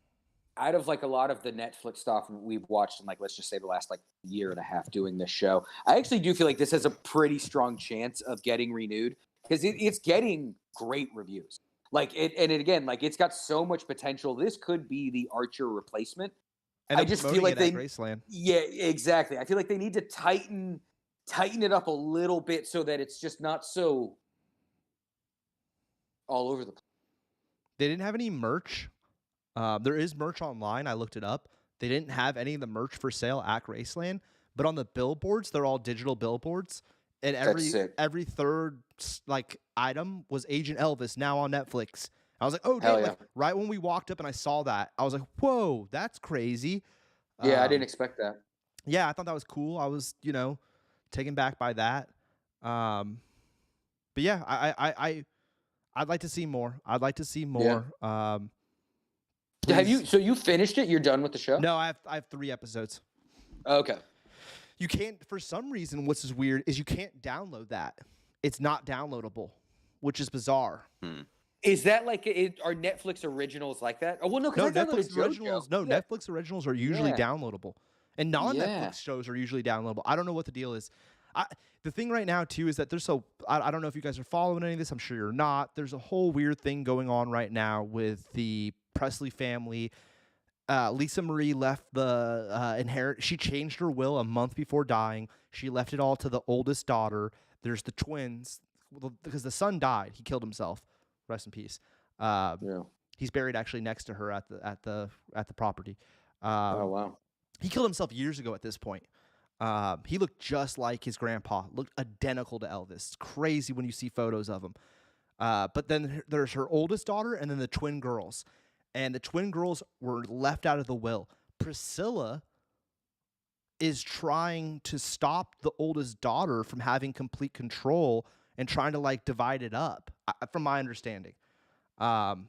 out of like a lot of the Netflix stuff we've watched in like let's just say the last like year and a half doing this show, I actually do feel like this has a pretty strong chance of getting renewed because it's getting great reviews. Like again, like it's got so much potential. This could be the Archer replacement. And I just feel like Graceland. Yeah, exactly. I feel like they need to tighten it up a little bit so that it's just not so all over the place. They didn't have any merch. There is merch online. I looked it up. They didn't have any of the merch for sale at Graceland, but on the billboards, they're all digital billboards. And every third like item was Agent Elvis now on Netflix. I was like, oh, damn, like, right when we walked up and I saw that, I was like, whoa, that's crazy. Yeah, I didn't expect that. Yeah, I thought that was cool. I was, taken back by that. But yeah, I'd like to see more. I'd like to see more. Yeah. So you finished it? You're done with the show? No, I have 3 episodes. Okay. You can't, for some reason, what's is weird is you can't download that. It's not downloadable, which is bizarre. Is that like are Netflix originals like that? Oh well, no, because Netflix originals. Netflix originals are usually downloadable, and non-Netflix shows are usually downloadable. I don't know what the deal is. The thing right now too is that there's I don't know if you guys are following any of this. I'm sure you're not. There's a whole weird thing going on right now with the Presley family. Lisa Marie left the She changed her will a month before dying. She left it all to the oldest daughter. There's the twins because the son died. He killed himself. Rest in peace. He's buried actually next to her at the property. Oh wow. He killed himself years ago at this point. He looked just like his grandpa. Looked identical to Elvis. It's crazy when you see photos of him. But then there's her oldest daughter and then the twin girls. And the twin girls were left out of the will. Priscilla is trying to stop the oldest daughter from having complete control and trying to like divide it up, from my understanding. So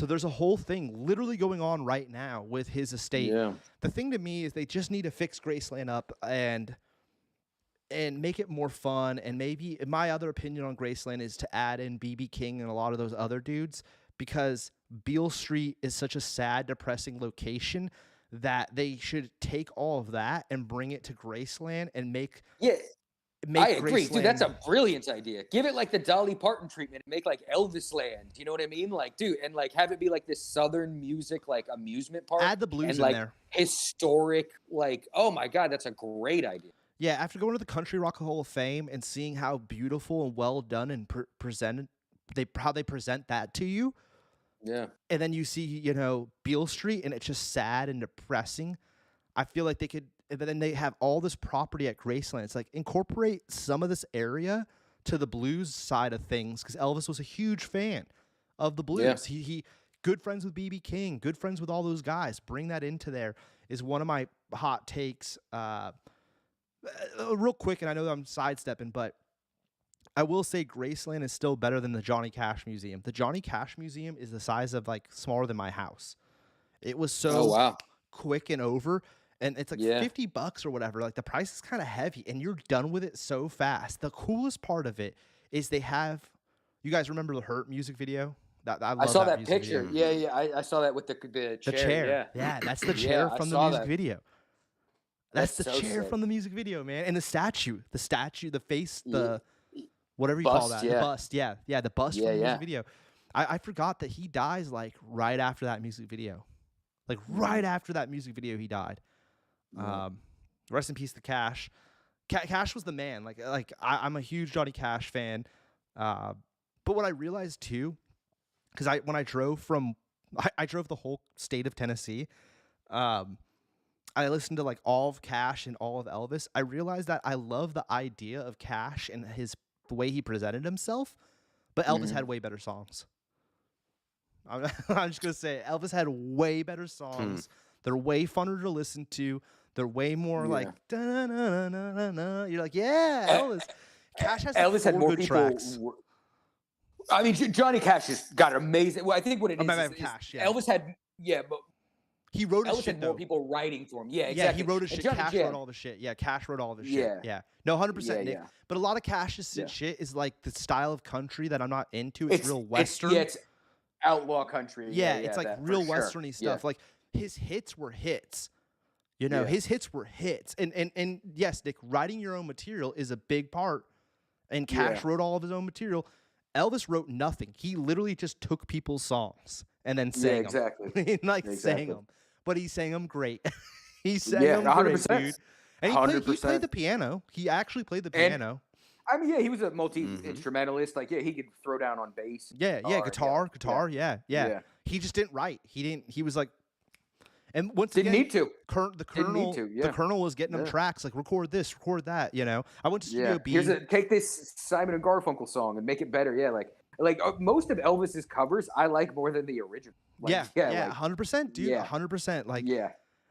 there's a whole thing literally going on right now with his estate. Yeah. The thing to me is they just need to fix Graceland up, and and make it more fun. And maybe my other opinion on Graceland is to add in BB King and a lot of those other dudes, because Beale Street is such a sad, depressing location that they should take all of that and bring it to Graceland and make I agree, Graceland. dude. That's a brilliant idea. Give it like the Dolly Parton treatment and make like Elvis Land. You know what I mean? Like, dude, and like have it be like this Southern music, like amusement park. Add the blues and in like there. Historic, like, oh my God, that's a great idea. Yeah, after going to the Country Rock Hall of Fame and seeing how beautiful and well done and presented how they present that to you, Yeah. and then you see, Beale Street and it's just sad and depressing. I feel like they could, and then they have all this property at Graceland. It's like incorporate some of this area to the blues side of things, because Elvis was a huge fan of the blues. Yeah. He good friends with BB King, good friends with all those guys. Bring that into there is one of my hot takes. Real quick, and I know I'm sidestepping, but I will say Graceland is still better than the Johnny Cash Museum. The Johnny Cash Museum is the size of like smaller than my house. It was so quick and over, and it's like $50 or whatever. Like the price is kind of heavy, and you're done with it so fast. The coolest part of it is they have. You guys remember the Hurt music video? I saw that picture. Video. Yeah, I saw that with the chair. The chair. Yeah, that's the chair from the music video. That's the so chair sick. from the music video, man. And the statue, the face, whatever you bust, call that, the bust. Yeah, the bust from the music video. I forgot that he dies like right after that music video. Like right after that music video, he died. Rest in peace to Cash. Cash was the man. Like I'm a huge Johnny Cash fan. But what I realized too, because when I drove I drove the whole state of Tennessee. I listened to like all of Cash and all of Elvis. I realized that I love the idea of Cash and the way he presented himself, but Elvis had way better songs. I'm just going to say Elvis had way better songs. They're way funner to listen to. They're way more like, da-na-na-na-na-na. You're like, yeah, Elvis. Cash has Elvis had more good people. tracks. I mean, Johnny Cash has got amazing. Well, I think what it is, Cash, Elvis had, but he wrote his Elvis shit, had more though. people writing for him. Yeah, exactly. Yeah, he wrote his shit. Johnny Cash wrote all the shit. Yeah, Cash wrote all the shit. Yeah. No, 100% Nick. But a lot of Cash's shit is like the style of country that I'm not into. It's real Western. It's outlaw country. Yeah, it's like real Western-y stuff. Like his hits were hits. His hits were hits. And yes, Nick, writing your own material is a big part. And Cash wrote all of his own material. Elvis wrote nothing. He literally just took people's songs and then sang them. Sang them. But he sang them great. He sang them 100%. Great, dude. And he played the piano. He actually played the piano. I mean, he was a multi-instrumentalist. Like, he could throw down on bass. Guitar. Yeah. He just didn't write. He was like, and once didn't again, need to. The Colonel was getting them tracks, like record this, record that. I went to Studio B. Take this Simon and Garfunkel song and make it better. Yeah, like most of Elvis's covers, I like more than the original. 100%, dude. 100%. Like,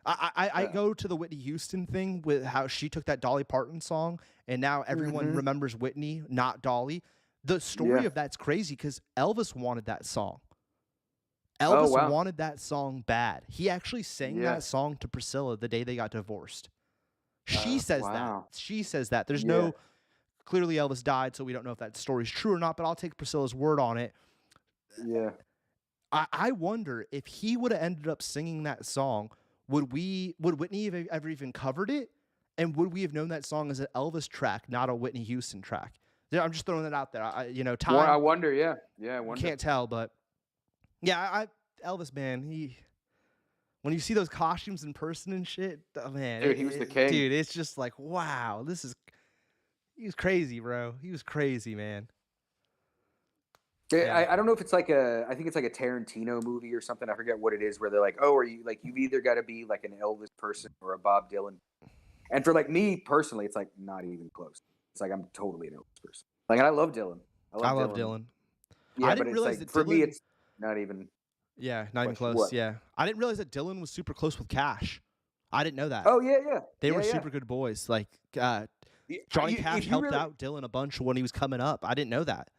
I go to the Whitney Houston thing with how she took that Dolly Parton song, and now everyone remembers Whitney, not Dolly. The story of that's crazy because Elvis wanted that song. Elvis wanted that song bad. He actually sang that song to Priscilla the day they got divorced. She says that. She says that. There's no... Clearly Elvis died, so we don't know if that story's true or not, but I'll take Priscilla's word on it. Yeah. I wonder if he would have ended up singing that song, would Whitney have ever even covered it? And would we have known that song as an Elvis track, not a Whitney Houston track? I'm just throwing that out there. Time... I wonder, I wonder. Can't tell, but... Yeah, Elvis, man, when you see those costumes in person and shit, oh, man. Dude, he was the king. Dude, it's just like, wow, he was crazy, bro. He was crazy, man. I don't know if it's I think it's like a Tarantino movie or something. I forget what it is, where they're like, oh, are you like, you've either got to be like an Elvis person or a Bob Dylan. And for like me personally, it's like not even close. It's like I'm totally an Elvis person. Like, and I love Dylan. I love Dylan. Yeah, I didn't realize that for me, it's not even. Yeah, not even close. What? Yeah, I didn't realize that Dylan was super close with Cash. I didn't know that. Oh yeah. They were super good boys. Like Johnny Cash helped out Dylan a bunch when he was coming up. I didn't know that.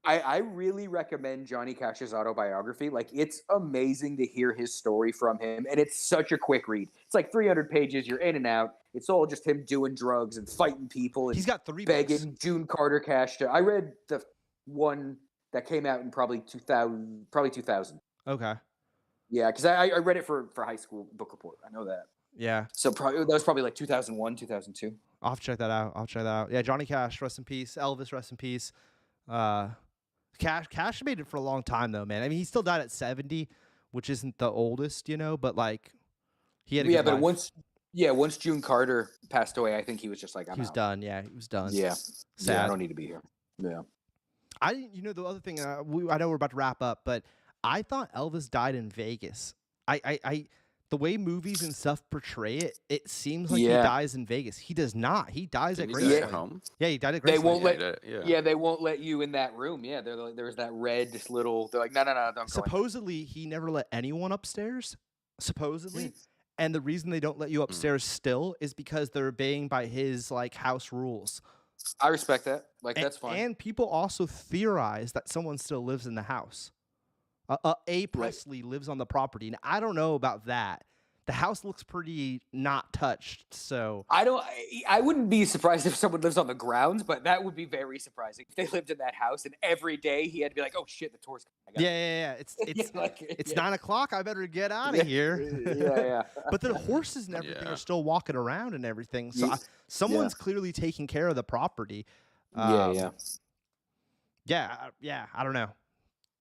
I really recommend Johnny Cash's autobiography. Like, it's amazing to hear his story from him, and it's such a quick read. It's like 300 pages. You're in and out. It's all just him doing drugs and fighting people. And He's got 3 begging books. June Carter Cash to. I read the one that came out in probably 2000. Okay. Yeah, because I read it for high school book report. I know that. Yeah. So that was probably like 2001, 2002. I'll have to check that out. Yeah, Johnny Cash, rest in peace. Elvis, rest in peace. Cash made it for a long time though, man. I mean, he still died at 70, which isn't the oldest, but like he had a good life. Once June Carter passed away, I think he was just like, he was out. done. Yeah, he was done. Yeah. Sad. Yeah, I don't need to be here. Yeah. The other thing, I know we're about to wrap up, but I thought Elvis died in Vegas. The way movies and stuff portray it, it seems like he dies in Vegas. He does not. He dies at Graceland. Home? Yeah, he died at Graceland. They won't they won't let you in that room. Yeah, there's that red little. They're like, no, don't go. Supposedly, he never let anyone upstairs. Supposedly, and the reason they don't let you upstairs still is because they're obeying by his like house rules. I respect that. Like, that's fine. And people also theorize that someone still lives in the house. Presley lives on the property, and I don't know about that. The house looks pretty not touched, so I wouldn't be surprised if someone lives on the grounds, but that would be very surprising if they lived in that house and every day he had to be like, "Oh shit, the tour's coming." Yeah. It's 9 o'clock. I better get out of here. Yeah. But the horses and everything are still walking around and everything, so someone's clearly taking care of the property. Yeah. I don't know.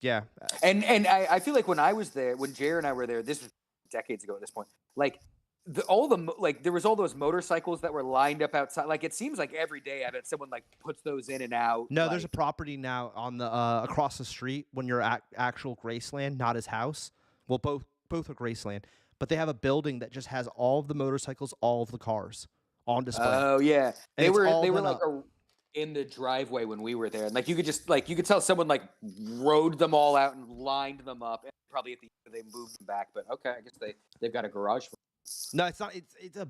Yeah. And I feel like when I was there, when Jer and I were there, this was decades ago at this point, like there was all those motorcycles that were lined up outside. Like, it seems like every day I bet someone like puts those in and out. No, there's a property now on the across the street when you're at actual Graceland, not his house. Well, both are Graceland, but they have a building that just has all of the motorcycles, all of the cars on display. Oh yeah, and they were like in the driveway when we were there, and like you could tell someone like rode them all out and lined them up, and probably at the end they moved them back. But okay, I guess they've got a garage. No, it's not.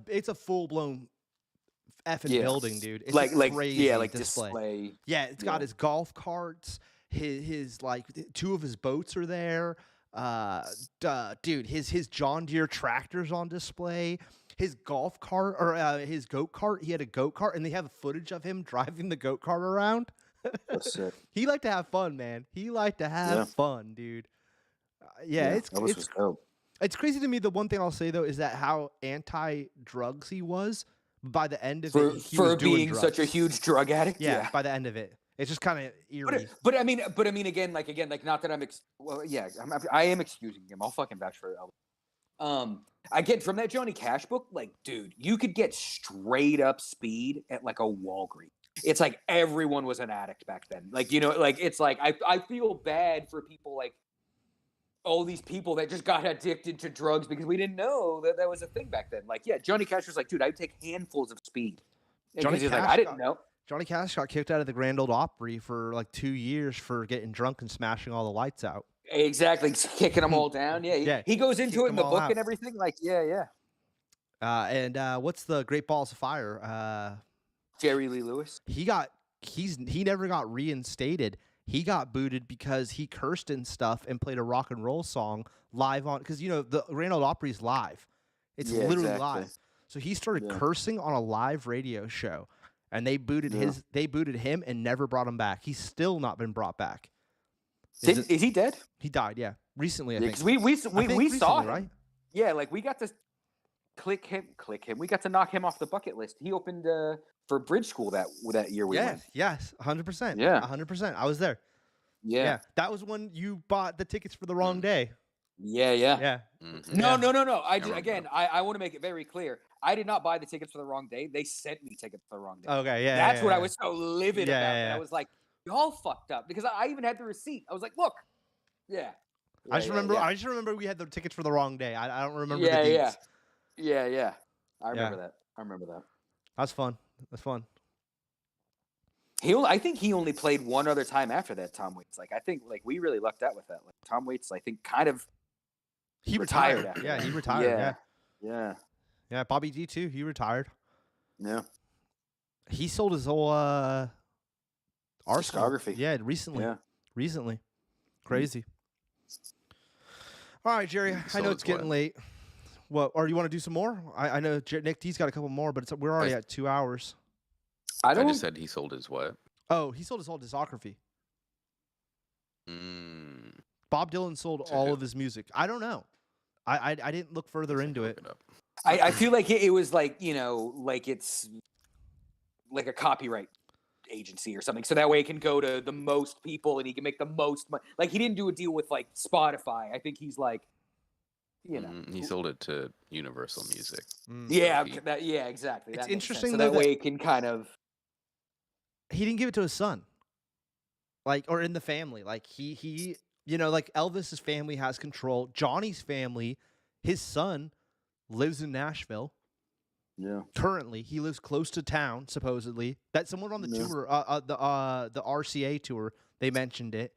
It's a full blown effing building, dude. It's like crazy display. Yeah, it's got his golf carts. His like 2 of his boats are there. Dude, his John Deere tractor's on display. His golf cart or his goat cart. He had a goat cart, and they have footage of him driving the goat cart around. That's sick. He liked to have fun, man. He liked to have fun, dude. It's dope. It's crazy to me. The one thing I'll say though is that how anti-drugs he was. By the end of it, he was doing being drugs. such a huge drug addict. Yeah, by the end of it, it's just kind of eerie. But I mean, again, not that I am excusing him. I'll fucking vouch for it. Again, from that Johnny Cash book, like, dude, you could get straight up speed at like a Walgreens. It's like everyone was an addict back then. Like, it's like I feel bad for people like all these people that just got addicted to drugs because we didn't know that was a thing back then. Like, yeah, Johnny Cash was like, dude, I would take handfuls of speed. I didn't know. Johnny Cash got kicked out of the Grand Ole Opry for like 2 years for getting drunk and smashing all the lights out. Exactly, kicking them all down. Yeah, he goes into it in the book and everything. Like, yeah. And what's the Great Balls of Fire? Jerry Lee Lewis. He never got reinstated. He got booted because he cursed and stuff and played a rock and roll song live on because the Grand Ole Opry's live. It's literally live. So he started cursing on a live radio show, and they booted him and never brought him back. He's still not been brought back. Is he dead? He died. Yeah, recently I think. Because we saw him. Right? Yeah, like we got to click him. We got to knock him off the bucket list. He opened for bridge school that year we went. Yes, 100%. Yeah, 100%. I was there. Yeah, that was when you bought the tickets for the wrong day. Yeah. Mm-hmm. No. I want to make it very clear. I did not buy the tickets for the wrong day. They sent me tickets for the wrong day. Okay, yeah. That's what I was so livid about. Yeah. I was like, y'all fucked up because I even had the receipt. I was like, look. Yeah. I just remember we had the tickets for the wrong day. I don't remember the dates. Yeah. I remember that. That's fun. I think he only played one other time after that, Tom Waits. Like, I think like we really lucked out with that. Like Tom Waits, I think kind of he retired. After Yeah, that. he retired. Yeah. Bobby D too. He retired. Yeah. He sold his whole discography. Yeah, recently. Yeah. recently. Crazy. All right, Jerry. I know it's getting late. What? Or you want to do some more? I know Nick D's got a couple more, but we're already at 2 hours. I just said he sold his what? Oh, he sold his whole discography. Bob Dylan sold all of his music. I don't know. I didn't look further into it. I feel like it was like, you know, like it's like a copyright agency or something. So that way it can go to the most people and he can make the most money. Like he didn't do a deal with like Spotify. I think he's like, you know. He sold it to Universal Music. Yeah, exactly. It's that interesting so that way it can kind of. He didn't give it to his son. Like, or in the family. Like he you know, like Elvis's family has control. Johnny's family, his son lives in Nashville. Yeah. Currently, he lives close to town. Supposedly, that someone on the tour, the RCA tour, they mentioned it.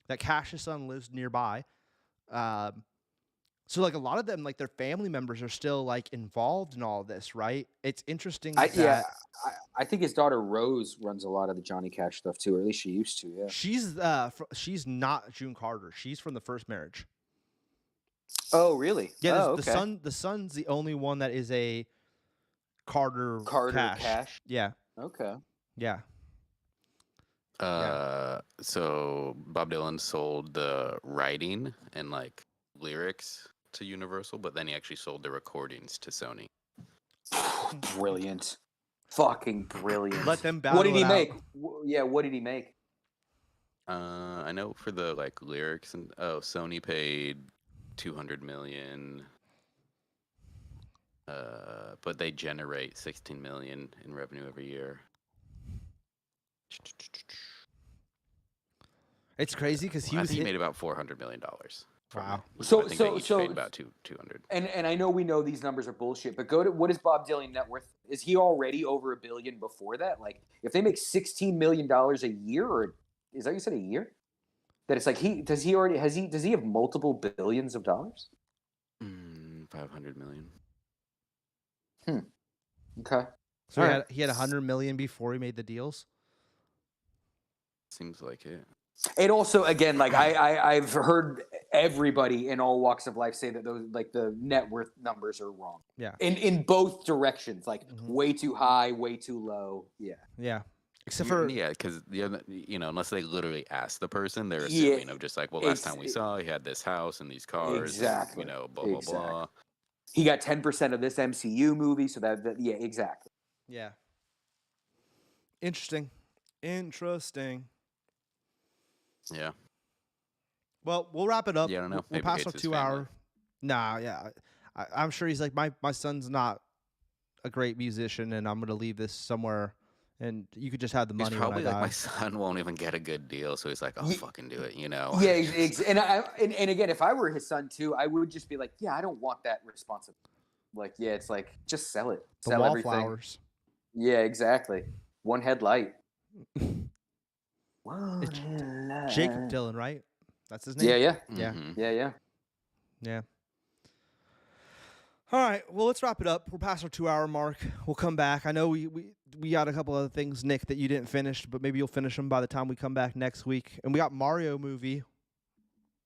That Cash's son lives nearby. So like a lot of them, like their family members are still like involved in all this, right? It's interesting. I think his daughter Rose runs a lot of the Johnny Cash stuff too, or at least she used to. Yeah. She's not June Carter. She's from the first marriage. Oh, really? Yeah. Okay. The son's the only one that is a Carter Cash. Yeah. Okay. Yeah. So Bob Dylan sold the writing and like lyrics to Universal, but then he actually sold the recordings to Sony. Brilliant. Fucking brilliant. Let them battle. What did he make? Yeah, what did he make? I know for the like lyrics and Sony paid $200 million. But they generate $16 million in revenue every year. It's crazy because he made about $400 million. Wow. So paid about 200. And I know we know these numbers are bullshit, but go to what is Bob Dylan net worth? Is he already over $1 billion before that? Like, if they make $16 million a year, or is that what you said, a year? That it's like does he have multiple billions of dollars? 500 million. Okay. So he had 100 million before he made the deals. Seems like it. It also, again, like I've heard everybody in all walks of life say that those like the net worth numbers are wrong. Yeah. In both directions, like way too high, way too low. Yeah. Yeah. Except for because unless they literally ask the person, they're assuming of just like, well, last time we saw, he had this house and these cars. Exactly. And, blah blah blah. He got 10% of this MCU movie, so that yeah, exactly. Yeah. Interesting. Yeah. Well, we'll wrap it up. Yeah, I don't know. We'll pass our 2 hour. Nah, yeah. I'm sure he's like, my son's not a great musician, and I'm gonna leave this somewhere, and you could just have the money. He's probably when I like, die. my son won't even get a good deal, so he's like, I'll fucking do it, Yeah, and again, if I were his son too, I would just be like, yeah, I don't want that responsibility. Like, yeah, it's like just sell it, sell everything. Wallflowers. Yeah, exactly. One headlight. Jacob Dylan, right? That's his name. Yeah. Yeah. Yeah. All right. Well, let's wrap it up. We're past our 2 hour mark. We'll come back. I know we got a couple other things, Nick, that you didn't finish, but maybe you'll finish them by the time we come back next week. And we got Mario movie.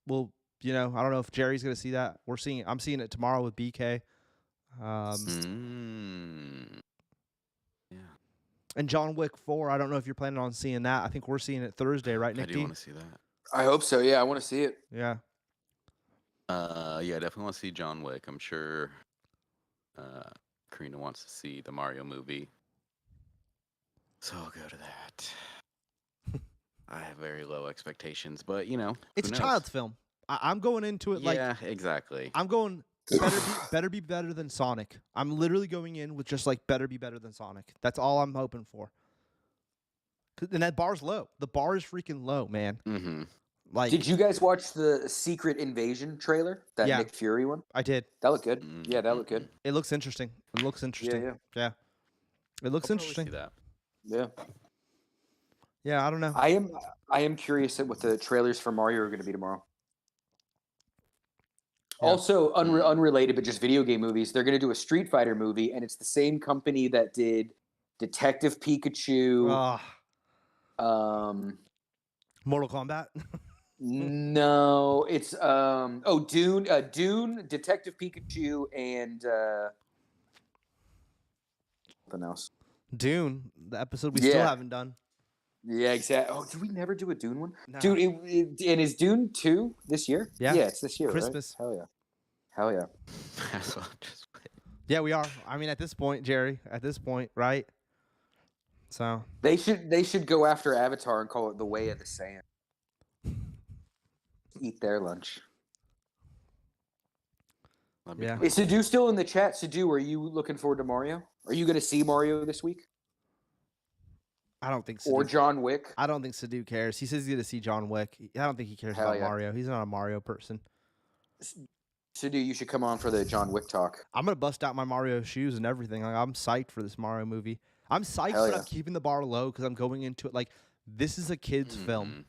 Well, I don't know if Jerry's gonna see that. I'm seeing it tomorrow with BK. Yeah. And John Wick 4, I don't know if you're planning on seeing that. I think we're seeing it Thursday, right, Nick? I do want to see that. I hope so. Yeah, I want to see it. Yeah. Yeah, I definitely want to see John Wick. I'm sure Karina wants to see the Mario movie. So I'll go to that. I have very low expectations, but it's a child's film. I'm going into it like, yeah, exactly. I'm going better be better than Sonic. I'm literally going in with just like better be better than Sonic. That's all I'm hoping for. And that bar's low. The bar is freaking low, man. Mm-hmm. Like, did you guys watch the Secret Invasion trailer? That Nick Fury one? I did. That looked good. Yeah, that looked good. It looks interesting. Yeah. It looks interesting. See that. Yeah. Yeah, I don't know. I am curious at what the trailers for Mario are going to be tomorrow. Yeah. Also, unrelated, but just video game movies. They're going to do a Street Fighter movie, and it's the same company that did Detective Pikachu. Mortal Kombat. No, it's Dune, Dune, Detective Pikachu, and something else. Dune, the episode we still Yeah. haven't done. Yeah, exactly. Oh, did we never do a Dune one? No. Dude, and is Dune 2 this year? Yeah. Yeah, it's this year, Christmas. right? Hell yeah. Hell yeah. So just wait. Yeah, we are. I mean, at this point, Jerry, right? So They should go after Avatar and call it The Way of the Sand. Eat their lunch. That'd be Yeah. kinda Is Sadu still in the chat? Sadu, are you looking forward to Mario? Are you going to see Mario this week? I don't think Or Sadu, John Wick? I don't think Sadu cares. He says he's gonna see John Wick. I don't think he cares Hell about yeah. Mario. He's not a Mario person. Sadu, you should come on for the John Wick talk. I'm gonna bust out my Mario shoes and everything. Like, I'm psyched for this Mario movie. I'm psyched, Hell but yeah. I'm keeping the bar low because I'm going into it like this is a kid's film. Mhm.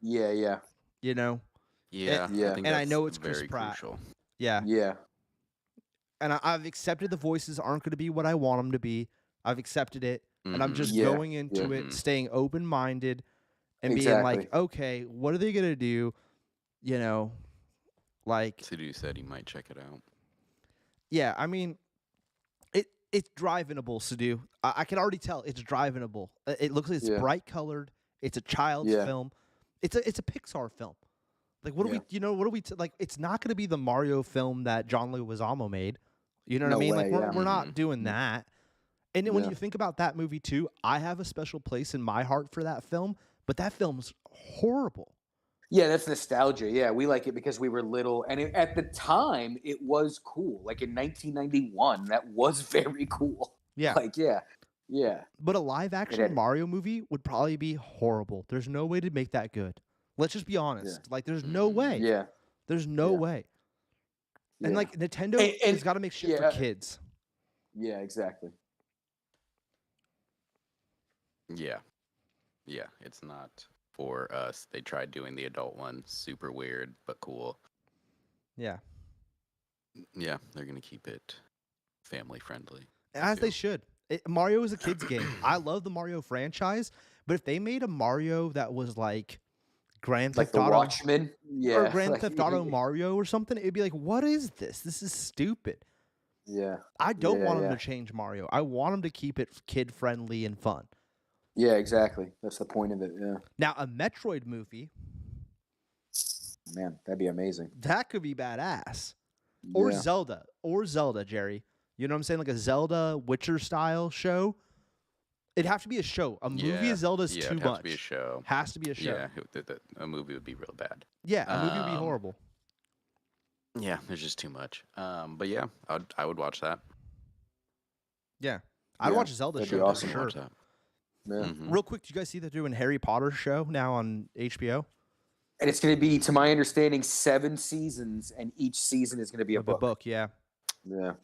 Yeah, yeah, You know? Yeah, Yeah. I think And I that's know it's Chris very Pratt. crucial. Yeah. yeah. And I've accepted the voices aren't gonna be what I want them to be. I've accepted it, and I'm Mhm. just Yeah, going into yeah. it, staying open-minded, and being Exactly. like, okay, what are they gonna do? You know, like. Sidhu said he might check it out. Yeah, I mean, it's drivable, Sadu. I can already tell it's drivable. It looks like it's Yeah. bright colored. It's a child's Yeah. film. It's a Pixar film. Like, what Yeah. do we? What do we like? It's not going to be the Mario film that John Leguizamo made. You know what I No mean? way, Like, we're yeah. we're not Mhm. doing that. And then when Yeah. you think about that movie too, I have a special place in my heart for that film. But that film's horrible. Yeah, that's nostalgia. Yeah, we like it because we were little, and at the time, it was cool. Like in 1991, that was very cool. Yeah. Like, yeah. But a live action had- Mario movie would probably be horrible. There's no way to make that good. Let's just be honest. Like, there's no way. Yeah. There's no Yeah. way. And Yeah. like Nintendo And- has got to make shit yeah. for kids. Yeah, exactly. Yeah. Yeah, it's not for us. They tried doing the adult one, super weird, but cool. Yeah. Yeah, they're going to keep it family friendly. As they too. should. Mario is a kid's game. I love the Mario franchise, but if they made a Mario that was like Grand Like Theft the Auto Watchmen. Yeah. or Grand like- Theft Auto Mario or something, it'd be like, what is this? This is stupid. Yeah. I don't Yeah, want them yeah. to change Mario. I want them to keep it kid friendly and fun. Yeah, exactly. That's the point of it. Yeah. Now, a Metroid movie, Man, that'd be amazing. that could be badass. Or Yeah. Zelda, Jerry. You know what I'm saying? Like a Zelda Witcher style show. It'd have to be a show. A movie of Zelda's yeah, too it'd have much. to be a show. Has to be a show. Yeah, a movie would be real bad. Yeah, a movie would be Um, horrible. Yeah, there's just too much. But yeah, I would watch that. Yeah. I'd yeah, watch a Zelda that'd be show awesome. for sure. Watch that. Yeah. Mhm. Real quick, do you guys see they're doing Harry Potter show now on HBO? And it's going to be, to my understanding, 7 seasons, and each season is going to be a The book. yeah. Yeah.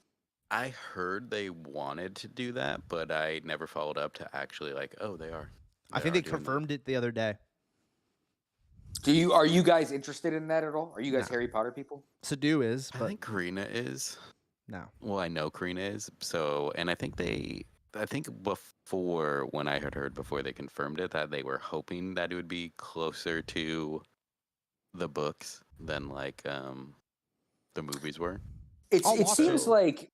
I heard they wanted to do that, but I never followed up to actually like, oh, they are. I think are they doing that. confirmed it the other day. Are you guys interested in that at all? Are you guys No. Harry Potter people? Sadu is, I but think Karina is. no. Well, I know Karina is. So, and I think before when I had heard before they confirmed it that they were hoping that it would be closer to the books than like the movies were. It I'll watch seems it. like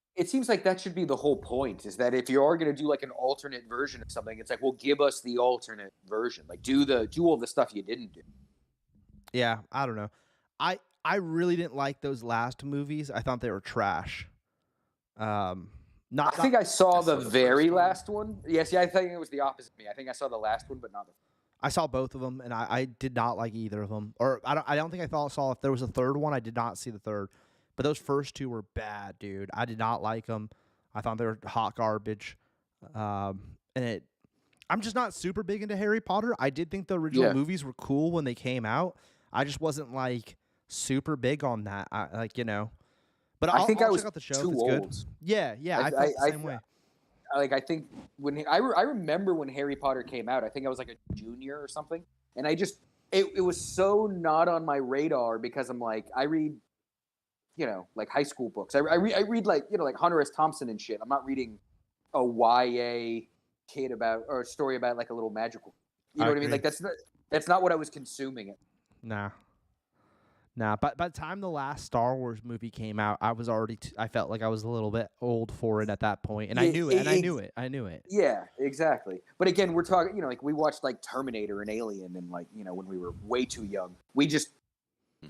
that should be the whole point, is that if you are going to do like an alternate version of something, it's like, well, give us the alternate version. Like do all the stuff you didn't do. Yeah, I don't know. I really didn't like those last movies. I thought they were trash. I think I saw I the saw the very first one. last one. Yes, yeah, I think it was the opposite of me. I think I saw the last one, but not the. I saw both of them, and I did not like either of them. Or I don't think I saw if there was a third one. I did not see the third, but those first two were bad, dude. I did not like them. I thought they were hot garbage. I'm just not super big into Harry Potter. I did think the original Yeah. movies were cool when they came out. I just wasn't like super big on that. But I I'll think I check was out the show too if it's good. old. Yeah, I felt the same way. Like I think when I remember when Harry Potter came out, I think I was like a junior or something, and I just it was so not on my radar because I'm like I read, like high school books. I read like like Hunter S. Thompson and shit. I'm not reading a YA kid about or a story about like a little magical. You know I what I mean? agree. Like that's not, That's not what I was consuming it. Nah. But by the time the last Star Wars movie came out, I was already. I felt like I was a little bit old for it at that point, and I knew it. I knew it. Yeah, exactly. But again, we're talking. Like we watched like Terminator and Alien, and like when we were way too young. We just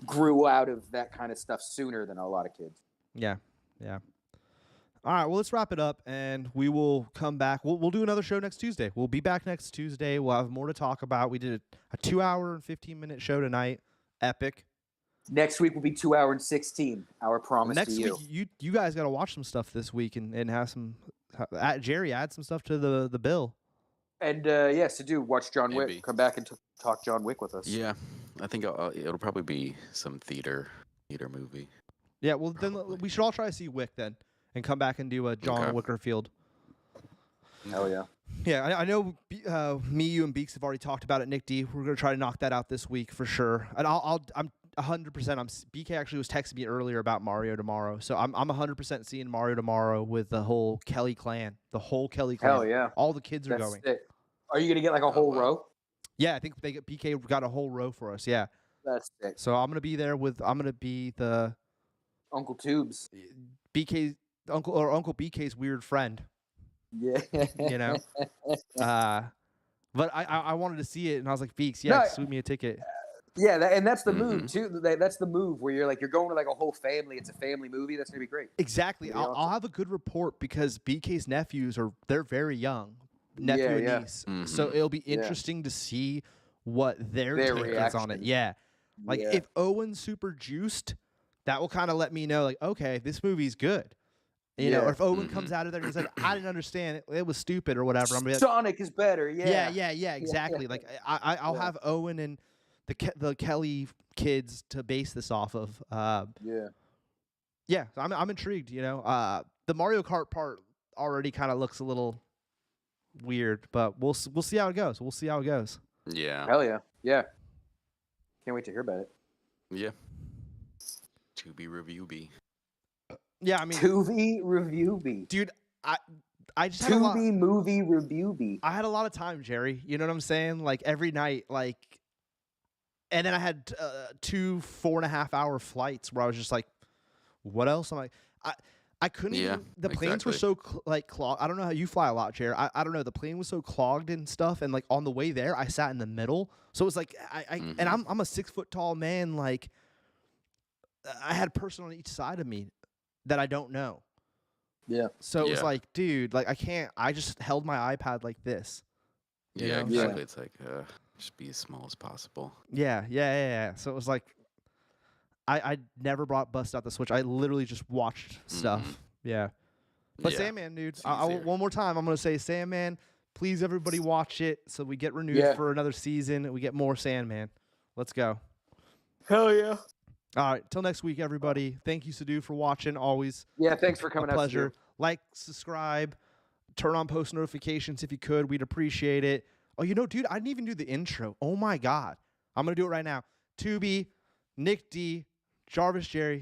grew out of that kind of stuff sooner than a lot of kids. Yeah. All right, well, let's wrap it up, and we will come back. We'll do another show next Tuesday. We'll be back next Tuesday. We'll have more to talk about. We did a 2-hour and 15-minute show tonight. Epic. Next week will be 2 hours and 16. Our promise Next to you. week, you guys got to watch some stuff this week and have some. Jerry, add some stuff to the bill. And so do watch John Wick. Come back and talk John Wick with us. Yeah, I think it'll probably be some theater movie. Yeah, well then we should all try to see Wick then, and come back and do a John Wickerfield. Hell yeah. Yeah, I know. Me, you, and Beeks have already talked about it. Nick D, we're gonna try to knock that out this week for sure. And I'm 100%. BK actually was texting me earlier about Mario tomorrow, so I'm 100% seeing Mario tomorrow with the whole Kelly clan. The whole Kelly clan. Hell yeah. All the kids are That's going. sick. Are you gonna get like a whole row? Yeah, I think BK got a whole row for us. Yeah. That's sick. So I'm gonna be there with. I'm gonna be the Uncle Tubes. BK's Uncle BK's weird friend. Yeah. But I wanted to see it, and I was like, Beeks, sweep me a ticket. Yeah, and that's the move too. That's the move where you're going to like a whole family. It's a family movie. That's gonna be great. Exactly. I'll have a good report because BK's nephews they're very young, nephew and niece. So it'll be interesting to see what their take is on it. Yeah, like if Owen's super juiced, that will kind of let me know, like, okay, this movie's good. You know, or if Owen comes out of there and he's like, I didn't understand it, it was stupid or whatever. I'm like, Sonic is better. Yeah, exactly. Like I'll have Owen and the Kelly kids to base this off of. Yeah. So I'm intrigued. The Mario Kart part already kind of looks a little weird, but we'll see how it goes. Yeah. Hell yeah. Yeah. Can't wait to hear about it. Yeah. To be review B. Yeah, I mean, Tubi review B. Dude, I just had a lot. Tubi movie review B. I had a lot of time, Jerry. You know what I'm saying? Like every night, and then I had 2 4.5-hour flights where I was just like, what else? I'm like, I couldn't even, the planes were so clogged. I don't know how you fly a lot, Jerry. I don't know. The plane was so clogged and stuff. And like on the way there, I sat in the middle. So it was like, and I'm a 6 foot tall man. Like I had a person on each side of me that I don't know. Yeah. So it was like, dude, like I just held my iPad like this. Yeah, exactly. It's like, just be as small as possible. Yeah. So it was like, I never bust out the Switch. I literally just watched stuff. Yeah. But Sandman, dude, one more time, I'm going to say Sandman, please everybody watch it so we get renewed for another season and we get more Sandman. Let's go. Hell yeah. All right. Till next week, everybody. Thank you, Sadhu, for watching. Always. Yeah. Thanks for coming out. Pleasure. Like, subscribe, turn on post notifications if you could. We'd appreciate it. Oh, dude, I didn't even do the intro. Oh my God. I'm going to do it right now. Tubi, Nick D, Jarvis Jerry,